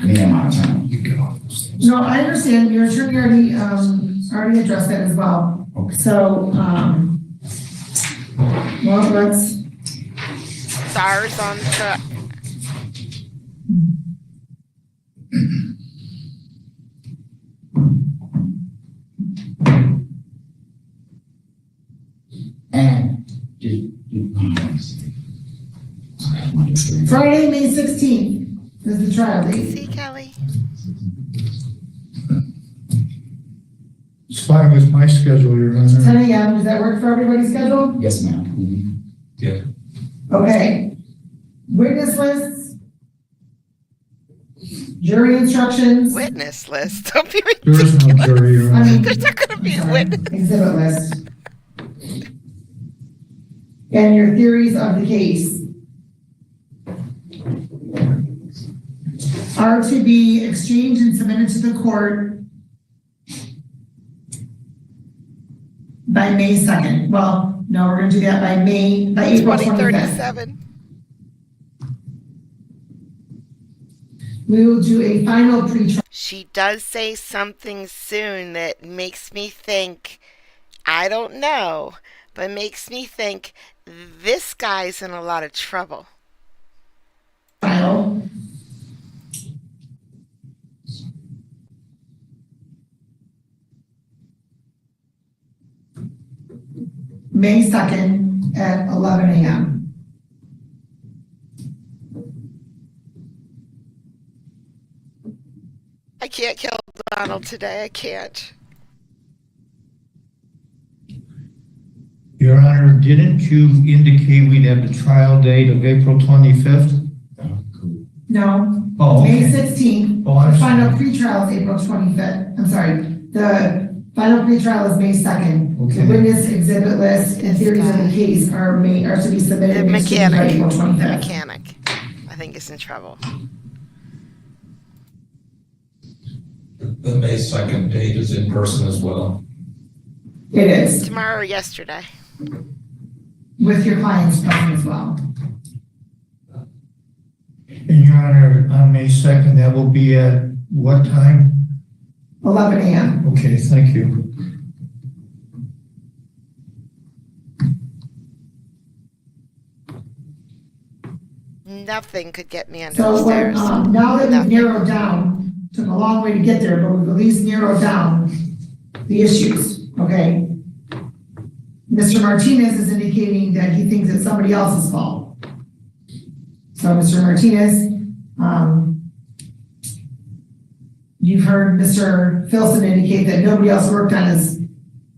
Speaker 17: Me and my attorney.
Speaker 13: No, I understand, your attorney already addressed that as well.
Speaker 17: Okay.
Speaker 13: So, well, let's,
Speaker 1: SARS on the truck.
Speaker 17: And
Speaker 13: Friday, May 16th is the trial date.
Speaker 1: See, Kelly?
Speaker 15: It's fine with my schedule, Your Honor.
Speaker 13: 10 a.m., does that work for everybody's schedule?
Speaker 17: yes, ma'am.
Speaker 15: Yeah.
Speaker 13: Okay. Witness lists, jury instructions.
Speaker 1: Witness list. Don't be
Speaker 15: There is no jury, Your
Speaker 13: I
Speaker 15: Honor.
Speaker 13: mean,
Speaker 1: There's not going to be a
Speaker 13: sorry,
Speaker 1: witness.
Speaker 13: exhibit list. And your theories of the case are to be exchanged and submitted to the court by May 2nd. Well, no, we're gonna do that by April 25th.
Speaker 1: 2037.
Speaker 13: We will do a final pre-trial.
Speaker 1: She does say something soon that makes me think, I don't know, but makes me think this guy's in a lot of trouble.
Speaker 13: May 2nd at 11 a.m.
Speaker 1: I can't kill Donald today. I can't.
Speaker 15: Your Honor, didn't you indicate we'd have the trial date of April 25th?
Speaker 13: No,
Speaker 15: Oh,
Speaker 13: May
Speaker 15: okay.
Speaker 13: 16th.
Speaker 15: Oh, I'm
Speaker 13: The final
Speaker 15: sorry.
Speaker 13: pre-trial is April 25th. I'm sorry. The final pre-trial is May 2nd.
Speaker 15: Okay.
Speaker 13: The witness exhibit list and theories of the case are to be submitted
Speaker 1: The
Speaker 13: and exchanged by
Speaker 1: mechanic.
Speaker 13: April
Speaker 1: The
Speaker 13: 25th.
Speaker 1: mechanic. I think is in trouble.
Speaker 14: The May 2nd date is in person as well.
Speaker 13: It is,
Speaker 1: Tomorrow or yesterday.
Speaker 13: with your client's present as well.
Speaker 15: And Your Honor, on May 2nd, that will be at what time?
Speaker 13: 11 a.m.
Speaker 15: Okay, thank you.
Speaker 1: Nothing could get me under
Speaker 13: So
Speaker 1: the
Speaker 13: when,
Speaker 1: stairs.
Speaker 13: now that we've
Speaker 1: Nothing.
Speaker 13: narrowed down, took a long way to get there, but we've at least narrowed down the issues, okay? Mr. Martinez is indicating that he thinks it's somebody else's fault. So Mr. Martinez, you've heard Mr. Filson indicate that nobody else worked on his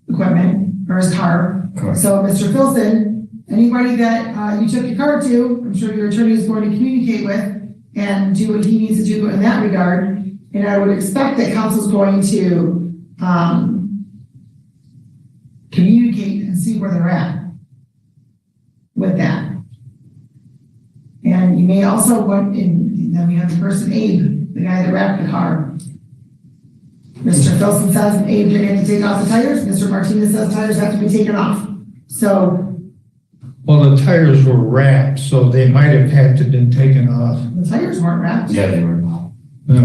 Speaker 13: equipment or his car.
Speaker 17: Correct.
Speaker 13: So Mr. Filson, anybody that you took your car to, I'm sure your attorney is going to communicate with and do what he needs to do in that regard. And I would expect that council's going to communicate and see where they're at with that. And you may also want, and then we have the person Abe, the guy that wrapped the car. Mr. Filson says Abe didn't have to take off the tires. Mr. Martinez says tires have to be taken off. So
Speaker 15: Well, the tires were wrapped, so they might have had to been taken off.
Speaker 13: the tires weren't wrapped.
Speaker 17: Yeah, they were.
Speaker 15: No,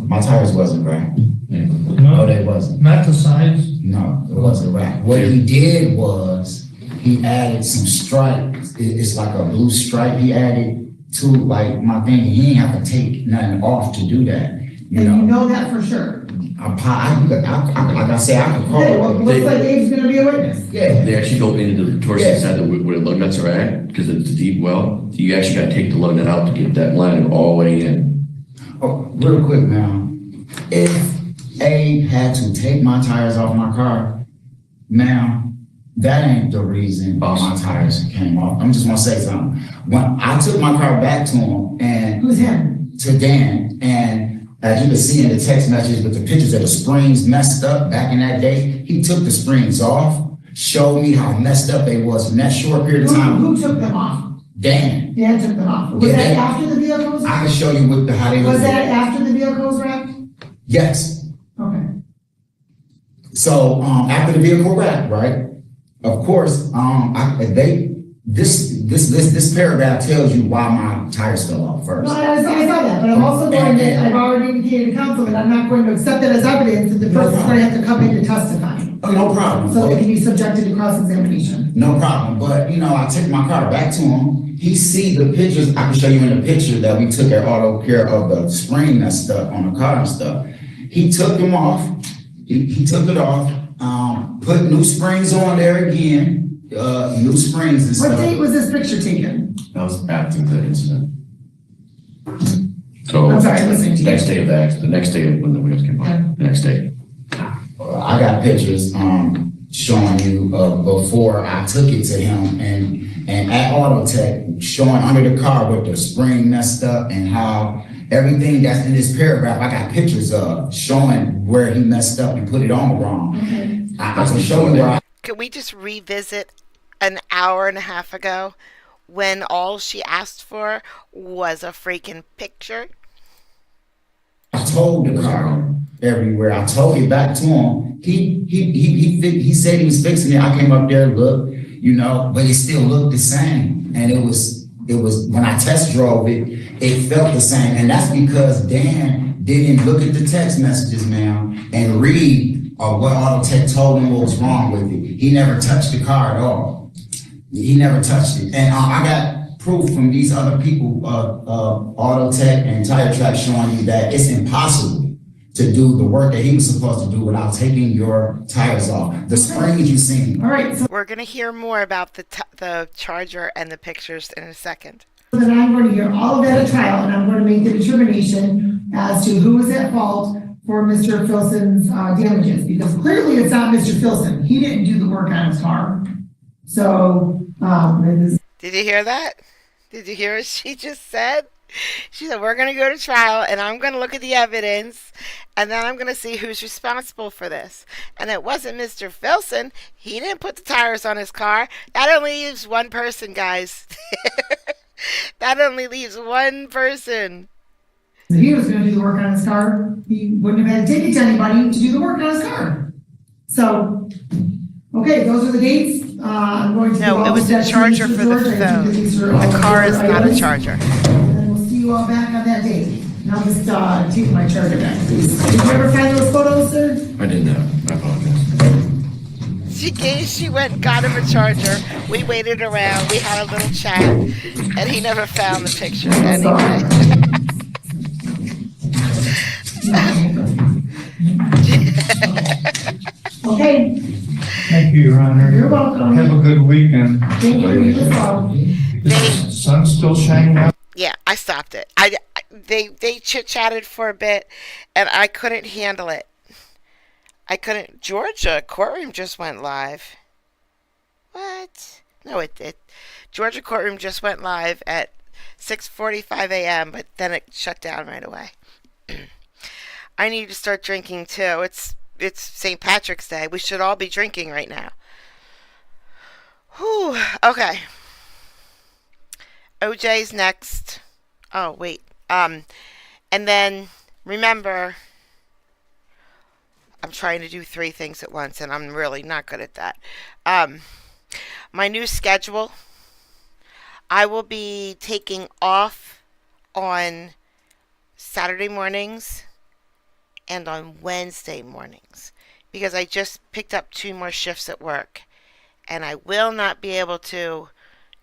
Speaker 17: My tires wasn't wrapped. No, they wasn't.
Speaker 15: not the sides?
Speaker 17: No, it wasn't wrapped. What he did was, he added some stripes. It's like a blue stripe he added to like my thing. He didn't have to take nothing off to do that.
Speaker 13: And you know that for sure.
Speaker 17: Like I say, I could call
Speaker 13: Okay, well,
Speaker 17: it.
Speaker 13: looks like Abe's gonna be a witness.
Speaker 17: Yeah.
Speaker 16: They actually go into the torsion
Speaker 17: Yeah.
Speaker 16: side where the lug nuts are at, because it's a deep well. You actually gotta take the lug nut out to get that line all the way in.
Speaker 17: Oh, real quick now, if Abe had to take my tires off my car, now, that ain't the reason why my tires came off. I'm just gonna say something. When I took my car back to him and
Speaker 13: Who's him?
Speaker 17: to Dan, and as you can see in the text message with the pictures of the springs messed up back in that day, he took the springs off, showed me how messed up they was in that short period of time.
Speaker 13: Who took them off?
Speaker 17: Dan.
Speaker 13: Dan took them off. Was
Speaker 17: Yeah,
Speaker 13: that
Speaker 17: Dan.
Speaker 13: after the vehicle was
Speaker 17: I
Speaker 13: wrecked?
Speaker 17: can show you how they look.
Speaker 13: Was that after the vehicle was wrecked?
Speaker 17: Yes.
Speaker 13: Okay.
Speaker 17: So, after the vehicle wrecked, right? Of course, this paragraph tells you why my tires fell off first.
Speaker 13: No, I saw that, but I'm also going to, I've already indicated to council that I'm not going to accept that as evidence, that the person's going to have to come in to testify.
Speaker 17: Oh, no problem.
Speaker 13: So they can be subjected to cross-examination.
Speaker 17: No problem, but I took my car back to him. He see the pictures. I can show you in the picture that we took at auto care of the spring that's stuck on the car and stuff. He took them off. He took it off. Put new springs on there again. New springs and stuff.
Speaker 13: What date was this picture taken?
Speaker 16: That was after the incident. So,
Speaker 13: I'm sorry, listening to you.
Speaker 16: next day of the next day when the wheels came off, the next day.
Speaker 17: I got pictures showing you before I took it to him and at Auto Tech showing under the car with the spring messed up and how everything that's in this paragraph I got pictures of showing where he messed up and put it on wrong.
Speaker 13: Okay.
Speaker 17: I can show you where
Speaker 1: Can we just revisit an hour and a half ago when all she asked for was a freaking picture?
Speaker 17: I told the car everywhere. I told it back to him. He said he was fixing it. I came up there, looked, but it still looked the same. And it was when I test drove it, it felt the same. And that's because Dan didn't look at the text messages, ma'am, and read what Auto Tech told him what was wrong with it. He never touched the car at all. He never touched it. And I got proof from these other people, Auto Tech and Tire Track, showing you that it's impossible to do the work that he was supposed to do without taking your tires off. The springs you seen.
Speaker 13: All right. So
Speaker 1: We're going to hear more about the charger and the pictures in a second.
Speaker 13: then I'm going to hear all of that at trial, and I'm going to make the determination as to who was at fault for Mr. Filson's damages, because clearly it's not Mr. Filson. He didn't do the work on his car. So,
Speaker 1: Did you hear that? Did you hear what she just said? She said, we're going to go to trial, and I'm going to look at the evidence, and then I'm going to see who's responsible for this. And it wasn't Mr. Filson. He didn't put the tires on his car. That only leaves one person, guys. That only leaves one person.
Speaker 13: if he was going to do the work on his car, he wouldn't have had to take it to anybody to do the work on his car. So, okay, those are the dates. I'm going to do
Speaker 1: No,
Speaker 13: all
Speaker 1: it was
Speaker 13: the
Speaker 1: a
Speaker 13: steps
Speaker 1: charger
Speaker 13: to
Speaker 1: for the
Speaker 13: Mr. George. I
Speaker 1: phone.
Speaker 13: think these are all
Speaker 1: The car is not a
Speaker 13: items.
Speaker 1: charger.
Speaker 13: And then we'll see you all back on that date. And I'll just take my charger back, please. Did you ever find those photos, sir?
Speaker 16: I did not. I apologize.
Speaker 1: She went and got him a charger. We waited around. We had a little chat. And he never found the picture anyway.
Speaker 13: Okay,
Speaker 15: Thank you, Your Honor.
Speaker 13: you're welcome.
Speaker 15: Have a good weekend.
Speaker 13: Thank you, you as well.
Speaker 15: The sun's still shining out.
Speaker 1: Yeah, I stopped it. They chit-chatted for a bit, and I couldn't handle it. I couldn't. Georgia courtroom just went live. What? No, it Georgia courtroom just went live at 6:45 a.m., but then it shut down right away. I need to start drinking too. It's St. Patrick's Day. We should all be drinking right now. Whew. Okay. OJ's next. Oh, wait. And then remember, I'm trying to do 3 things at once, and I'm really not good at that. My new schedule. I will be taking off on Saturday mornings and on Wednesday mornings because I just picked up 2 more shifts at work, and I will not be able to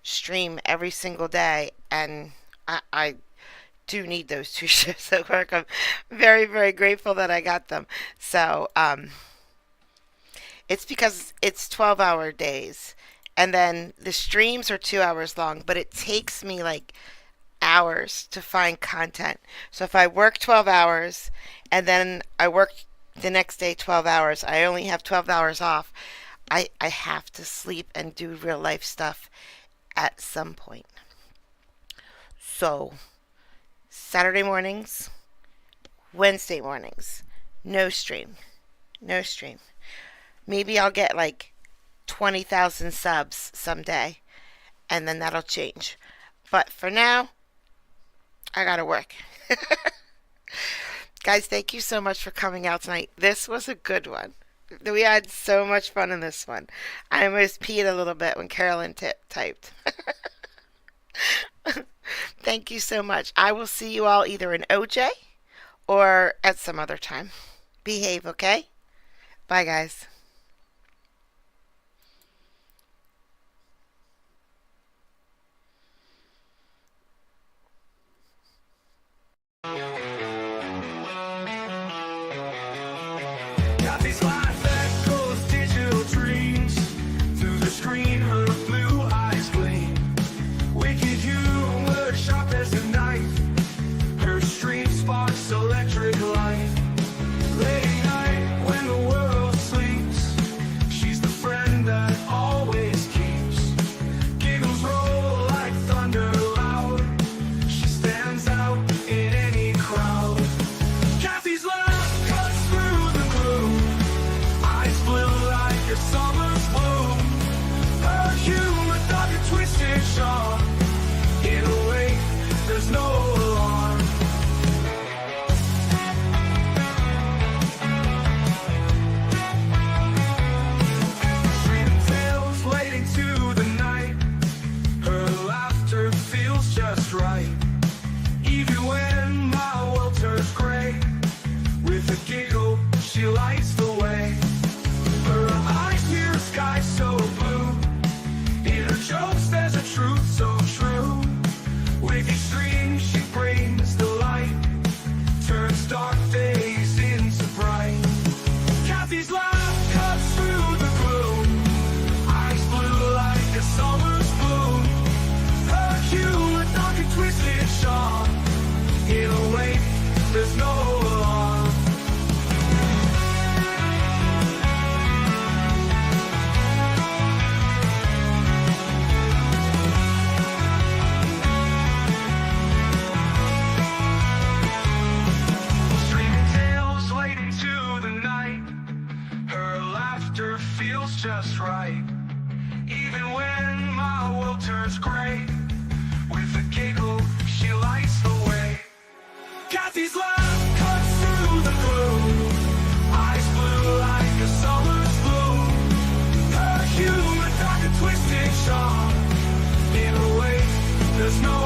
Speaker 1: stream every single day, and I do need those 2 shifts at work. I'm very, very grateful that I got them. So it's because it's 12-hour days, and then the streams are 2 hours long, but it takes me like hours to find content. So if I work 12 hours and then I work the next day 12 hours, I only have 12 hours off. I have to sleep and do real life stuff at some point. So Saturday mornings, Wednesday mornings, no stream. No stream. Maybe I'll get like 20,000 subs someday, and then that'll change. But for now, I gotta work. Guys, thank you so much for coming out tonight. This was a good one. We had so much fun in this one. I almost peed a little bit when Carolyn typed. Thank you so much. I will see you all either in OJ or at some other time. Behave, okay? Bye, guys.
Speaker 19: Got these life echoes, digital dreams. Through the screen, her blue eyes gleam. Wicked humor, sharp as a knife. Her stream sparks electric light. Late night when the world sleeps, she's the friend that always keeps. Giggles roll like thunder loud. She stands out in any crowd. Kathy's laugh cuts through the gloom. Eyes blue like a summer's bloom. Her humor dark and twisted sharp. In a way, there's no alarm. Freedom tales late into the night. Her laughter feels just right. Even when my world turns gray, with a giggle, she lights the way. Her eyes near a sky so blue. In her jokes, there's a truth so true. With each stream, she brings the light. Turns dark days into bright. Kathy's laugh cuts through the gloom. Eyes blue like a summer's bloom. Her humor dark and twisted sharp. In a way, there's no alarm. Streaming tales late into the night. Her laughter feels just right. Even when my world turns gray, with a giggle, she lights the way. Kathy's laugh cuts through the gloom. Eyes blue like a summer's bloom. Her humor dark and twisted sharp. In a way, there's no